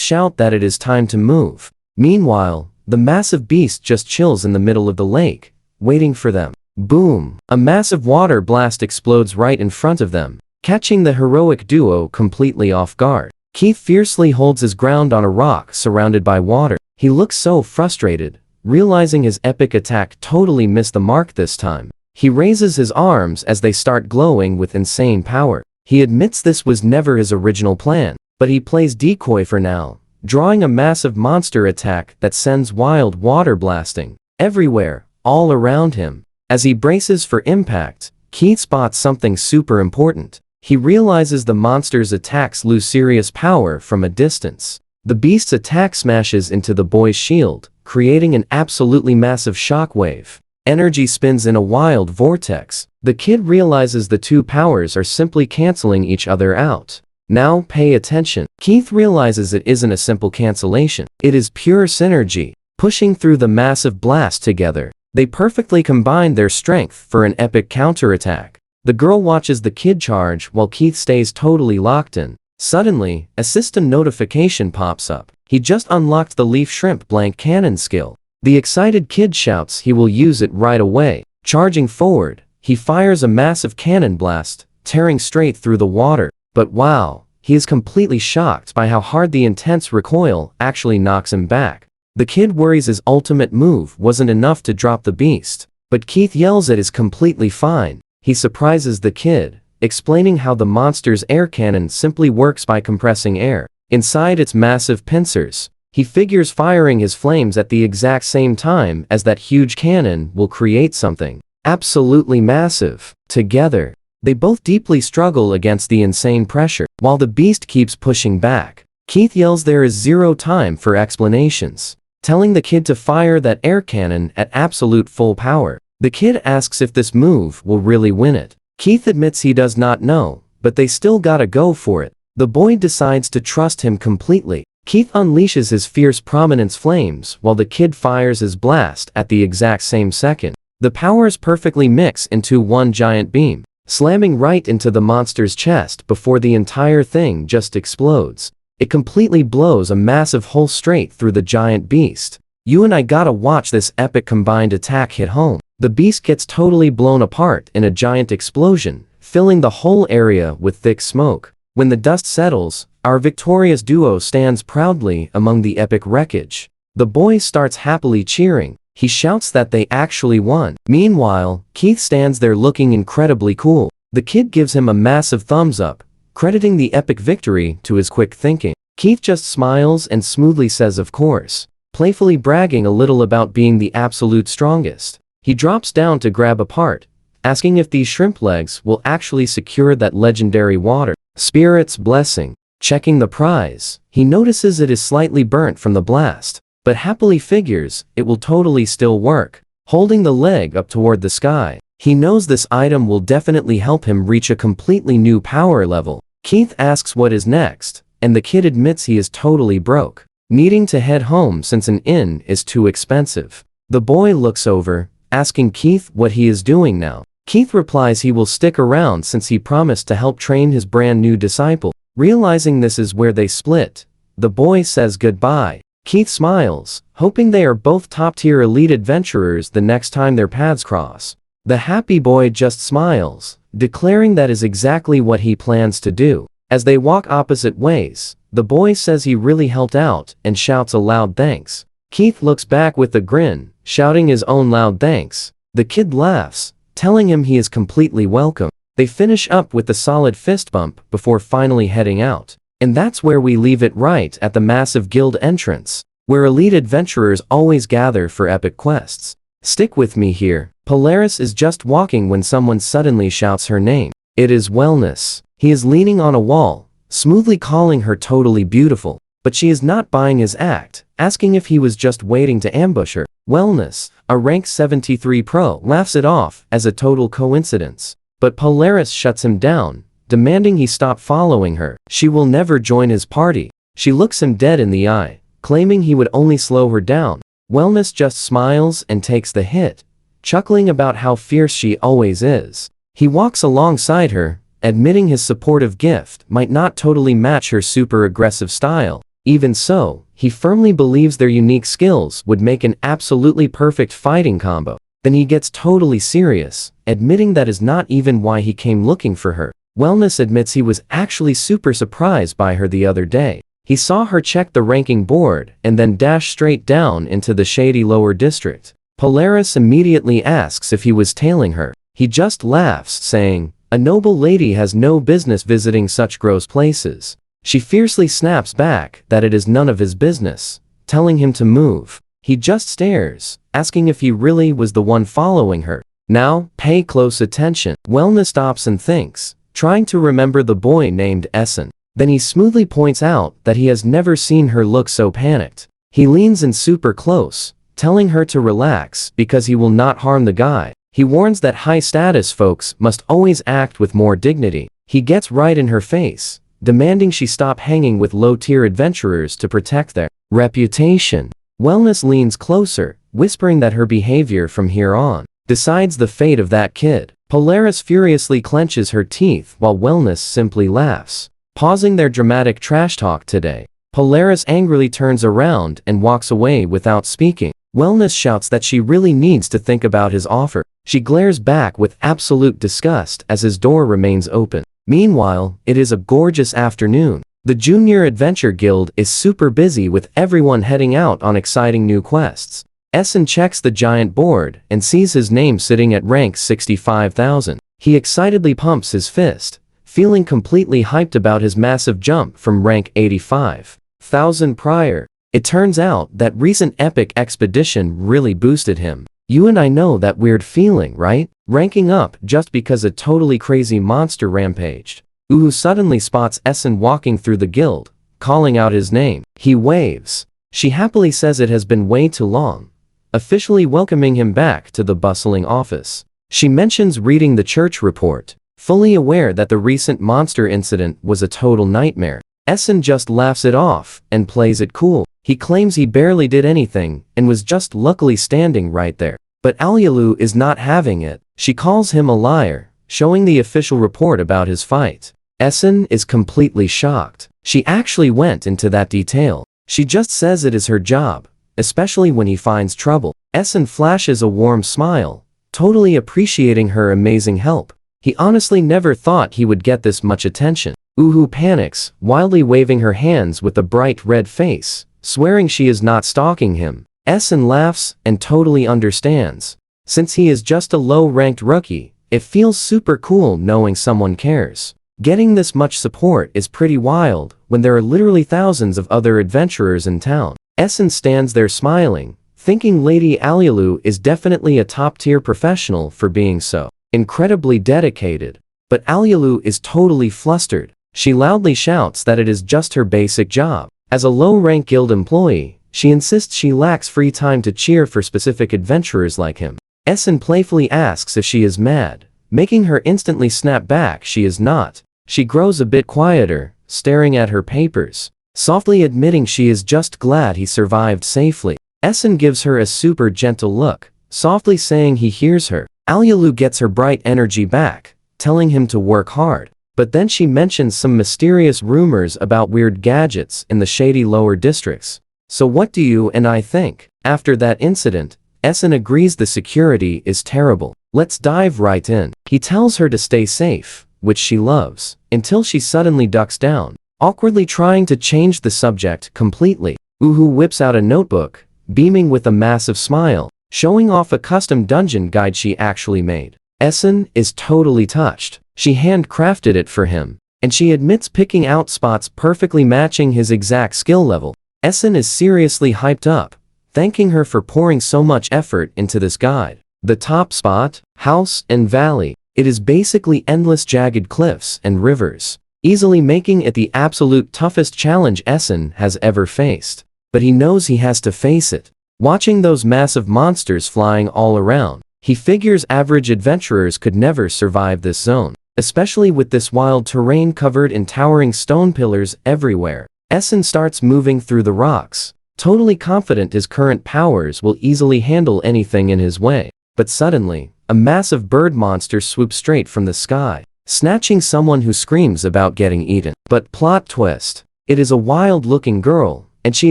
shout that it is time to move. Meanwhile, the massive beast just chills in the middle of the lake, waiting for them. Boom! A massive water blast explodes right in front of them, catching the heroic duo completely off guard. Keith fiercely holds his ground on a rock surrounded by water. He looks so frustrated, realizing his epic attack totally missed the mark this time. He raises his arms as they start glowing with insane power. He admits this was never his original plan, but he plays decoy for now, drawing a massive monster attack that sends wild water blasting everywhere, all around him. As he braces for impact, Keith spots something super important. He realizes the monster's attacks lose serious power from a distance. The beast's attack smashes into the boy's shield, creating an absolutely massive shockwave. Energy spins in a wild vortex. The kid realizes the two powers are simply canceling each other out. Now pay attention. Keith realizes it isn't a simple cancellation. It is pure synergy. Pushing through the massive blast together, they perfectly combine their strength for an epic counterattack. The girl watches the kid charge while Keith stays totally locked in. Suddenly, a system notification pops up. He just unlocked the leaf shrimp blank cannon skill. The excited kid shouts he will use it right away. Charging forward, he fires a massive cannon blast, tearing straight through the water. But wow, he is completely shocked by how hard the intense recoil actually knocks him back. The kid worries his ultimate move wasn't enough to drop the beast, but Keith yells it is completely fine. He surprises the kid, explaining how the monster's air cannon simply works by compressing air inside its massive pincers. He figures firing his flames at the exact same time as that huge cannon will create something absolutely massive. Together, they both deeply struggle against the insane pressure. While the beast keeps pushing back, Keith yells there is zero time for explanations, telling the kid to fire that air cannon at absolute full power. The kid asks if this move will really win it. Keith admits he does not know, but they still gotta go for it. The boy decides to trust him completely. Keith unleashes his fierce prominence flames while the kid fires his blast at the exact same second. The powers perfectly mix into one giant beam, slamming right into the monster's chest before the entire thing just explodes. It completely blows a massive hole straight through the giant beast. You and I gotta watch this epic combined attack hit home. The beast gets totally blown apart in a giant explosion, filling the whole area with thick smoke. When the dust settles, our victorious duo stands proudly among the epic wreckage. The boy starts happily cheering. He shouts that they actually won. Meanwhile, Keith stands there looking incredibly cool. The kid gives him a massive thumbs up, crediting the epic victory to his quick thinking. Keith just smiles and smoothly says of course, playfully bragging a little about being the absolute strongest. He drops down to grab a part, asking if these shrimp legs will actually secure that legendary water spirit's blessing. Checking the prize, he notices it is slightly burnt from the blast, but happily figures it will totally still work. Holding the leg up toward the sky, he knows this item will definitely help him reach a completely new power level. Keith asks what is next, and the kid admits he is totally broke, needing to head home since an inn is too expensive. The boy looks over, asking Keith what he is doing now. Keith replies he will stick around since he promised to help train his brand new disciple. Realizing this is where they split, the boy says goodbye. Keith smiles, hoping they are both top-tier elite adventurers the next time their paths cross. The happy boy just smiles, declaring that is exactly what he plans to do. As they walk opposite ways, the boy says he really helped out and shouts a loud thanks. Keith looks back with a grin, shouting his own loud thanks. The kid laughs, telling him he is completely welcome. They finish up with a solid fist bump before finally heading out. And that's where we leave it, right at the massive guild entrance, where elite adventurers always gather for epic quests. Stick with me here. Polaris is just walking when someone suddenly shouts her name. It is Wellness. He is leaning on a wall, smoothly calling her totally beautiful. But she is not buying his act, asking if he was just waiting to ambush her. Wellness, a rank 73 pro, laughs it off as a total coincidence. But Polaris shuts him down, demanding he stop following her. She will never join his party. She looks him dead in the eye, claiming he would only slow her down. Wellness just smiles and takes the hit, chuckling about how fierce she always is. He walks alongside her, admitting his supportive gift might not totally match her super aggressive style. Even so, he firmly believes their unique skills would make an absolutely perfect fighting combo. Then he gets totally serious, admitting that is not even why he came looking for her. Wellness admits he was actually super surprised by her the other day. He saw her check the ranking board and then dash straight down into the shady lower district. Polaris immediately asks if he was tailing her. He just laughs, saying, "A noble lady has no business visiting such gross places." She fiercely snaps back that it is none of his business, telling him to move. He just stares, asking if he really was the one following her. Now, pay close attention. Wellness stops and thinks, trying to remember the boy named Essen. Then he smoothly points out that he has never seen her look so panicked. He leans in super close, telling her to relax because he will not harm the guy. He warns that high-status folks must always act with more dignity. He gets right in her face, demanding she stop hanging with low-tier adventurers to protect their reputation. Wellness leans closer, whispering that her behavior from here on decides the fate of that kid. Polaris furiously clenches her teeth while Wellness simply laughs. Pausing their dramatic trash talk today, Polaris angrily turns around and walks away without speaking. Wellness shouts that she really needs to think about his offer. She glares back with absolute disgust as his door remains open. Meanwhile, it is a gorgeous afternoon. The Junior Adventure Guild is super busy with everyone heading out on exciting new quests. Essen checks the giant board and sees his name sitting at rank 65,000. He excitedly pumps his fist, feeling completely hyped about his massive jump from rank 85,000 prior. It turns out that recent epic expedition really boosted him. You and I know that weird feeling, right? Ranking up just because a totally crazy monster rampaged. Uhu suddenly spots Essen walking through the guild, calling out his name. He waves. She happily says it has been way too long, officially welcoming him back to the bustling office. She mentions reading the church report, fully aware that the recent monster incident was a total nightmare. Essen just laughs it off and plays it cool. He claims he barely did anything and was just luckily standing right there. But Alyalu is not having it. She calls him a liar, showing the official report about his fight. Essen is completely shocked. She actually went into that detail. She just says it is her job, especially when he finds trouble. Essen flashes a warm smile, totally appreciating her amazing help. He honestly never thought he would get this much attention. Uhu panics, wildly waving her hands with a bright red face, swearing she is not stalking him. Essen laughs and totally understands. Since he is just a low-ranked rookie, it feels super cool knowing someone cares. Getting this much support is pretty wild when there are literally thousands of other adventurers in town. Essen stands there smiling, thinking Lady Alyalu is definitely a top-tier professional for being so incredibly dedicated. But Alyalu is totally flustered. She loudly shouts that it is just her basic job. As a low-rank guild employee, she insists she lacks free time to cheer for specific adventurers like him. Essen playfully asks if she is mad, making her instantly snap back she is not. She grows a bit quieter, staring at her papers, softly admitting she is just glad he survived safely. Essen gives her a super gentle look, softly saying he hears her. Alyalu gets her bright energy back, telling him to work hard. But then she mentions some mysterious rumors about weird gadgets in the shady lower districts. So what do you and I think? After that incident, Essen agrees the security is terrible. Let's dive right in. He tells her to stay safe, which she loves, until she suddenly ducks down, awkwardly trying to change the subject completely. Uhu whips out a notebook, beaming with a massive smile, showing off a custom dungeon guide she actually made. Essen is totally touched. She handcrafted it for him, and she admits picking out spots perfectly matching his exact skill level. Essen is seriously hyped up, thanking her for pouring so much effort into this guide. The top spot, house and valley. It is basically endless jagged cliffs and rivers, easily making it the absolute toughest challenge Essen has ever faced. But he knows he has to face it. Watching those massive monsters flying all around, he figures average adventurers could never survive this zone, especially with this wild terrain covered in towering stone pillars everywhere. Essen starts moving through the rocks, totally confident his current powers will easily handle anything in his way. But suddenly, a massive bird monster swoops straight from the sky, snatching someone who screams about getting eaten. But plot twist, it is a wild-looking girl, and she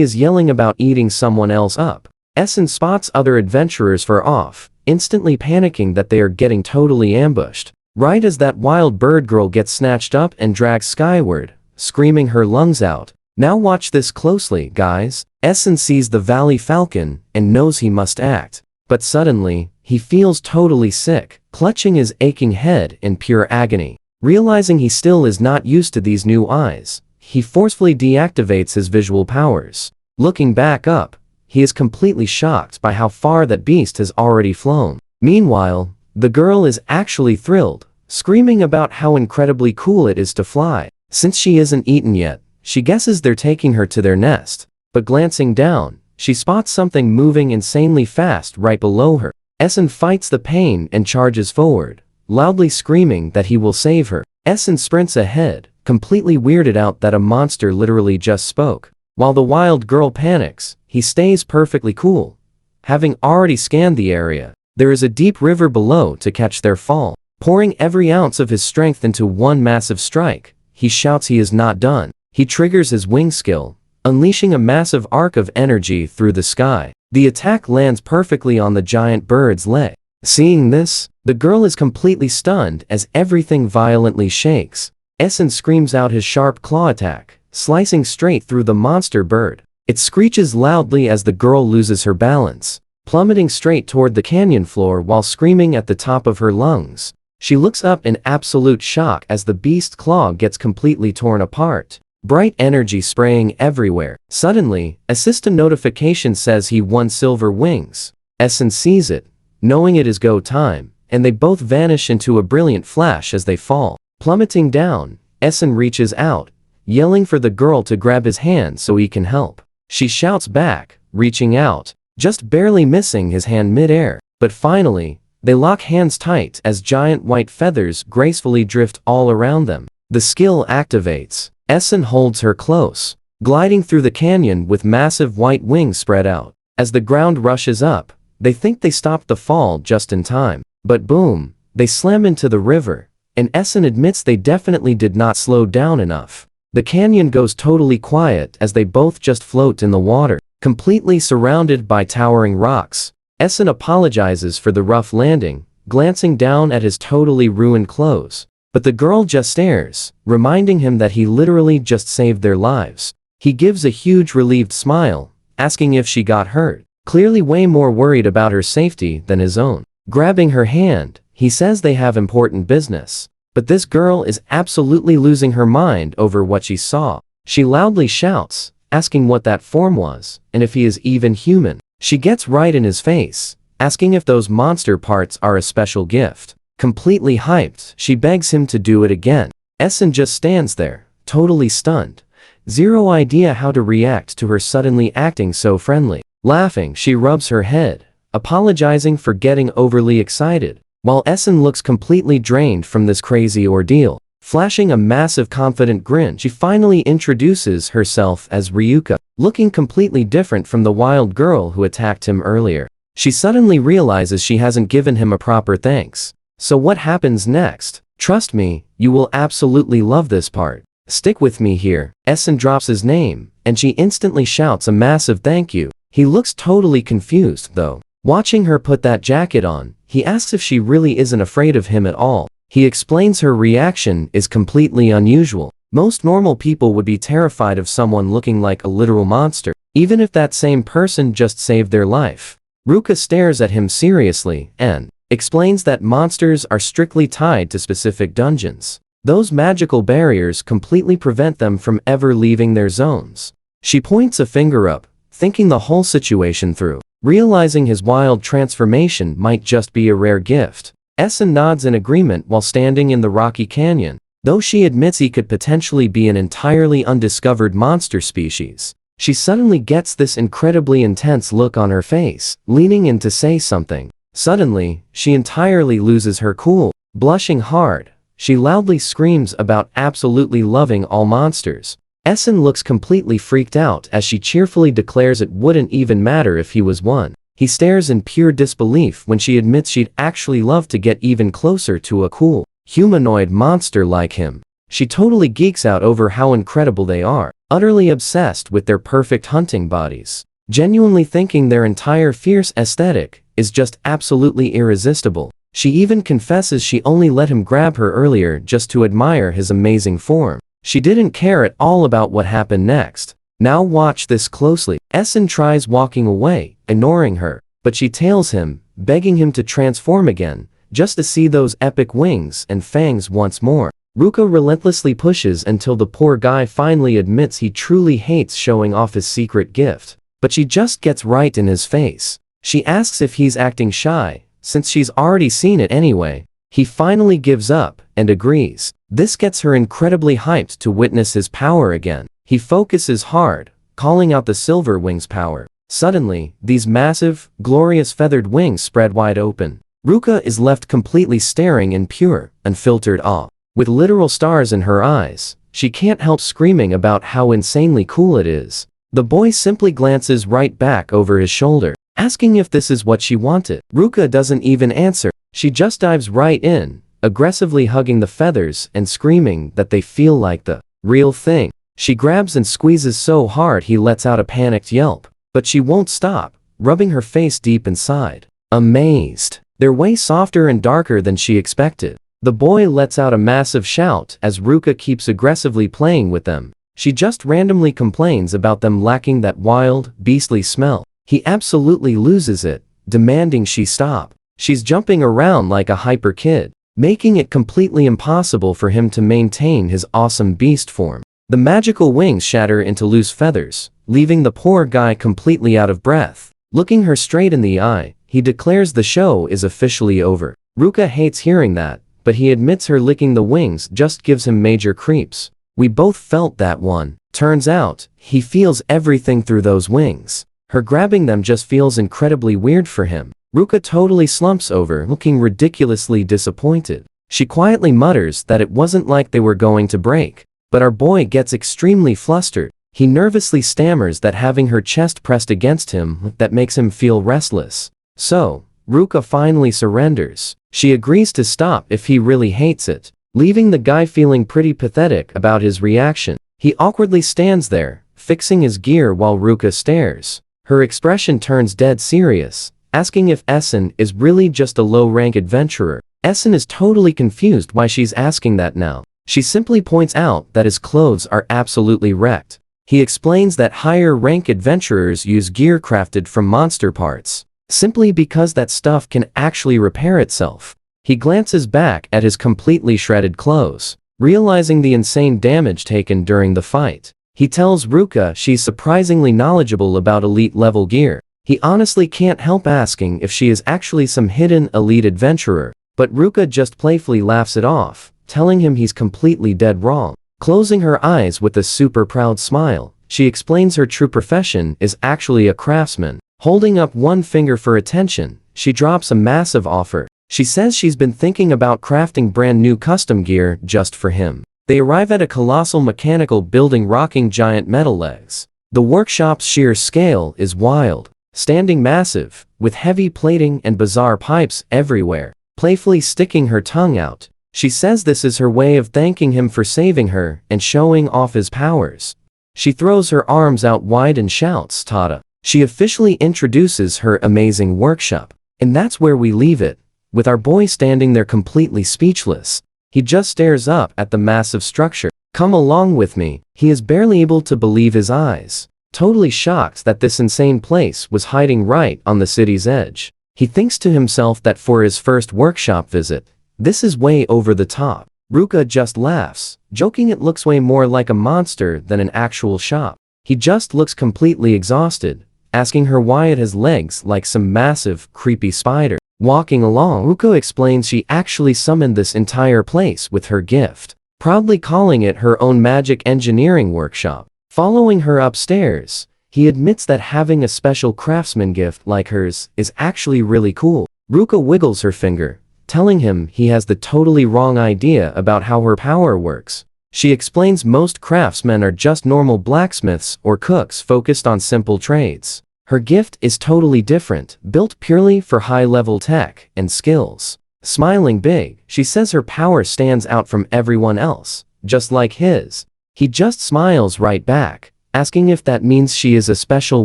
is yelling about eating someone else up. Essen spots other adventurers far off, instantly panicking that they are getting totally ambushed. Right as that wild bird girl gets snatched up and dragged skyward, screaming her lungs out. Now watch this closely, guys. Essen sees the Valley Falcon and knows he must act. But suddenly, he feels totally sick, clutching his aching head in pure agony. Realizing he still is not used to these new eyes, he forcefully deactivates his visual powers. Looking back up, he is completely shocked by how far that beast has already flown. Meanwhile, the girl is actually thrilled, screaming about how incredibly cool it is to fly. Since she isn't eaten yet, she guesses they're taking her to their nest. But glancing down, she spots something moving insanely fast right below her. Essen fights the pain and charges forward, loudly screaming that he will save her. Essen sprints ahead, completely weirded out that a monster literally just spoke. While the wild girl panics, he stays perfectly cool. Having already scanned the area, there is a deep river below to catch their fall. Pouring every ounce of his strength into one massive strike, he shouts he is not done. He triggers his wing skill, unleashing a massive arc of energy through the sky. The attack lands perfectly on the giant bird's leg. Seeing this, the girl is completely stunned as everything violently shakes. Essen screams out his sharp claw attack, slicing straight through the monster bird. It screeches loudly as the girl loses her balance, plummeting straight toward the canyon floor while screaming at the top of her lungs. She looks up in absolute shock as the beast's claw gets completely torn apart. Bright energy spraying everywhere. Suddenly, a system notification says he won silver wings. Essen sees it, knowing it is go time, and they both vanish into a brilliant flash as they fall. Plummeting down, Essen reaches out, yelling for the girl to grab his hand so he can help. She shouts back, reaching out, just barely missing his hand mid-air. But finally, they lock hands tight as giant white feathers gracefully drift all around them. The skill activates. Essen holds her close, gliding through the canyon with massive white wings spread out. As the ground rushes up, they think they stopped the fall just in time. But boom, they slam into the river, and Essen admits they definitely did not slow down enough. The canyon goes totally quiet as they both just float in the water, completely surrounded by towering rocks. Essen apologizes for the rough landing, glancing down at his totally ruined clothes. But the girl just stares, reminding him that he literally just saved their lives. He gives a huge relieved smile, asking if she got hurt, clearly way more worried about her safety than his own. Grabbing her hand, he says they have important business. But this girl is absolutely losing her mind over what she saw. She loudly shouts, asking what that form was, and if he is even human. She gets right in his face, asking if those monster parts are a special gift. Completely hyped, she begs him to do it again. Essen just stands there, totally stunned. Zero idea how to react to her suddenly acting so friendly. Laughing, she rubs her head, apologizing for getting overly excited, while Essen looks completely drained from this crazy ordeal. Flashing a massive confident grin, she finally introduces herself as Ryuka, looking completely different from the wild girl who attacked him earlier. She suddenly realizes she hasn't given him a proper thanks. So what happens next? Trust me, you will absolutely love this part. Stick with me here. Essen drops his name, and she instantly shouts a massive thank you. He looks totally confused, though. Watching her put that jacket on, he asks if she really isn't afraid of him at all. He explains her reaction is completely unusual. Most normal people would be terrified of someone looking like a literal monster, even if that same person just saved their life. Ruka stares at him seriously, and explains that monsters are strictly tied to specific dungeons. Those magical barriers completely prevent them from ever leaving their zones. She points a finger up, thinking the whole situation through. Realizing his wild transformation might just be a rare gift, Essen nods in agreement while standing in the rocky canyon, though she admits he could potentially be an entirely undiscovered monster species. She suddenly gets this incredibly intense look on her face, leaning in to say something. Suddenly, she entirely loses her cool. Blushing hard, she loudly screams about absolutely loving all monsters. Essen looks completely freaked out as she cheerfully declares it wouldn't even matter if he was one. He stares in pure disbelief when she admits she'd actually love to get even closer to a cool, humanoid monster like him. She totally geeks out over how incredible they are, utterly obsessed with their perfect hunting bodies, genuinely thinking their entire fierce aesthetic is just absolutely irresistible. She even confesses she only let him grab her earlier just to admire his amazing form. She didn't care at all about what happened next. Now watch this closely. Essen tries walking away, ignoring her, but she tails him, begging him to transform again, just to see those epic wings and fangs once more. Ruka relentlessly pushes until the poor guy finally admits he truly hates showing off his secret gift. But she just gets right in his face. She asks if he's acting shy, since she's already seen it anyway. He finally gives up and agrees. This gets her incredibly hyped to witness his power again. He focuses hard, calling out the Silver Wings power. Suddenly, these massive, glorious feathered wings spread wide open. Ruka is left completely staring in pure, unfiltered awe. With literal stars in her eyes, she can't help screaming about how insanely cool it is. The boy simply glances right back over his shoulder, asking if this is what she wanted. Ruka doesn't even answer. She just dives right in, aggressively hugging the feathers and screaming that they feel like the real thing. She grabs and squeezes so hard he lets out a panicked yelp. But she won't stop, rubbing her face deep inside. Amazed. They're way softer and darker than she expected. The boy lets out a massive shout as Ruka keeps aggressively playing with them. She just randomly complains about them lacking that wild, beastly smell. He absolutely loses it, demanding she stop. She's jumping around like a hyper kid, making it completely impossible for him to maintain his awesome beast form. The magical wings shatter into loose feathers, leaving the poor guy completely out of breath. Looking her straight in the eye, he declares the show is officially over. Ruka hates hearing that, but he admits her licking the wings just gives him major creeps. We both felt that one. Turns out, he feels everything through those wings. Her grabbing them just feels incredibly weird for him. Ruka totally slumps over, looking ridiculously disappointed. She quietly mutters that it wasn't like they were going to break. But our boy gets extremely flustered. He nervously stammers that having her chest pressed against him that makes him feel restless. So, Ruka finally surrenders. She agrees to stop if he really hates it, leaving the guy feeling pretty pathetic about his reaction. He awkwardly stands there, fixing his gear while Ruka stares. Her expression turns dead serious, asking if Essen is really just a low-rank adventurer. Essen is totally confused why she's asking that now. She simply points out that his clothes are absolutely wrecked. He explains that higher-rank adventurers use gear crafted from monster parts, simply because that stuff can actually repair itself. He glances back at his completely shredded clothes, realizing the insane damage taken during the fight. He tells Ruka she's surprisingly knowledgeable about elite-level gear. He honestly can't help asking if she is actually some hidden elite adventurer, but Ruka just playfully laughs it off, telling him he's completely dead wrong. Closing her eyes with a super proud smile, she explains her true profession is actually a craftsman. Holding up one finger for attention, she drops a massive offer. She says she's been thinking about crafting brand new custom gear just for him. They arrive at a colossal mechanical building rocking giant metal legs. The workshop's sheer scale is wild, standing massive, with heavy plating and bizarre pipes everywhere. Playfully sticking her tongue out, she says this is her way of thanking him for saving her and showing off his powers. She throws her arms out wide and shouts, "Tada!" She officially introduces her amazing workshop. And that's where we leave it, with our boy standing there completely speechless. He just stares up at the massive structure. "Come along with me." He is barely able to believe his eyes, totally shocked that this insane place was hiding right on the city's edge. He thinks to himself that for his first workshop visit, this is way over the top. Ruka just laughs, joking it looks way more like a monster than an actual shop. He just looks completely exhausted, asking her why it has legs like some massive, creepy spider. Walking along, Ruka explains she actually summoned this entire place with her gift, proudly calling it her own magic engineering workshop. Following her upstairs, he admits that having a special craftsman gift like hers is actually really cool. Ruka wiggles her finger, telling him he has the totally wrong idea about how her power works. She explains most craftsmen are just normal blacksmiths or cooks focused on simple trades. Her gift is totally different, built purely for high-level tech and skills. Smiling big, she says her power stands out from everyone else, just like his. He just smiles right back, asking if that means she is a special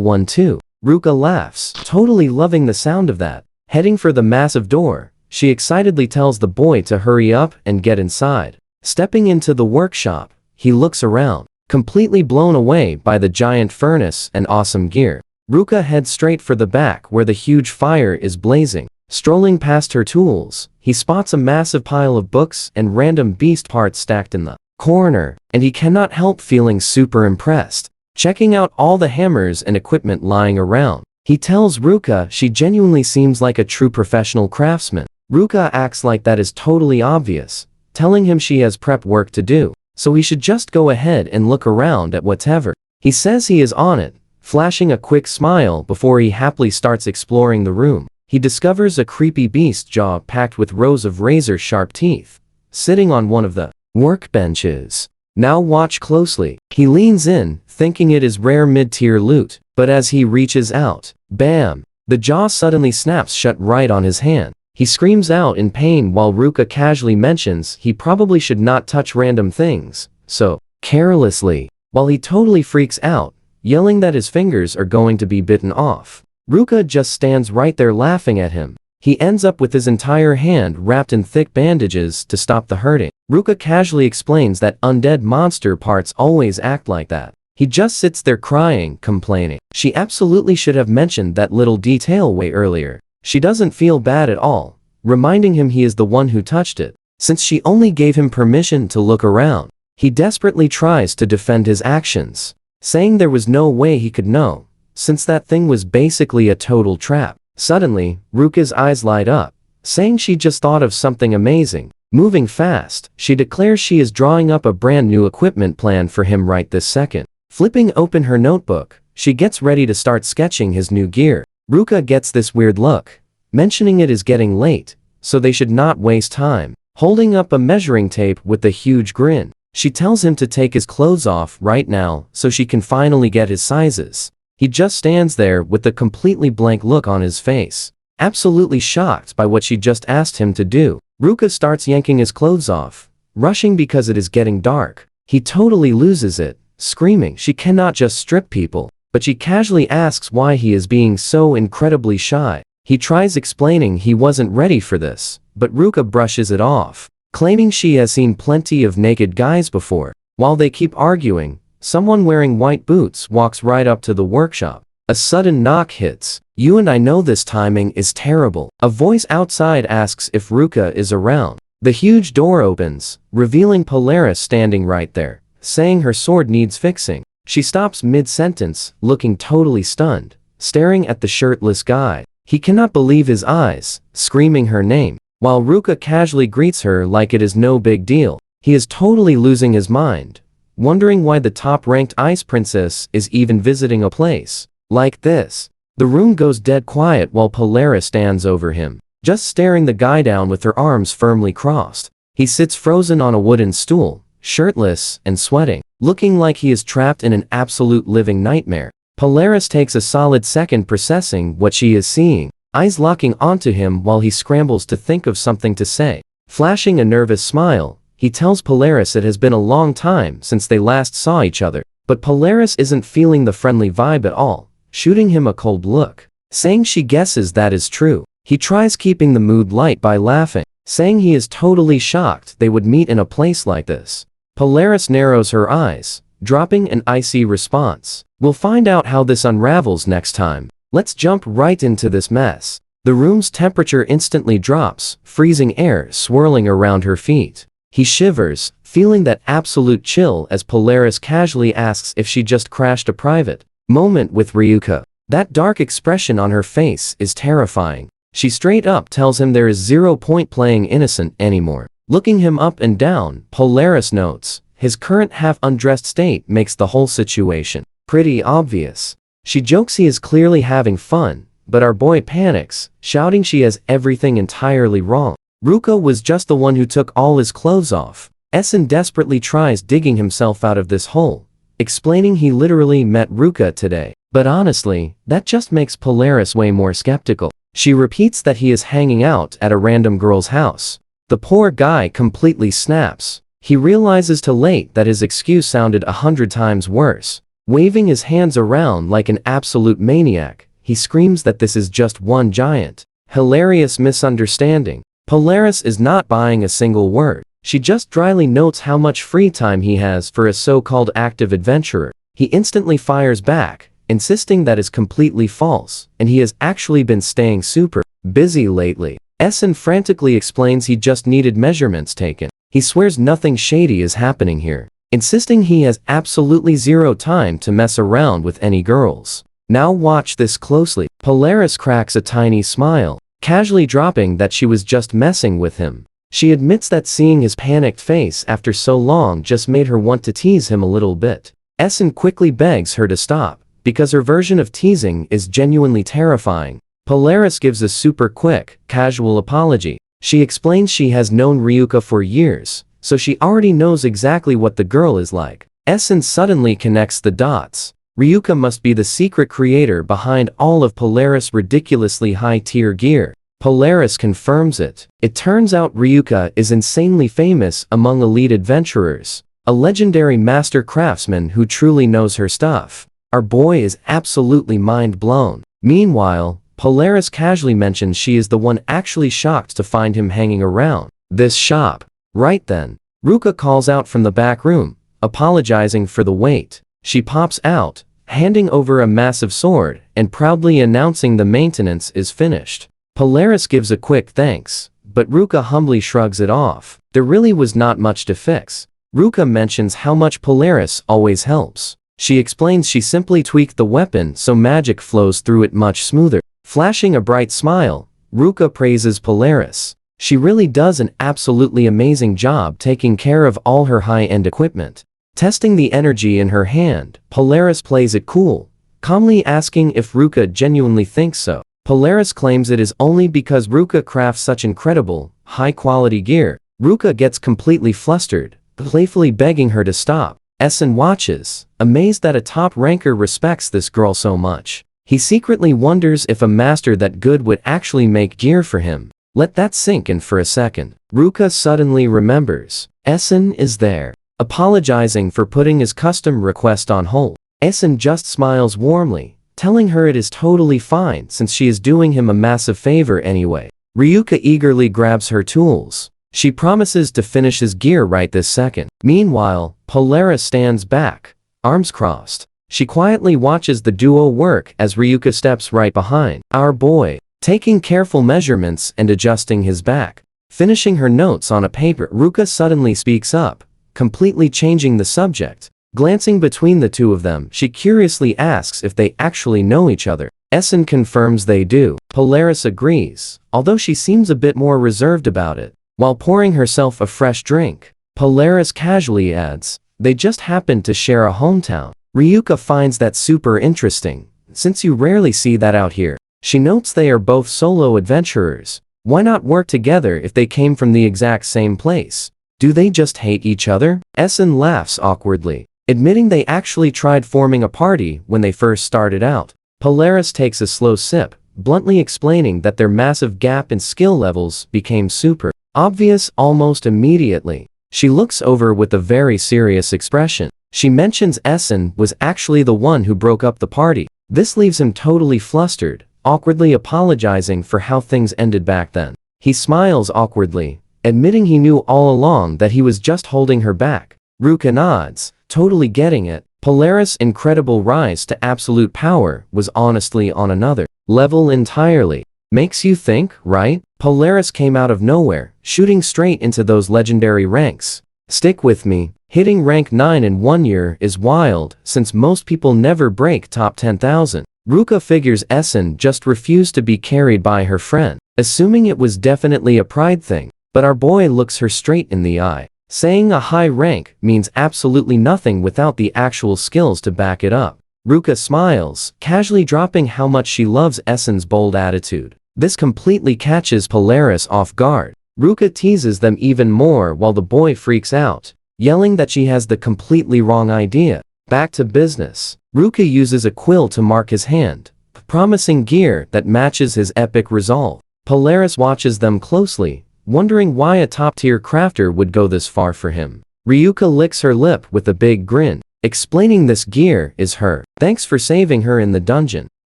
one too. Ruka laughs, totally loving the sound of that. Heading for the massive door, she excitedly tells the boy to hurry up and get inside. Stepping into the workshop, he looks around, completely blown away by the giant furnace and awesome gear. Ruka heads straight for the back where the huge fire is blazing. Strolling past her tools, he spots a massive pile of books and random beast parts stacked in the corner, and he cannot help feeling super impressed. Checking out all the hammers and equipment lying around, he tells Ruka she genuinely seems like a true professional craftsman. Ruka acts like that is totally obvious, telling him she has prep work to do, so he should just go ahead and look around at whatever. He says he is on it, flashing a quick smile before he happily starts exploring the room. He discovers a creepy beast jaw packed with rows of razor-sharp teeth, sitting on one of the workbenches. Now watch closely. He leans in, thinking it is rare mid-tier loot, but as he reaches out, bam! The jaw suddenly snaps shut right on his hand. He screams out in pain while Ruka casually mentions he probably should not touch random things, so carelessly, while he totally freaks out, yelling that his fingers are going to be bitten off. Ruka just stands right there laughing at him. He ends up with his entire hand wrapped in thick bandages to stop the hurting. Ruka casually explains that undead monster parts always act like that. He just sits there crying, complaining. She absolutely should have mentioned that little detail way earlier. She doesn't feel bad at all, reminding him he is the one who touched it, since she only gave him permission to look around. He desperately tries to defend his actions, saying there was no way he could know, since that thing was basically a total trap. Suddenly, Ruka's eyes light up, saying she just thought of something amazing. Moving fast, she declares she is drawing up a brand new equipment plan for him right this second. Flipping open her notebook, she gets ready to start sketching his new gear. Ruka gets this weird look, mentioning it is getting late, so they should not waste time. Holding up a measuring tape with a huge grin, she tells him to take his clothes off right now so she can finally get his sizes. He just stands there with a completely blank look on his face, absolutely shocked by what she just asked him to do. Ruka starts yanking his clothes off, rushing because it is getting dark. He totally loses it, screaming she cannot just strip people, but she casually asks why he is being so incredibly shy. He tries explaining he wasn't ready for this, but Ruka brushes it off, claiming she has seen plenty of naked guys before. While they keep arguing, someone wearing white boots walks right up to the workshop. A sudden knock hits. "You and I know this timing is terrible." A voice outside asks if Ruka is around. The huge door opens, revealing Polaris standing right there, saying her sword needs fixing. She stops mid-sentence, looking totally stunned, staring at the shirtless guy. He cannot believe his eyes, screaming her name, while Ruka casually greets her like it is no big deal. He is totally losing his mind, wondering why the top-ranked ice princess is even visiting a place like this. The room goes dead quiet while Polaris stands over him, just staring the guy down with her arms firmly crossed. He sits frozen on a wooden stool, shirtless and sweating, looking like he is trapped in an absolute living nightmare. Polaris takes a solid second processing what she is seeing, eyes locking onto him while he scrambles to think of something to say. Flashing a nervous smile, he tells Polaris it has been a long time since they last saw each other, but Polaris isn't feeling the friendly vibe at all, shooting him a cold look, saying she guesses that is true. He tries keeping the mood light by laughing, saying he is totally shocked they would meet in a place like this. Polaris narrows her eyes, dropping an icy response. We'll find out how this unravels next time. Let's jump right into this mess. The room's temperature instantly drops, freezing air swirling around her feet. He shivers, feeling that absolute chill as Polaris casually asks if she just crashed a private moment with Ryuka. That dark expression on her face is terrifying. She straight up tells him there is zero point playing innocent anymore. Looking him up and down, Polaris notes, his current half-undressed state makes the whole situation pretty obvious. She jokes he is clearly having fun, but our boy panics, shouting she has everything entirely wrong. Ruka was just the one who took all his clothes off. Essen desperately tries digging himself out of this hole, explaining he literally met Ruka today. But honestly, that just makes Polaris way more skeptical. She repeats that he is hanging out at a random girl's house. The poor guy completely snaps. He realizes too late that his excuse sounded 100 times worse. Waving his hands around like an absolute maniac, he screams that this is just one giant, hilarious misunderstanding. Polaris is not buying a single word. She just dryly notes how much free time he has for a so-called active adventurer. He instantly fires back, insisting that is completely false, and he has actually been staying super busy lately. Essen frantically explains he just needed measurements taken. He swears nothing shady is happening here, insisting he has absolutely zero time to mess around with any girls. Now watch this closely. Polaris cracks a tiny smile, casually dropping that she was just messing with him. She admits that seeing his panicked face after so long just made her want to tease him a little bit. Essen quickly begs her to stop, because her version of teasing is genuinely terrifying. Polaris gives a super quick, casual apology. She explains she has known Ryuka for years, so she already knows exactly what the girl is like. Essen suddenly connects the dots. Ryuka must be the secret creator behind all of Polaris' ridiculously high-tier gear. Polaris confirms it. It turns out Ryuka is insanely famous among elite adventurers, a legendary master craftsman who truly knows her stuff. Our boy is absolutely mind-blown. Meanwhile, Polaris casually mentions she is the one actually shocked to find him hanging around this shop. Right then, Ruka calls out from the back room, apologizing for the wait. She pops out, handing over a massive sword and proudly announcing the maintenance is finished. Polaris gives a quick thanks, but Ruka humbly shrugs it off. There really was not much to fix. Ruka mentions how much Polaris always helps. She explains she simply tweaked the weapon so magic flows through it much smoother. Flashing a bright smile, Ruka praises Polaris. She really does an absolutely amazing job taking care of all her high-end equipment. Testing the energy in her hand, Polaris plays it cool, calmly asking if Ruka genuinely thinks so. Polaris claims it is only because Ruka crafts such incredible, high-quality gear. Ruka gets completely flustered, playfully begging her to stop. Essen watches, amazed that a top ranker respects this girl so much. He secretly wonders if a master that good would actually make gear for him. Let that sink in for a second. Ruka suddenly remembers. Essen is there, apologizing for putting his custom request on hold. Essen just smiles warmly, telling her it is totally fine since she is doing him a massive favor anyway. Ryuka eagerly grabs her tools. She promises to finish his gear right this second. Meanwhile, Polaris stands back, arms crossed. She quietly watches the duo work as Ryuka steps right behind our boy, taking careful measurements and adjusting his back. Finishing her notes on a paper, Ruka suddenly speaks up, completely changing the subject. Glancing between the two of them, she curiously asks if they actually know each other. Essen confirms they do. Polaris agrees, although she seems a bit more reserved about it. While pouring herself a fresh drink, Polaris casually adds, they just happen to share a hometown. Ryuka finds that super interesting, since you rarely see that out here. She notes they are both solo adventurers. Why not work together if they came from the exact same place? Do they just hate each other? Essen laughs awkwardly, admitting they actually tried forming a party when they first started out. Polaris takes a slow sip, bluntly explaining that their massive gap in skill levels became super obvious almost immediately. She looks over with a very serious expression. She mentions Essen was actually the one who broke up the party. This leaves him totally flustered, awkwardly apologizing for how things ended back then. He smiles awkwardly, admitting he knew all along that he was just holding her back. Ruka nods, totally getting it. Polaris' incredible rise to absolute power was honestly on another level entirely. Makes you think, right? Polaris came out of nowhere, shooting straight into those legendary ranks. Stick with me. Hitting rank 9 in 1 year is wild, since most people never break top 10,000. Ruka figures Essen just refused to be carried by her friend, assuming it was definitely a pride thing. But our boy looks her straight in the eye. Saying a high rank means absolutely nothing without the actual skills to back it up. Ruka smiles, casually dropping how much she loves Essen's bold attitude. This completely catches Polaris off guard. Ruka teases them even more while the boy freaks out, yelling that she has the completely wrong idea. Back to business. Ruka uses a quill to mark his hand, promising gear that matches his epic resolve. Polaris watches them closely, wondering why a top-tier crafter would go this far for him. Ryuka licks her lip with a big grin, explaining this gear is her. Thanks for saving her in the dungeon.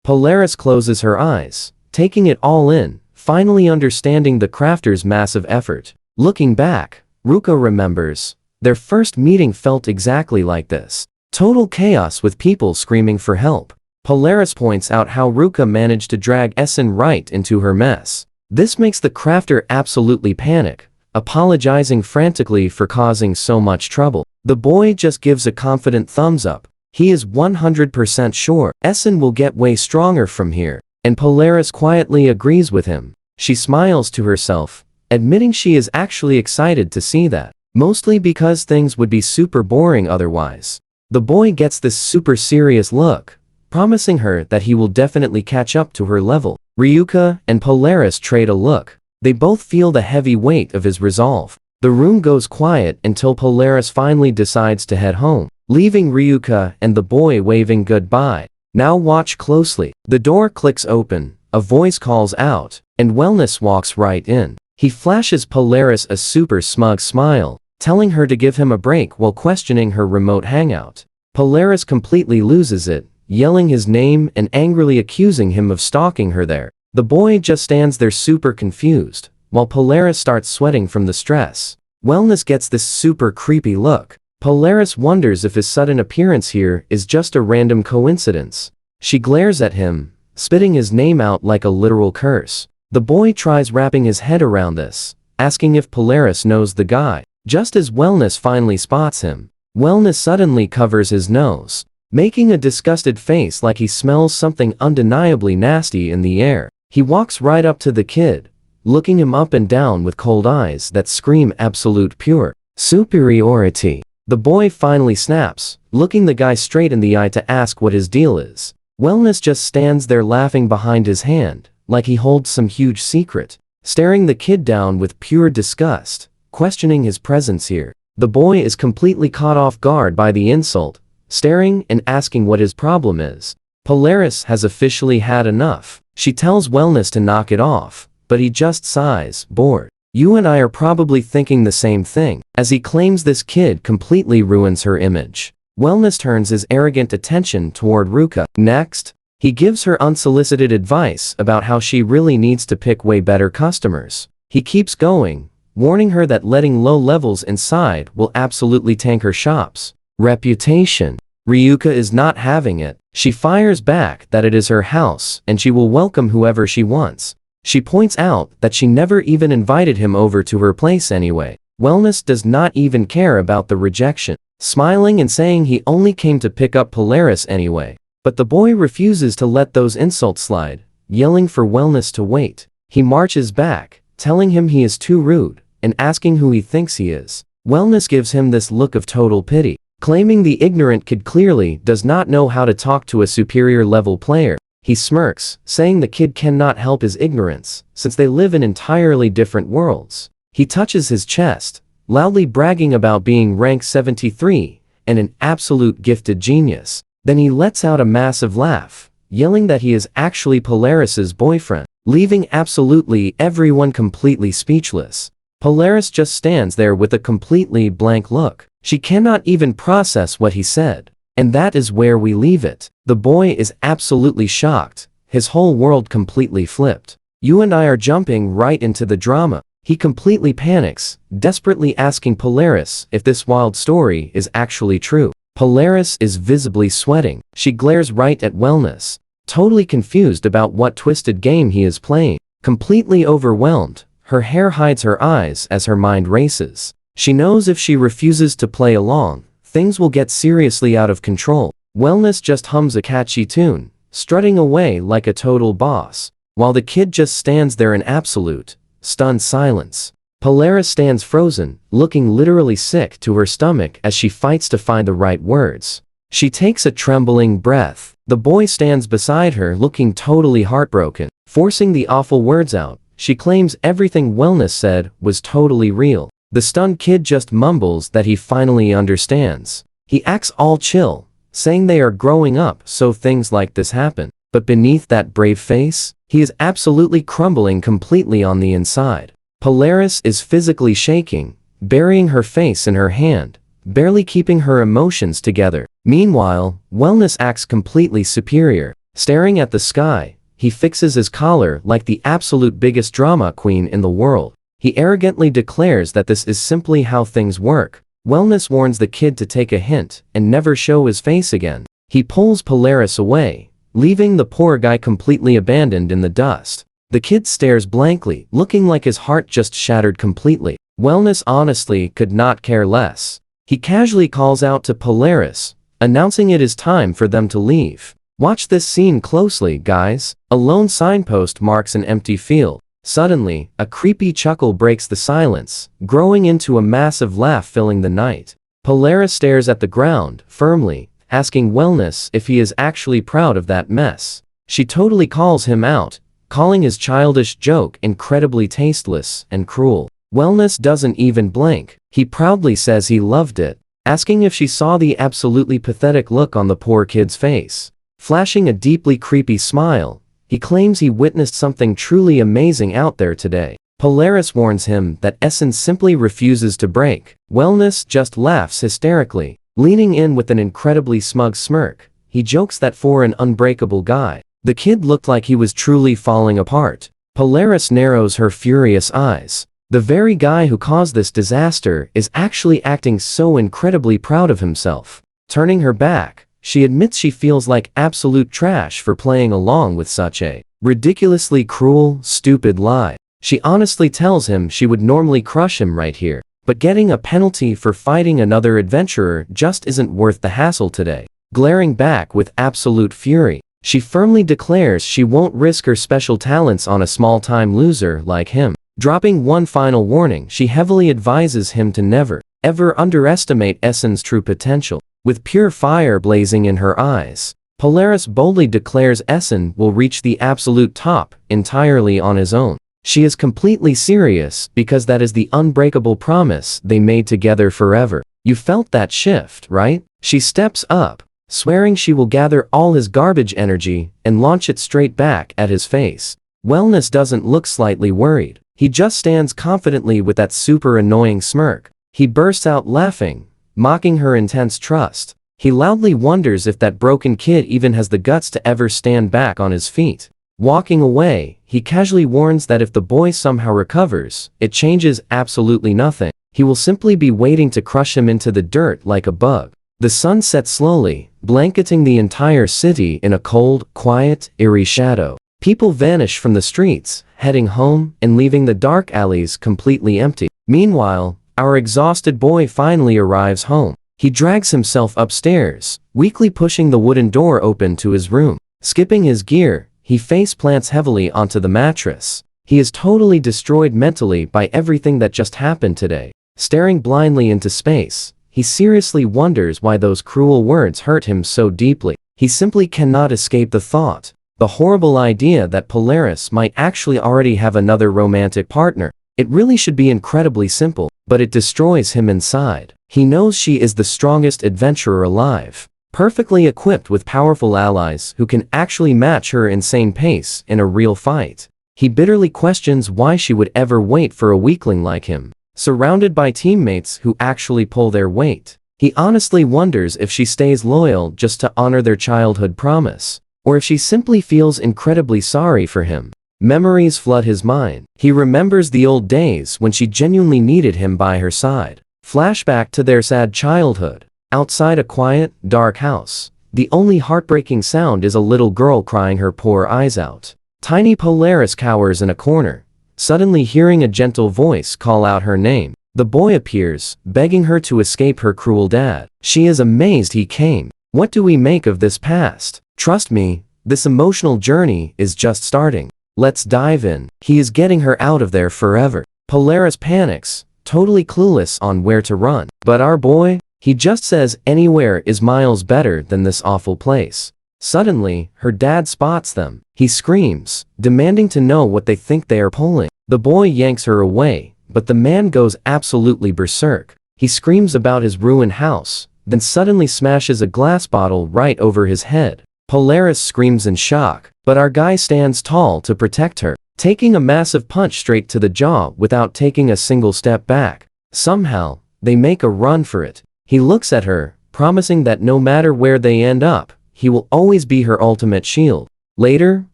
Polaris closes her eyes, taking it all in, finally understanding the crafter's massive effort. Looking back, Ruka remembers, their first meeting felt exactly like this. Total chaos with people screaming for help. Polaris points out how Ruka managed to drag Essen right into her mess. This makes the crafter absolutely panic, apologizing frantically for causing so much trouble. The boy just gives a confident thumbs up. He is 100% sure Essen will get way stronger from here, and Polaris quietly agrees with him. She smiles to herself, admitting she is actually excited to see that, mostly because things would be super boring otherwise. The boy gets this super serious look, promising her that he will definitely catch up to her level. Ryuka and Polaris trade a look. They both feel the heavy weight of his resolve. The room goes quiet until Polaris finally decides to head home, leaving Ryuka and the boy waving goodbye. Now watch closely. The door clicks open, a voice calls out, and Wellness walks right in. He flashes Polaris a super smug smile, telling her to give him a break while questioning her remote hangout. Polaris completely loses it, yelling his name and angrily accusing him of stalking her there. The boy just stands there super confused, while Polaris starts sweating from the stress. Wellness gets this super creepy look. Polaris wonders if his sudden appearance here is just a random coincidence. She glares at him, spitting his name out like a literal curse. The boy tries wrapping his head around this, asking if Polaris knows the guy. Just as Wellness finally spots him, Wellness suddenly covers his nose, making a disgusted face like he smells something undeniably nasty in the air. He walks right up to the kid, looking him up and down with cold eyes that scream absolute pure superiority. The boy finally snaps, looking the guy straight in the eye to ask what his deal is. Wellness just stands there laughing behind his hand, like he holds some huge secret, staring the kid down with pure disgust, questioning his presence here. The boy is completely caught off guard by the insult, staring and asking what his problem is. Polaris has officially had enough. She tells Wellness to knock it off, but he just sighs, bored. You and I are probably thinking the same thing, as he claims this kid completely ruins her image. Wellness turns his arrogant attention toward Ruka. Next, he gives her unsolicited advice about how she really needs to pick way better customers. He keeps going, warning her that letting low levels inside will absolutely tank her shop's reputation. Ryuka is not having it. She fires back that it is her house and she will welcome whoever she wants. She points out that she never even invited him over to her place anyway. Wellness does not even care about the rejection, smiling and saying he only came to pick up Polaris anyway. But the boy refuses to let those insults slide, yelling for Wellness to wait. He marches back, telling him he is too rude, and asking who he thinks he is. Wellness gives him this look of total pity, claiming the ignorant kid clearly does not know how to talk to a superior level player. He smirks, saying the kid cannot help his ignorance, since they live in entirely different worlds. He touches his chest, loudly bragging about being rank 73, and an absolute gifted genius. Then he lets out a massive laugh, yelling that he is actually Polaris's boyfriend, leaving absolutely everyone completely speechless. Polaris just stands there with a completely blank look. She cannot even process what he said. And that is where we leave it. The boy is absolutely shocked, his whole world completely flipped. You and I are jumping right into the drama. He completely panics, desperately asking Polaris if this wild story is actually true. Polaris is visibly sweating. She glares right at Wellness, totally confused about what twisted game he is playing. Completely overwhelmed, her hair hides her eyes as her mind races. She knows if she refuses to play along, things will get seriously out of control. Wellness just hums a catchy tune, strutting away like a total boss, while the kid just stands there in absolute, stunned silence. Polaris stands frozen, looking literally sick to her stomach as she fights to find the right words. She takes a trembling breath. The boy stands beside her looking totally heartbroken. Forcing the awful words out, she claims everything Wellness said was totally real. The stunned kid just mumbles that he finally understands. He acts all chill, saying they are growing up so things like this happen. But beneath that brave face, he is absolutely crumbling completely on the inside. Polaris is physically shaking, burying her face in her hand, barely keeping her emotions together. Meanwhile, Wellness acts completely superior. Staring at the sky, he fixes his collar like the absolute biggest drama queen in the world. He arrogantly declares that this is simply how things work. Wellness warns the kid to take a hint and never show his face again. He pulls Polaris away, leaving the poor guy completely abandoned in the dust. The kid stares blankly, looking like his heart just shattered completely. Wellness honestly could not care less. He casually calls out to Polaris, announcing it is time for them to leave. Watch this scene closely, guys. A lone signpost marks an empty field. Suddenly, a creepy chuckle breaks the silence, growing into a massive laugh filling the night. Polaris stares at the ground, firmly, asking Wellness if he is actually proud of that mess. She totally calls him out, calling his childish joke incredibly tasteless and cruel. Wellness doesn't even blink. He proudly says he loved it, asking if she saw the absolutely pathetic look on the poor kid's face. Flashing a deeply creepy smile, he claims he witnessed something truly amazing out there today. Polaris warns him that essence simply refuses to break. Wellness just laughs hysterically, leaning in with an incredibly smug smirk. He jokes that for an unbreakable guy, the kid looked like he was truly falling apart. Polaris narrows her furious eyes. The very guy who caused this disaster is actually acting so incredibly proud of himself. Turning her back, she admits she feels like absolute trash for playing along with such a ridiculously cruel, stupid lie. She honestly tells him she would normally crush him right here, but getting a penalty for fighting another adventurer just isn't worth the hassle today. Glaring back with absolute fury, she firmly declares she won't risk her special talents on a small-time loser like him. Dropping one final warning, she heavily advises him to never, ever underestimate Essen's true potential. With pure fire blazing in her eyes, Polaris boldly declares Essen will reach the absolute top entirely on his own. She is completely serious because that is the unbreakable promise they made together forever. You felt that shift, right? She steps up, swearing she will gather all his garbage energy and launch it straight back at his face. Wellness doesn't look slightly worried. He just stands confidently with that super annoying smirk. He bursts out laughing, mocking her intense trust. He loudly wonders if that broken kid even has the guts to ever stand back on his feet. Walking away, he casually warns that if the boy somehow recovers, it changes absolutely nothing. He will simply be waiting to crush him into the dirt like a bug. The sun sets slowly, blanketing the entire city in a cold, quiet, eerie shadow. People vanish from the streets, heading home and leaving the dark alleys completely empty. Meanwhile, our exhausted boy finally arrives home. He drags himself upstairs, weakly pushing the wooden door open to his room. Skipping his gear, he face plants heavily onto the mattress. He is totally destroyed mentally by everything that just happened today. Staring blindly into space, he seriously wonders why those cruel words hurt him so deeply. He simply cannot escape the thought, the horrible idea that Polaris might actually already have another romantic partner. It really should be incredibly simple, but it destroys him inside. He knows she is the strongest adventurer alive, perfectly equipped with powerful allies who can actually match her insane pace in a real fight. He bitterly questions why she would ever wait for a weakling like him, surrounded by teammates who actually pull their weight. He honestly wonders if she stays loyal just to honor their childhood promise, or if she simply feels incredibly sorry for him. Memories flood his mind. He remembers the old days when she genuinely needed him by her side. Flashback to their sad childhood. Outside a quiet, dark house, the only heartbreaking sound is a little girl crying her poor eyes out. Tiny Polaris cowers in a corner, suddenly hearing a gentle voice call out her name. The boy appears, begging her to escape her cruel dad. She is amazed he came. What do we make of this past? Trust me, this emotional journey is just starting. Let's dive in. He is getting her out of there forever. Polaris panics, totally clueless on where to run. But our boy, he just says anywhere is miles better than this awful place. Suddenly, her dad spots them. He screams, demanding to know what they think they are pulling. The boy yanks her away, but the man goes absolutely berserk. He screams about his ruined house, then suddenly smashes a glass bottle right over his head. Polaris screams in shock, but our guy stands tall to protect her, taking a massive punch straight to the jaw without taking a single step back. Somehow, they make a run for it. He looks at her, promising that no matter where they end up, he will always be her ultimate shield. Later,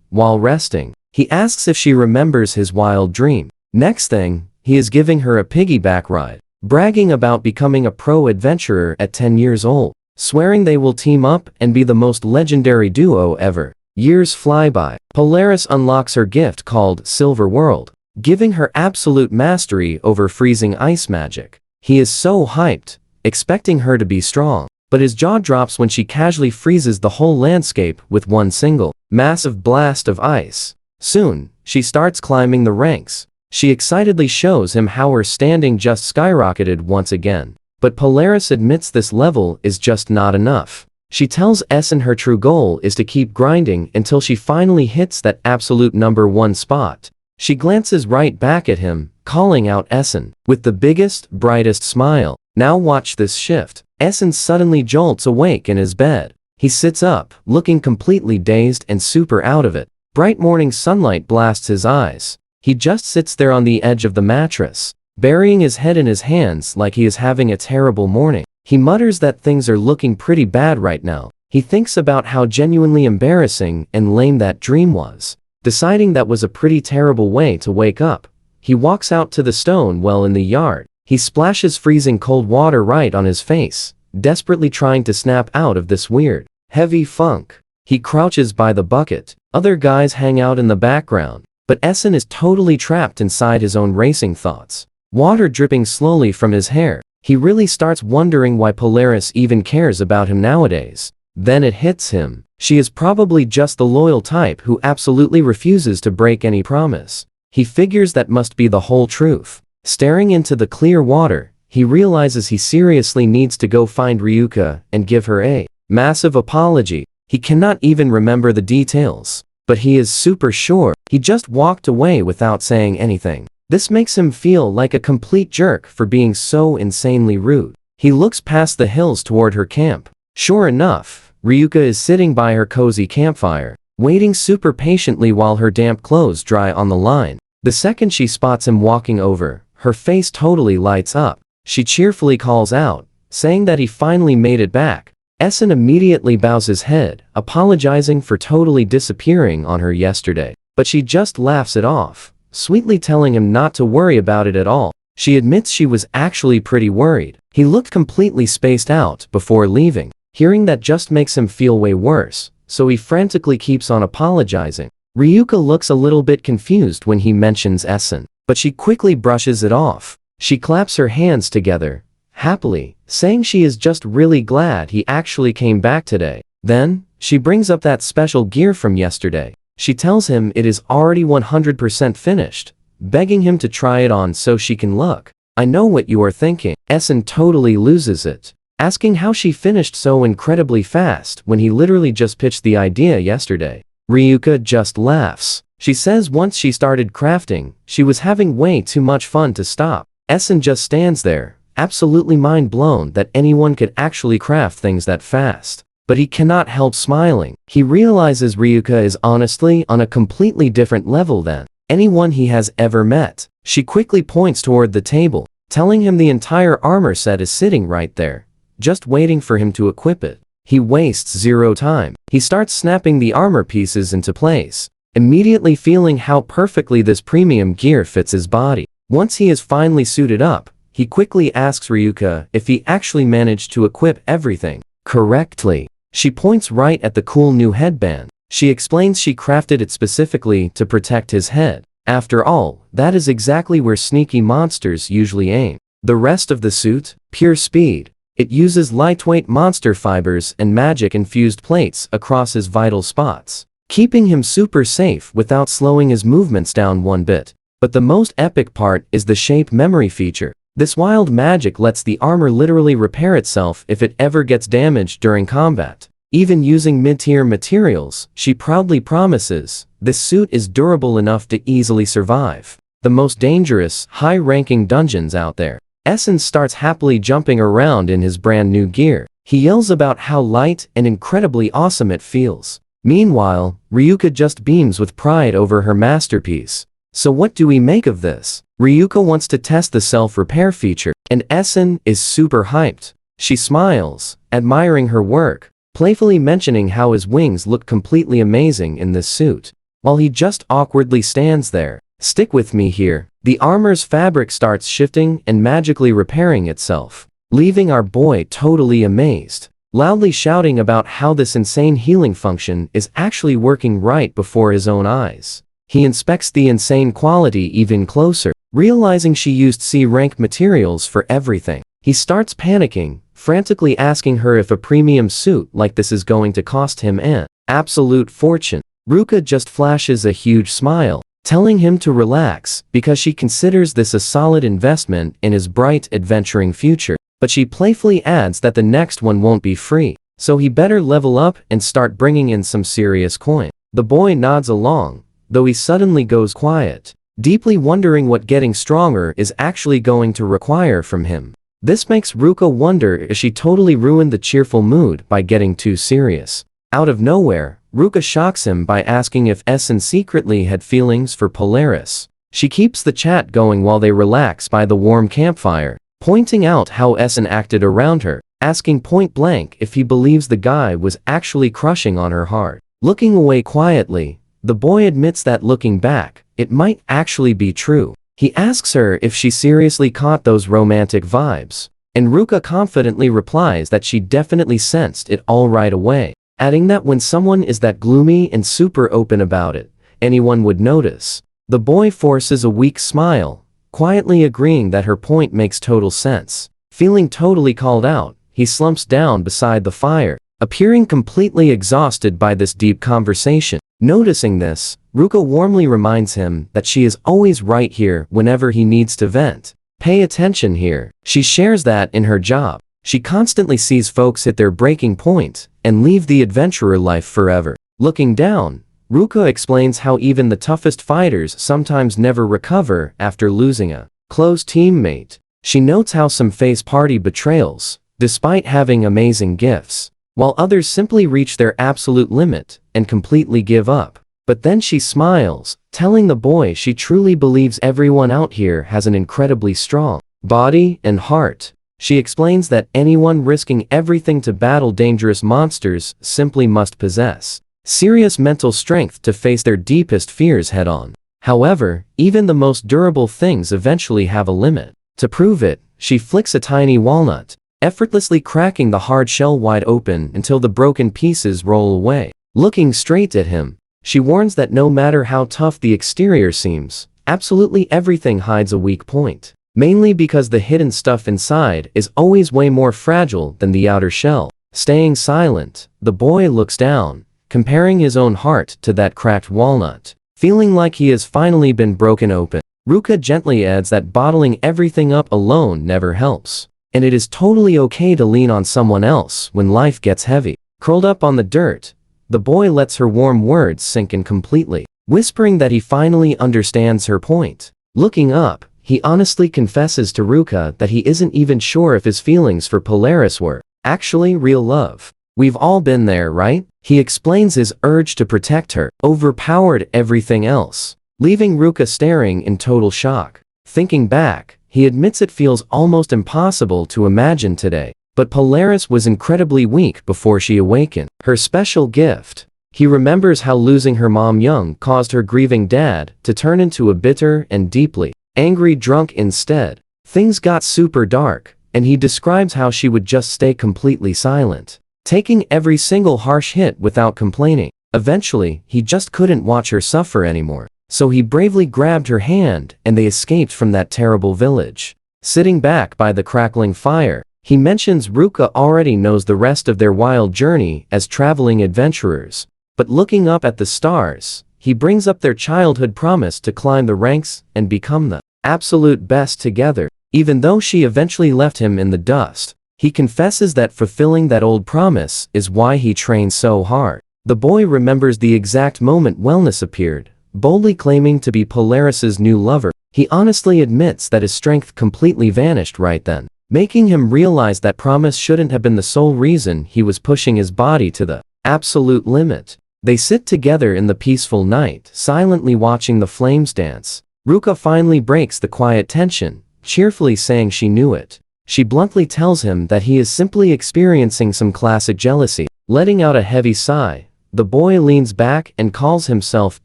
while resting, he asks if she remembers his wild dream. Next thing, he is giving her a piggyback ride, bragging about becoming a pro adventurer at 10 years old, swearing they will team up and be the most legendary duo ever. Years fly by. Polaris unlocks her gift called Silver World, giving her absolute mastery over freezing ice magic. He is so hyped, expecting her to be strong, but his jaw drops when she casually freezes the whole landscape with one single, massive blast of ice. Soon, she starts climbing the ranks. She excitedly shows him how her standing just skyrocketed once again. But Polaris admits this level is just not enough. She tells Essen her true goal is to keep grinding until she finally hits that absolute #1 spot. She glances right back at him, calling out Essen, with the biggest, brightest smile. Now watch this shift. Essen suddenly jolts awake in his bed. He sits up, looking completely dazed and super out of it. Bright morning sunlight blasts his eyes. He just sits there on the edge of the mattress, burying his head in his hands like he is having a terrible morning. He mutters that things are looking pretty bad right now. He thinks about how genuinely embarrassing and lame that dream was. Deciding that was a pretty terrible way to wake up, he walks out to the stone well in the yard. He splashes freezing cold water right on his face, desperately trying to snap out of this weird, heavy funk. He crouches by the bucket. Other guys hang out in the background, but Essen is totally trapped inside his own racing thoughts. Water dripping slowly from his hair. He really starts wondering why Polaris even cares about him nowadays. Then it hits him. She is probably just the loyal type who absolutely refuses to break any promise. He figures that must be the whole truth. Staring into the clear water, he realizes he seriously needs to go find Ryuka and give her a massive apology. He cannot even remember the details, but he is super sure he just walked away without saying anything. This makes him feel like a complete jerk for being so insanely rude. He looks past the hills toward her camp. Sure enough, Ryuka is sitting by her cozy campfire, waiting super patiently while her damp clothes dry on the line. The second she spots him walking over, her face totally lights up. She cheerfully calls out, saying that he finally made it back. Essen immediately bows his head, apologizing for totally disappearing on her yesterday. But she just laughs it off, sweetly telling him not to worry about it at all. She admits she was actually pretty worried. He looked completely spaced out before leaving. Hearing that just makes him feel way worse, so he frantically keeps on apologizing. Ryuka looks a little bit confused when he mentions Essen, but she quickly brushes it off. She claps her hands together, happily, saying she is just really glad he actually came back today. Then, she brings up that special gear from yesterday. She tells him it is already 100% finished, begging him to try it on so she can look. I know what you are thinking. Essen totally loses it, asking how she finished so incredibly fast when he literally just pitched the idea yesterday. Ryuka just laughs. She says once she started crafting, she was having way too much fun to stop. Essen just stands there, absolutely mind blown that anyone could actually craft things that fast. But he cannot help smiling. He realizes Ryuka is honestly on a completely different level than anyone he has ever met. She quickly points toward the table, telling him the entire armor set is sitting right there, just waiting for him to equip it. He wastes zero time. He starts snapping the armor pieces into place, immediately feeling how perfectly this premium gear fits his body. Once he is finally suited up, he quickly asks Ryuka if he actually managed to equip everything correctly. She points right at the cool new headband, She explains she crafted it specifically to protect his head. After all, that is exactly where sneaky monsters usually aim. The rest of the suit? Pure speed. It uses lightweight monster fibers and magic-infused plates across his vital spots, keeping him super safe without slowing his movements down one bit. But the most epic part is the shape memory feature. This wild magic lets the armor literally repair itself if it ever gets damaged during combat. Even using mid-tier materials, she proudly promises, this suit is durable enough to easily survive the most dangerous, high-ranking dungeons out there. Essen starts happily jumping around in his brand new gear. He yells about how light and incredibly awesome it feels. Meanwhile, Ryuka just beams with pride over her masterpiece. So what do we make of this? Ryuka wants to test the self-repair feature, and Essen is super hyped. She smiles, admiring her work, playfully mentioning how his wings look completely amazing in this suit, while he just awkwardly stands there. Stick with me here. The armor's fabric starts shifting and magically repairing itself, leaving our boy totally amazed, loudly shouting about how this insane healing function is actually working right before his own eyes. He inspects the insane quality even closer, realizing she used C-rank materials for everything. He starts panicking, frantically asking her if a premium suit like this is going to cost him an absolute fortune. Ruka just flashes a huge smile, telling him to relax because she considers this a solid investment in his bright, adventuring future. But she playfully adds that the next one won't be free, so he better level up and start bringing in some serious coin. The boy nods along, though he suddenly goes quiet, deeply wondering what getting stronger is actually going to require from him. This makes Ruka wonder if she totally ruined the cheerful mood by getting too serious. Out of nowhere, Ruka shocks him by asking if Essen secretly had feelings for Polaris. She keeps the chat going while they relax by the warm campfire, pointing out how Essen acted around her, asking point blank if he believes the guy was actually crushing on her hard. Looking away quietly, the boy admits that looking back, it might actually be true. He asks her if she seriously caught those romantic vibes, and Ruka confidently replies that she definitely sensed it all right away, adding that when someone is that gloomy and super open about it, anyone would notice. The boy forces a weak smile, quietly agreeing that her point makes total sense. Feeling totally called out, he slumps down beside the fire, appearing completely exhausted by this deep conversation. Noticing this, Ruka warmly reminds him that she is always right here whenever he needs to vent. Pay attention here. She shares that in her job, she constantly sees folks hit their breaking point and leave the adventurer life forever. Looking down, Ruka explains how even the toughest fighters sometimes never recover after losing a close teammate. She notes how some face party betrayals, despite having amazing gifts, while others simply reach their absolute limit and completely give up. But then she smiles, telling the boy she truly believes everyone out here has an incredibly strong body and heart. She explains that anyone risking everything to battle dangerous monsters simply must possess serious mental strength to face their deepest fears head-on. However, even the most durable things eventually have a limit. To prove it, she flicks a tiny walnut, effortlessly cracking the hard shell wide open until the broken pieces roll away. Looking straight at him, she warns that no matter how tough the exterior seems, absolutely everything hides a weak point. Mainly because the hidden stuff inside is always way more fragile than the outer shell. Staying silent, the boy looks down, comparing his own heart to that cracked walnut, feeling like he has finally been broken open. Ruka gently adds that bottling everything up alone never helps, and it is totally okay to lean on someone else when life gets heavy. Curled up on the dirt, the boy lets her warm words sink in completely, whispering that he finally understands her point. Looking up, he honestly confesses to Ruka that he isn't even sure if his feelings for Polaris were actually real love. We've all been there, right? He explains his urge to protect her overpowered everything else, leaving Ruka staring in total shock. Thinking back, he admits it feels almost impossible to imagine today, but Polaris was incredibly weak before she awakened. Her special gift. He remembers how losing her mom young caused her grieving dad to turn into a bitter and deeply angry drunk instead. Things got super dark, and he describes how she would just stay completely silent, taking every single harsh hit without complaining. Eventually, he just couldn't watch her suffer anymore. So he bravely grabbed her hand and they escaped from that terrible village. Sitting back by the crackling fire, he mentions Ruka already knows the rest of their wild journey as traveling adventurers. But looking up at the stars, he brings up their childhood promise to climb the ranks and become the absolute best together. Even though she eventually left him in the dust, he confesses that fulfilling that old promise is why he trained so hard. The boy remembers the exact moment Wellness appeared, boldly claiming to be Polaris's new lover. He honestly admits that his strength completely vanished right then, making him realize that promise shouldn't have been the sole reason he was pushing his body to the absolute limit. They sit together in the peaceful night, silently watching the flames dance. Ruka finally breaks the quiet tension, cheerfully saying she knew it. She bluntly tells him that he is simply experiencing some classic jealousy. Letting out a heavy sigh, the boy leans back and calls himself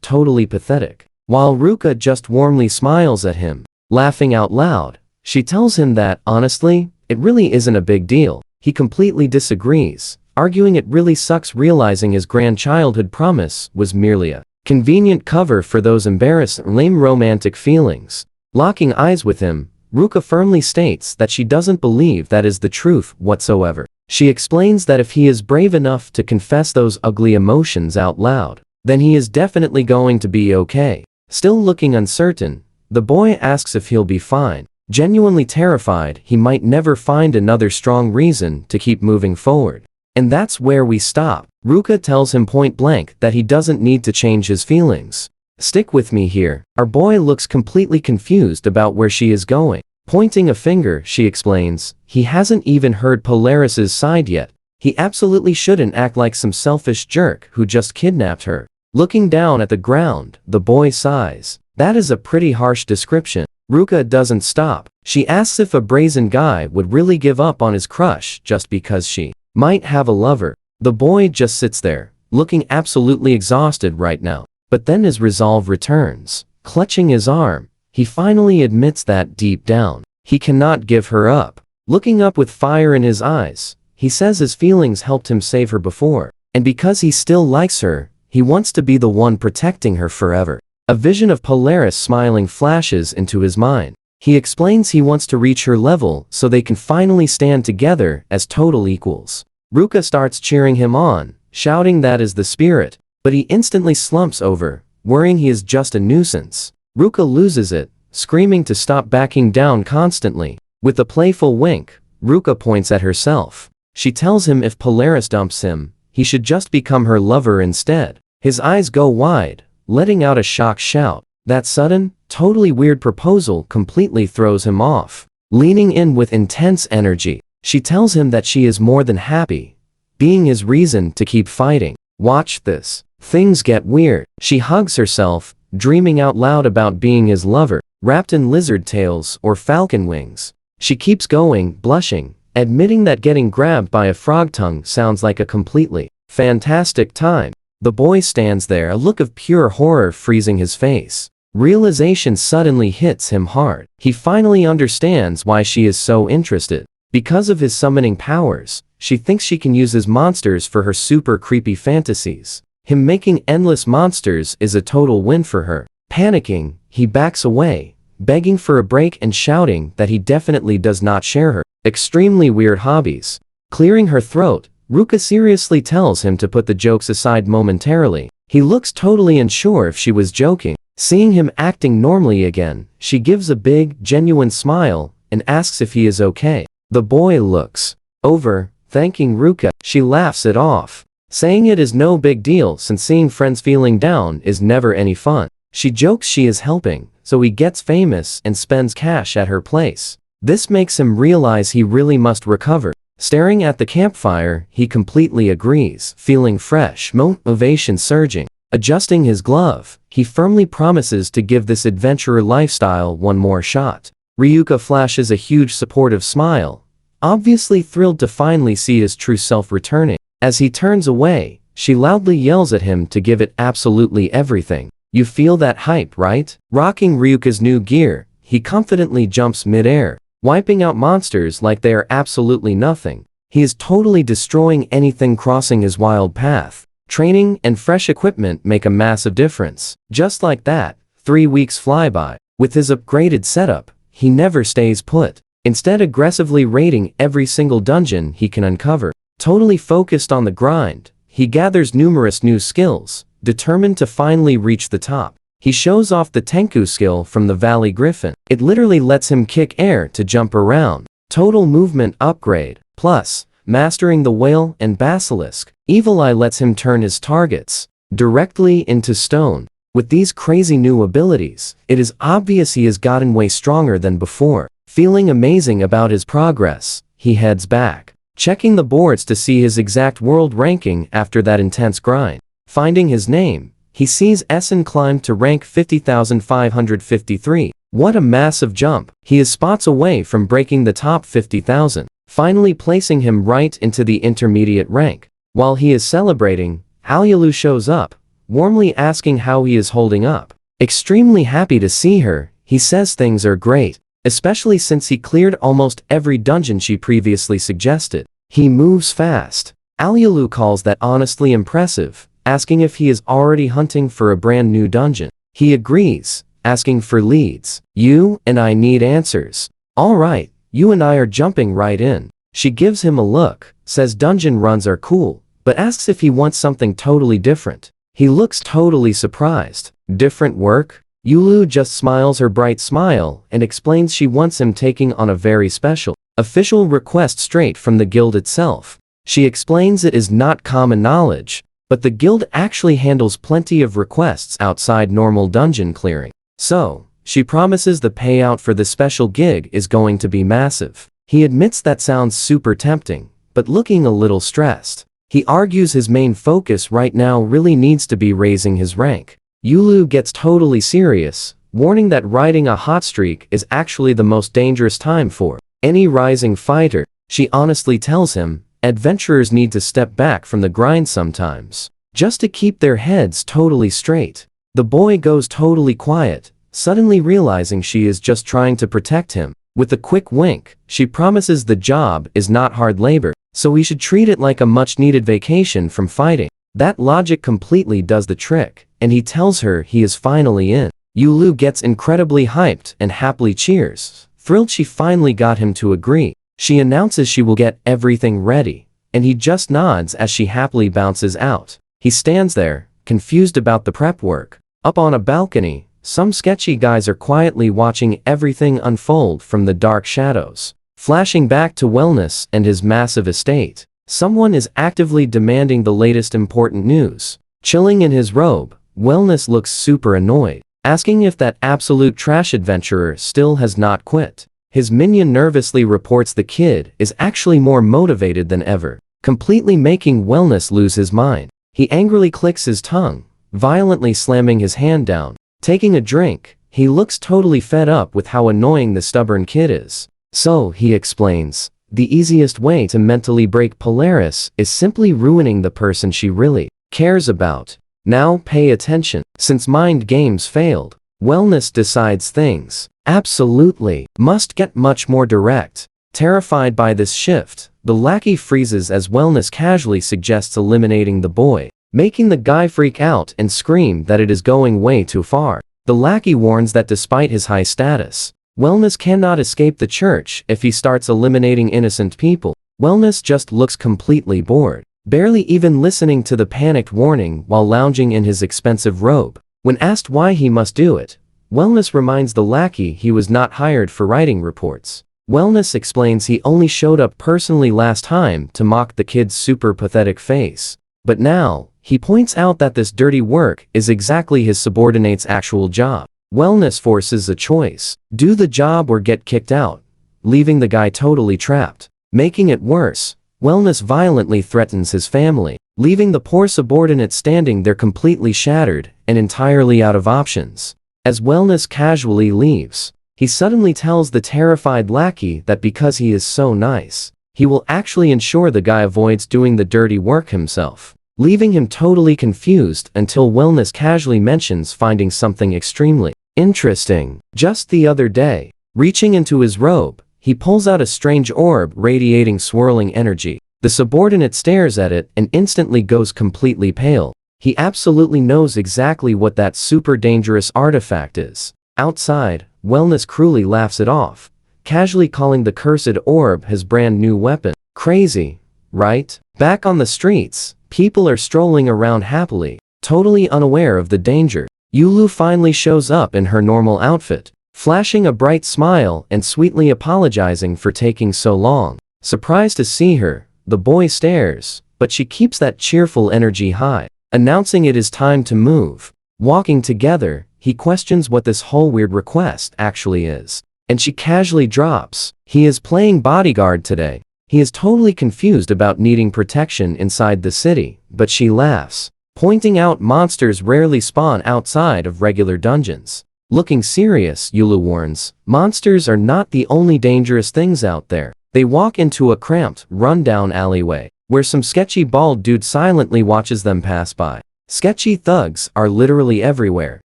totally pathetic, while Ruka just warmly smiles at him. Laughing out loud, she tells him that, honestly, it really isn't a big deal. He completely disagrees, arguing it really sucks realizing his grand childhood promise was merely a convenient cover for those embarrassing, lame romantic feelings. Locking eyes with him, Ruka firmly states that she doesn't believe that is the truth whatsoever. She explains that if he is brave enough to confess those ugly emotions out loud, then he is definitely going to be okay. Still looking uncertain, the boy asks if he'll be fine, genuinely terrified he might never find another strong reason to keep moving forward. And that's where we stop. Ruka tells him point blank that he doesn't need to change his feelings. Stick with me here. Our boy looks completely confused about where she is going. Pointing a finger, she explains, he hasn't even heard Polaris's side yet. He absolutely shouldn't act like some selfish jerk who just kidnapped her. Looking down at the ground, the boy sighs. That is a pretty harsh description. Ruka doesn't stop. She asks if a brazen guy would really give up on his crush just because she might have a lover. The boy just sits there, looking absolutely exhausted right now. But then his resolve returns. Clutching his arm, he finally admits that deep down, he cannot give her up. Looking up with fire in his eyes, he says his feelings helped him save her before, and because he still likes her, he wants to be the one protecting her forever. A vision of Polaris smiling flashes into his mind. He explains he wants to reach her level so they can finally stand together as total equals. Ruka starts cheering him on, shouting that is the spirit, but he instantly slumps over, worrying he is just a nuisance. Ruka loses it, screaming to stop backing down constantly. With a playful wink, Ruka points at herself. She tells him if Polaris dumps him, he should just become her lover instead. His eyes go wide, letting out a shocked shout. That sudden, totally weird proposal completely throws him off. Leaning in with intense energy, she tells him that she is more than happy, being his reason to keep fighting. Watch this. Things get weird. She hugs herself, dreaming out loud about being his lover, wrapped in lizard tails or falcon wings. She keeps going, blushing, admitting that getting grabbed by a frog tongue sounds like a completely fantastic time. The boy stands there, a look of pure horror freezing his face. Realization suddenly hits him hard. He finally understands why she is so interested. Because of his summoning powers, she thinks she can use his monsters for her super creepy fantasies. Him making endless monsters is a total win for her. Panicking, he backs away, begging for a break and shouting that he definitely does not share her extremely weird hobbies. Clearing her throat, Ruka seriously tells him to put the jokes aside momentarily. He looks totally unsure if she was joking. Seeing him acting normally again, she gives a big, genuine smile and asks if he is okay. The boy looks over, thanking Ruka. She laughs it off, saying it is no big deal since seeing friends feeling down is never any fun. She jokes she is helping, so he gets famous and spends cash at her place. This makes him realize he really must recover. Staring at the campfire, he completely agrees, feeling fresh, motivation surging. Adjusting his glove, he firmly promises to give this adventurer lifestyle one more shot. Ryuka flashes a huge supportive smile, obviously thrilled to finally see his true self returning. As he turns away, she loudly yells at him to give it absolutely everything. You feel that hype, right? Rocking Ryuka's new gear, he confidently jumps mid-air, wiping out monsters like they are absolutely nothing. He is totally destroying anything crossing his wild path. Training and fresh equipment make a massive difference. Just like that, 3 weeks fly by. With his upgraded setup, he never stays put, instead aggressively raiding every single dungeon he can uncover. Totally focused on the grind, he gathers numerous new skills, determined to finally reach the top. He shows off the Tenku skill from the Valley Griffin. It literally lets him kick air to jump around. Total movement upgrade. Plus, mastering the Whale and Basilisk, Evil Eye lets him turn his targets directly into stone. With these crazy new abilities, it is obvious he has gotten way stronger than before. Feeling amazing about his progress, he heads back, checking the boards to see his exact world ranking after that intense grind. Finding his name, he sees Essen climbed to rank 50,553. What a massive jump. He is spots away from breaking the top 50,000, finally placing him right into the intermediate rank. While he is celebrating, Alyalu shows up, warmly asking how he is holding up. Extremely happy to see her, he says things are great, especially since he cleared almost every dungeon she previously suggested. He moves fast. Alyalu calls that honestly impressive, asking if he is already hunting for a brand new dungeon. He agrees, asking for leads. You and I need answers. Alright, you and I are jumping right in. She gives him a look, says dungeon runs are cool, but asks if he wants something totally different. He looks totally surprised. Different work? Yulu just smiles her bright smile and explains she wants him taking on a very special, official request straight from the guild itself. She explains it is not common knowledge, but the guild actually handles plenty of requests outside normal dungeon clearing. So, she promises the payout for this special gig is going to be massive. He admits that sounds super tempting, but looking a little stressed. He argues his main focus right now really needs to be raising his rank. Yulu gets totally serious, warning that riding a hot streak is actually the most dangerous time for any rising fighter. She honestly tells him, adventurers need to step back from the grind sometimes, just to keep their heads totally straight. The boy goes totally quiet, suddenly realizing she is just trying to protect him. With a quick wink, she promises the job is not hard labor, so he should treat it like a much-needed vacation from fighting. That logic completely does the trick, and he tells her he is finally in. Yulu gets incredibly hyped and happily cheers, thrilled she finally got him to agree. She announces she will get everything ready, and he just nods as she happily bounces out. He stands there, confused about the prep work. Up on a balcony, some sketchy guys are quietly watching everything unfold from the dark shadows. Flashing back to Wellness and his massive estate, someone is actively demanding the latest important news. Chilling in his robe, Wellness looks super annoyed, asking if that absolute trash adventurer still has not quit. His minion nervously reports the kid is actually more motivated than ever, completely making Wellness lose his mind. He angrily clicks his tongue, violently slamming his hand down. Taking a drink, he looks totally fed up with how annoying the stubborn kid is. So, he explains, the easiest way to mentally break Polaris is simply ruining the person she really cares about. Now pay attention. Since mind games failed, Wellness decides things absolutely must get much more direct. Terrified by this shift, the lackey freezes as Wellness casually suggests eliminating the boy, making the guy freak out and scream that it is going way too far. The lackey warns that despite his high status, Wellness cannot escape the church if he starts eliminating innocent people. Wellness just looks completely bored, barely even listening to the panicked warning while lounging in his expensive robe. When asked why he must do it, Wellness reminds the lackey he was not hired for writing reports. Wellness explains he only showed up personally last time to mock the kid's super pathetic face. But now, he points out that this dirty work is exactly his subordinate's actual job. Wellness forces a choice: do the job or get kicked out, leaving the guy totally trapped. Making it worse, Wellness violently threatens his family, leaving the poor subordinate standing there completely shattered and entirely out of options. As Wellness casually leaves, he suddenly tells the terrified lackey that because he is so nice, he will actually ensure the guy avoids doing the dirty work himself, leaving him totally confused until Wellness casually mentions finding something extremely interesting. Just the other day, reaching into his robe, he pulls out a strange orb radiating swirling energy. The The subordinate stares at it and instantly goes completely pale. He absolutely knows exactly what that super dangerous artifact is. Outside, Wellness cruelly laughs it off, casually calling the cursed orb his brand new weapon. Crazy, right? Back on the streets, people are strolling around happily, totally unaware of the danger. Yulu finally shows up in her normal outfit, flashing a bright smile and sweetly apologizing for taking so long. Surprised to see her, the boy stares, but she keeps that cheerful energy high, announcing it is time to move. Walking together, he questions what this whole weird request actually is, and she casually drops, "He is playing bodyguard today." He is totally confused about needing protection inside the city, but she laughs, pointing out monsters rarely spawn outside of regular dungeons. Looking serious, Yulu warns, monsters are not the only dangerous things out there. They walk into a cramped, run-down alleyway, where some sketchy bald dude silently watches them pass by. Sketchy thugs are literally everywhere,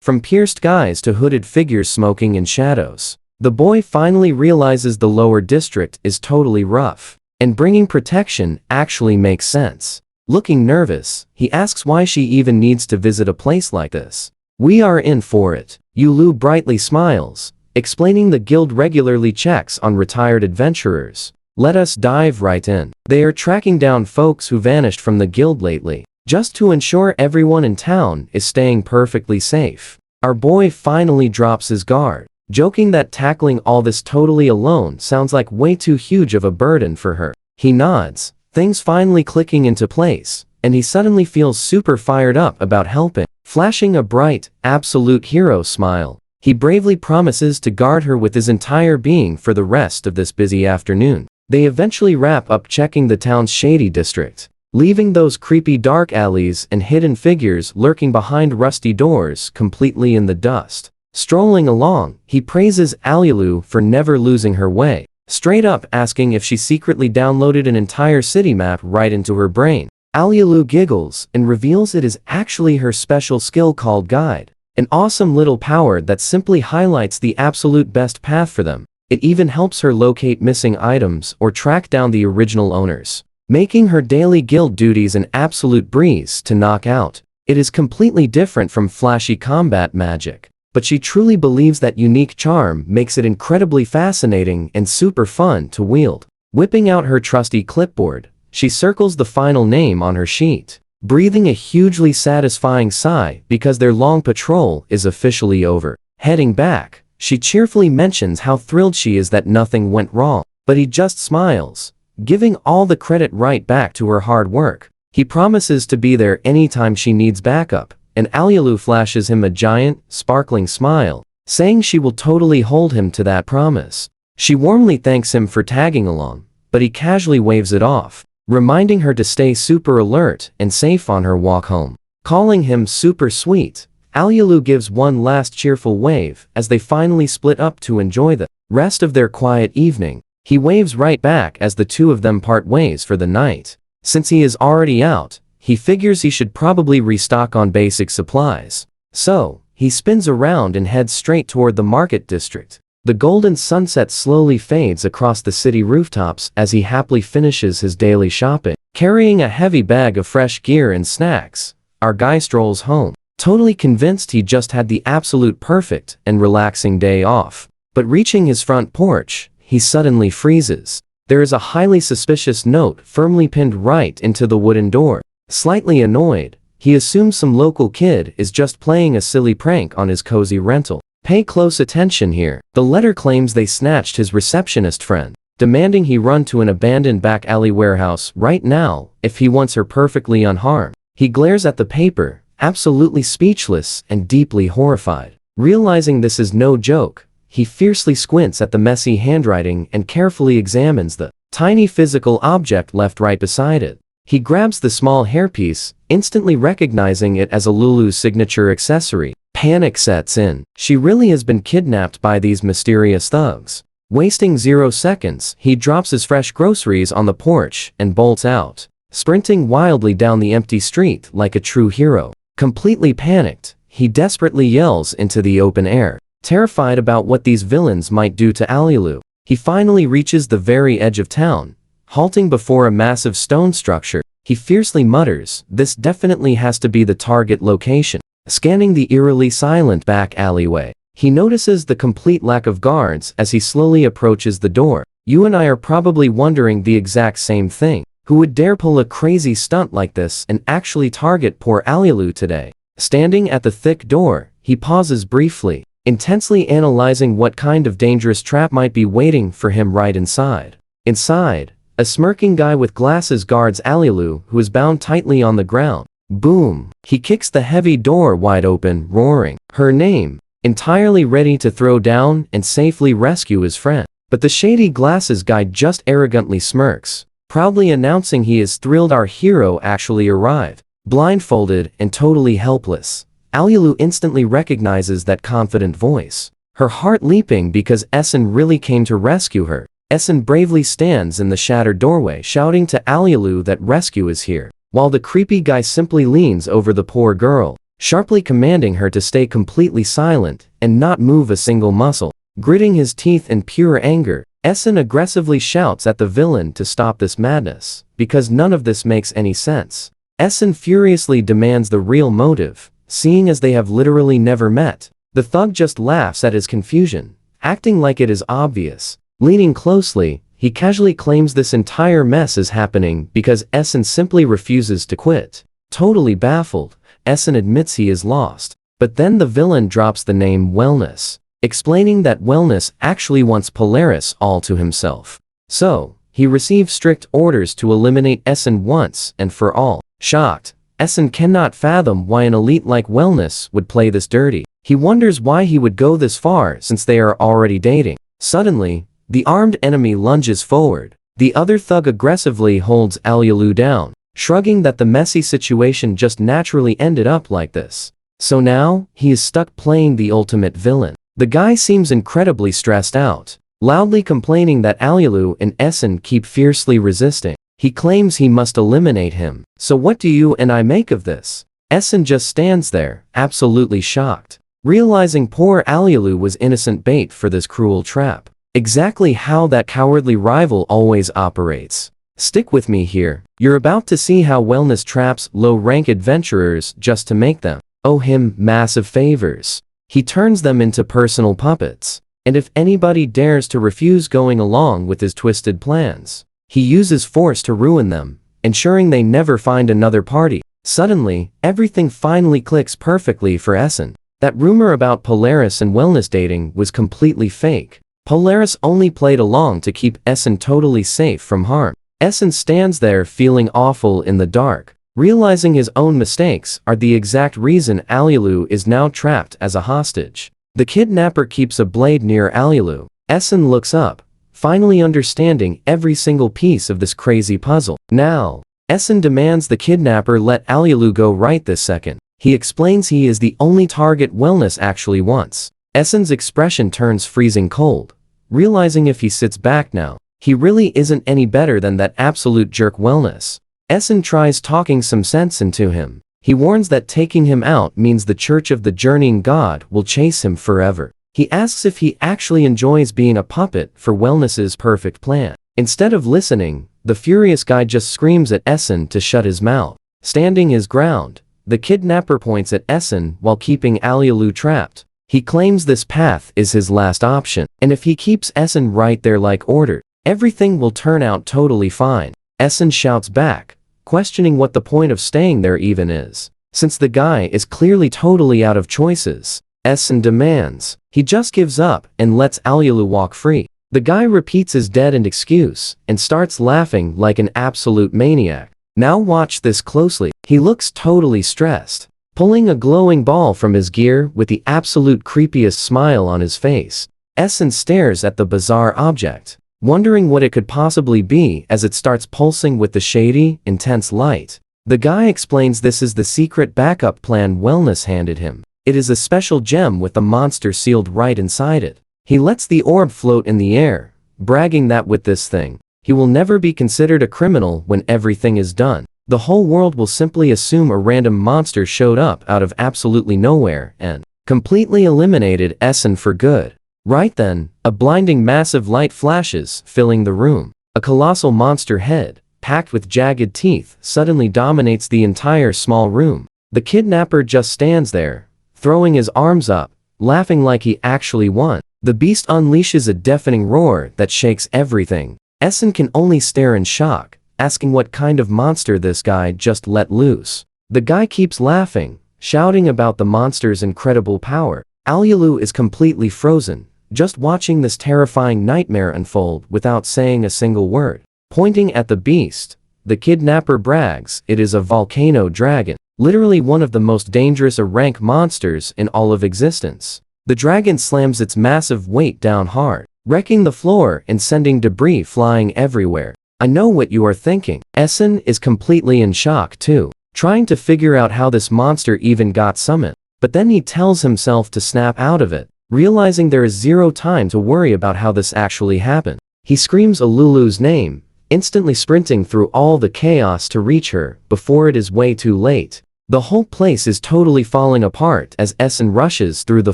from pierced guys to hooded figures smoking in shadows. The boy finally realizes the lower district is totally rough, and bringing protection actually makes sense. Looking nervous, he asks why she even needs to visit a place like this. "We are in for it." Yulu brightly smiles, explaining the guild regularly checks on retired adventurers. "Let us dive right in. They are tracking down folks who vanished from the guild lately, just to ensure everyone in town is staying perfectly safe." Our boy finally drops his guard, joking that tackling all this totally alone sounds like way too huge of a burden for her. He nods, things finally clicking into place, and he suddenly feels super fired up about helping. Flashing a bright, absolute hero smile, he bravely promises to guard her with his entire being for the rest of this busy afternoon. They eventually wrap up checking the town's shady district, leaving those creepy dark alleys and hidden figures lurking behind rusty doors completely in the dust. Strolling along, he praises Alialu for never losing her way, straight up asking if she secretly downloaded an entire city map right into her brain. Alialu giggles and reveals it is actually her special skill called Guide, an awesome little power that simply highlights the absolute best path for them. It even helps her locate missing items or track down the original owners, making her daily guild duties an absolute breeze to knock out. It is completely different from flashy combat magic, but she truly believes that unique charm makes it incredibly fascinating and super fun to wield. Whipping out her trusty clipboard, she circles the final name on her sheet, breathing a hugely satisfying sigh because their long patrol is officially over. Heading back, she cheerfully mentions how thrilled she is that nothing went wrong, but he just smiles, giving all the credit right back to her hard work. He promises to be there anytime she needs backup, and Alialu flashes him a giant, sparkling smile, saying she will totally hold him to that promise. She warmly thanks him for tagging along, but he casually waves it off, reminding her to stay super alert and safe on her walk home. Calling him super sweet, Alialu gives one last cheerful wave as they finally split up to enjoy the rest of their quiet evening. He waves right back as the two of them part ways for the night. Since he is already out, he figures he should probably restock on basic supplies. So, he spins around and heads straight toward the market district. The golden sunset slowly fades across the city rooftops as he happily finishes his daily shopping. Carrying a heavy bag of fresh gear and snacks, our guy strolls home, totally convinced he just had the absolute perfect and relaxing day off. But reaching his front porch, he suddenly freezes. There is a highly suspicious note firmly pinned right into the wooden door. Slightly annoyed, he assumes some local kid is just playing a silly prank on his cozy rental. Pay close attention here. The letter claims they snatched his receptionist friend, demanding he run to an abandoned back alley warehouse right now if he wants her perfectly unharmed. He glares at the paper, absolutely speechless and deeply horrified. Realizing this is no joke, he fiercely squints at the messy handwriting and carefully examines the tiny physical object left right beside it. He grabs the small hairpiece, instantly recognizing it as a Lulu's signature accessory. Panic sets in. She really has been kidnapped by these mysterious thugs. Wasting 0 seconds, he drops his fresh groceries on the porch and bolts out, sprinting wildly down the empty street like a true hero. Completely panicked, he desperately yells into the open air, terrified about what these villains might do to Alialu. He finally reaches the very edge of town, Halting before a massive stone structure, he fiercely mutters, "This definitely has to be the target location." Scanning the eerily silent back alleyway, he notices the complete lack of guards as he slowly approaches the door. You and I are probably wondering the exact same thing. Who would dare pull a crazy stunt like this and actually target poor Alilu today? Standing at the thick door, he pauses briefly, intensely analyzing what kind of dangerous trap might be waiting for him right inside. Inside, a smirking guy with glasses guards Alilu, who is bound tightly on the ground. Boom! He kicks the heavy door wide open, roaring her name, entirely ready to throw down and safely rescue his friend. But the shady glasses guy just arrogantly smirks, proudly announcing he is thrilled our hero actually arrived. Blindfolded and totally helpless, Alilu instantly recognizes that confident voice. Her heart leaping because Essen really came to rescue her. Essen bravely stands in the shattered doorway shouting to Alilu that rescue is here, while the creepy guy simply leans over the poor girl, sharply commanding her to stay completely silent and not move a single muscle. Gritting his teeth in pure anger, Essen aggressively shouts at the villain to stop this madness, because none of this makes any sense. Essen furiously demands the real motive, seeing as they have literally never met. The thug just laughs at his confusion, acting like it is obvious. Leaning closely, he casually claims this entire mess is happening because Essen simply refuses to quit. Totally baffled, Essen admits he is lost. But then the villain drops the name Wellness, explaining that Wellness actually wants Polaris all to himself. So, he receives strict orders to eliminate Essen once and for all. Shocked, Essen cannot fathom why an elite like Wellness would play this dirty. He wonders why he would go this far since they are already dating. Suddenly, the armed enemy lunges forward. The other thug aggressively holds Alilu down, shrugging that the messy situation just naturally ended up like this. So now, he is stuck playing the ultimate villain. The guy seems incredibly stressed out, loudly complaining that Alilu and Essen keep fiercely resisting. He claims he must eliminate him. So what do you and I make of this? Essen just stands there, absolutely shocked, realizing poor Alilu was innocent bait for this cruel trap. Exactly how that cowardly rival always operates. Stick with me here. You're about to see how Wellness traps low-rank adventurers just to make them owe him massive favors. He turns them into personal puppets, and if anybody dares to refuse going along with his twisted plans, he uses force to ruin them, ensuring they never find another party. Suddenly, everything finally clicks perfectly for Essen. That rumor about Polaris and Wellness dating was completely fake. Polaris only played along to keep Essen totally safe from harm. Essen stands there feeling awful in the dark, realizing his own mistakes are the exact reason Alilu is now trapped as a hostage. The kidnapper keeps a blade near Alilu. Essen looks up, finally understanding every single piece of this crazy puzzle. Now, Essen demands the kidnapper let Alilu go right this second. He explains he is the only target Wellness actually wants. Essen's expression turns freezing cold, realizing if he sits back now, he really isn't any better than that absolute jerk Wellness. Essen tries talking some sense into him. He warns that taking him out means the Church of the Journeying God will chase him forever. He asks if he actually enjoys being a puppet for Wellness's perfect plan. Instead of listening, the furious guy just screams at Essen to shut his mouth. Standing his ground, the kidnapper points at Essen while keeping Alilu trapped. He claims this path is his last option, and if he keeps Essen right there like ordered, everything will turn out totally fine. Essen shouts back, questioning what the point of staying there even is, since the guy is clearly totally out of choices. Essen demands. He just gives up and lets Alilu walk free. The guy repeats his dead-end excuse and starts laughing like an absolute maniac. Now watch this closely. He looks totally stressed, pulling a glowing ball from his gear with the absolute creepiest smile on his face. Essen stares at the bizarre object, wondering what it could possibly be as it starts pulsing with the shady, intense light. The guy explains this is the secret backup plan Wellness handed him. It is a special gem with a monster sealed right inside it. He lets the orb float in the air, bragging that with this thing, he will never be considered a criminal when everything is done. The whole world will simply assume a random monster showed up out of absolutely nowhere and completely eliminated Essen for good. Right then, a blinding massive light flashes, filling the room. A colossal monster head, packed with jagged teeth, suddenly dominates the entire small room. The kidnapper just stands there, throwing his arms up, laughing like he actually won. The beast unleashes a deafening roar that shakes everything. Essen can only stare in shock, asking what kind of monster this guy just let loose. The guy keeps laughing, shouting about the monster's incredible power. Alyulu is completely frozen, just watching this terrifying nightmare unfold without saying a single word. Pointing at the beast, the kidnapper brags it is a volcano dragon, literally one of the most dangerous rank monsters in all of existence. The dragon slams its massive weight down hard, wrecking the floor and sending debris flying everywhere. I know what you are thinking. Essen is completely in shock too, trying to figure out how this monster even got summoned. But then he tells himself to snap out of it, realizing there is zero time to worry about how this actually happened. He screams Alulu's name, instantly sprinting through all the chaos to reach her before it is way too late. The whole place is totally falling apart as Essen rushes through the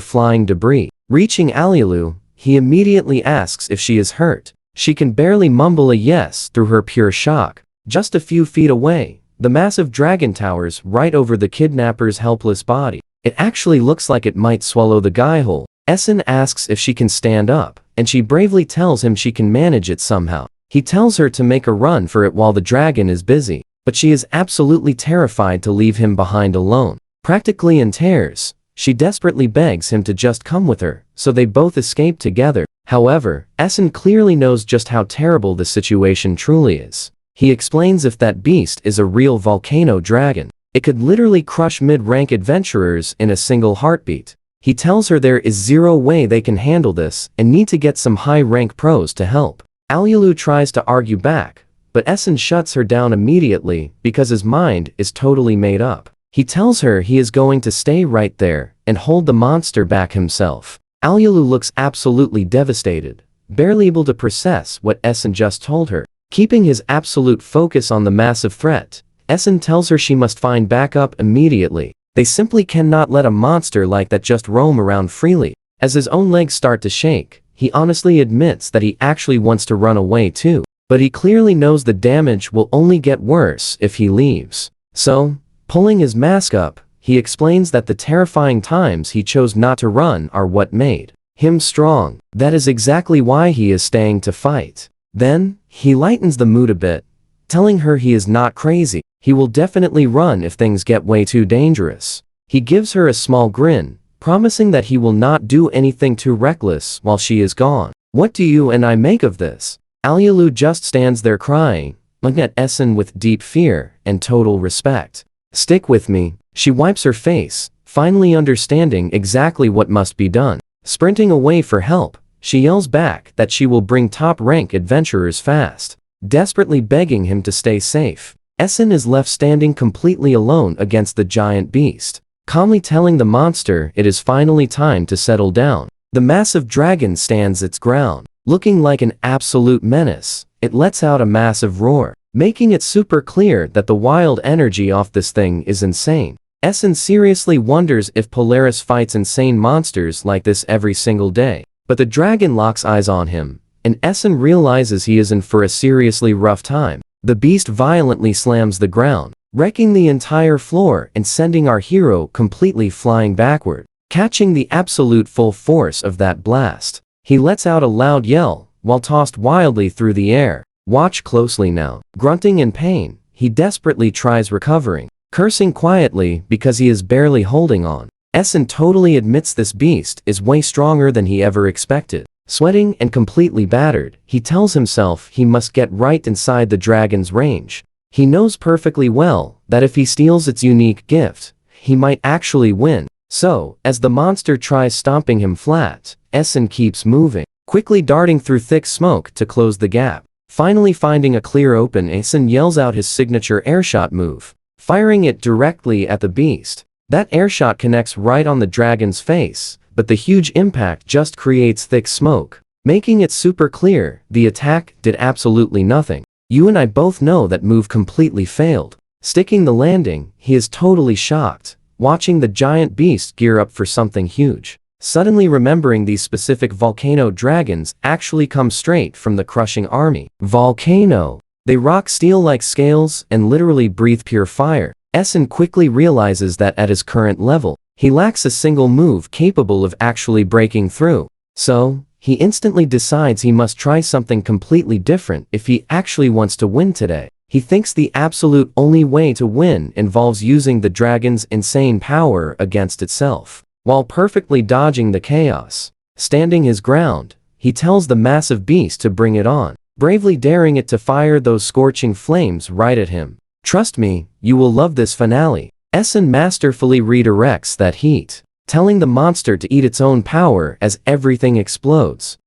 flying debris. Reaching Alyulu, he immediately asks if she is hurt. She can barely mumble a yes through her pure shock. Just a few feet away, the massive dragon towers right over the kidnapper's helpless body. It actually looks like it might swallow the guy whole. Essen asks if she can stand up, and she bravely tells him she can manage it somehow. He tells her to make a run for it while the dragon is busy, but she is absolutely terrified to leave him behind alone. Practically in tears, she desperately begs him to just come with her, so they both escape together. However, Essen clearly knows just how terrible the situation truly is. He explains if that beast is a real volcano dragon, it could literally crush mid-rank adventurers in a single heartbeat. He tells her there is zero way they can handle this and need to get some high-rank pros to help. Alyulu tries to argue back, but Essen shuts her down immediately because his mind is totally made up. He tells her he is going to stay right there and hold the monster back himself. Alyulu looks absolutely devastated, barely able to process what Essen just told her. Keeping his absolute focus on the massive threat, Essen tells her she must find backup immediately. They simply cannot let a monster like that just roam around freely. As his own legs start to shake, he honestly admits that he actually wants to run away too, but he clearly knows the damage will only get worse if he leaves. So, pulling his mask up, he explains that the terrifying times he chose not to run are what made him strong. That is exactly why he is staying to fight. Then, he lightens the mood a bit, telling her he is not crazy. He will definitely run if things get way too dangerous. He gives her a small grin, promising that he will not do anything too reckless while she is gone. What do you and I make of this? Alyulu just stands there crying, looking at Essen with deep fear and total respect. Stick with me. She wipes her face, finally understanding exactly what must be done. Sprinting away for help, she yells back that she will bring top-rank adventurers fast, desperately begging him to stay safe. Essen is left standing completely alone against the giant beast, calmly telling the monster it is finally time to settle down. The massive dragon stands its ground, looking like an absolute menace. It lets out a massive roar, making it super clear that the wild energy off this thing is insane. Essen seriously wonders if Polaris fights insane monsters like this every single day. But the dragon locks eyes on him, and Essen realizes he is in for a seriously rough time. The beast violently slams the ground, wrecking the entire floor and sending our hero completely flying backward. Catching the absolute full force of that blast, he lets out a loud yell, while tossed wildly through the air. Watch closely now. Grunting in pain, he desperately tries recovering, cursing quietly because he is barely holding on. Essen totally admits this beast is way stronger than he ever expected. Sweating and completely battered, he tells himself he must get right inside the dragon's range. He knows perfectly well that if he steals its unique gift, he might actually win. So, as the monster tries stomping him flat, Essen keeps moving, quickly darting through thick smoke to close the gap. Finally finding a clear open, Essen yells out his signature airshot move, firing it directly at the beast. That airshot connects right on the dragon's face, but the huge impact just creates thick smoke, making it super clear the attack did absolutely nothing. You and I both know that move completely failed. Sticking the landing, he is totally shocked, watching the giant beast gear up for something huge. suddenly remembering these specific volcano dragons actually come straight from the crushing army. Volcano. They rock steel like scales and literally breathe pure fire. Essen quickly realizes that at his current level, he lacks a single move capable of actually breaking through. So, he instantly decides he must try something completely different if he actually wants to win today. He thinks the absolute only way to win involves using the dragon's insane power against itself. While perfectly dodging the chaos, standing his ground, he tells the massive beast to bring it on, bravely daring it to fire those scorching flames right at him. Trust me, you will love this finale. Essen masterfully redirects that heat, telling the monster to eat its own power as everything explodes.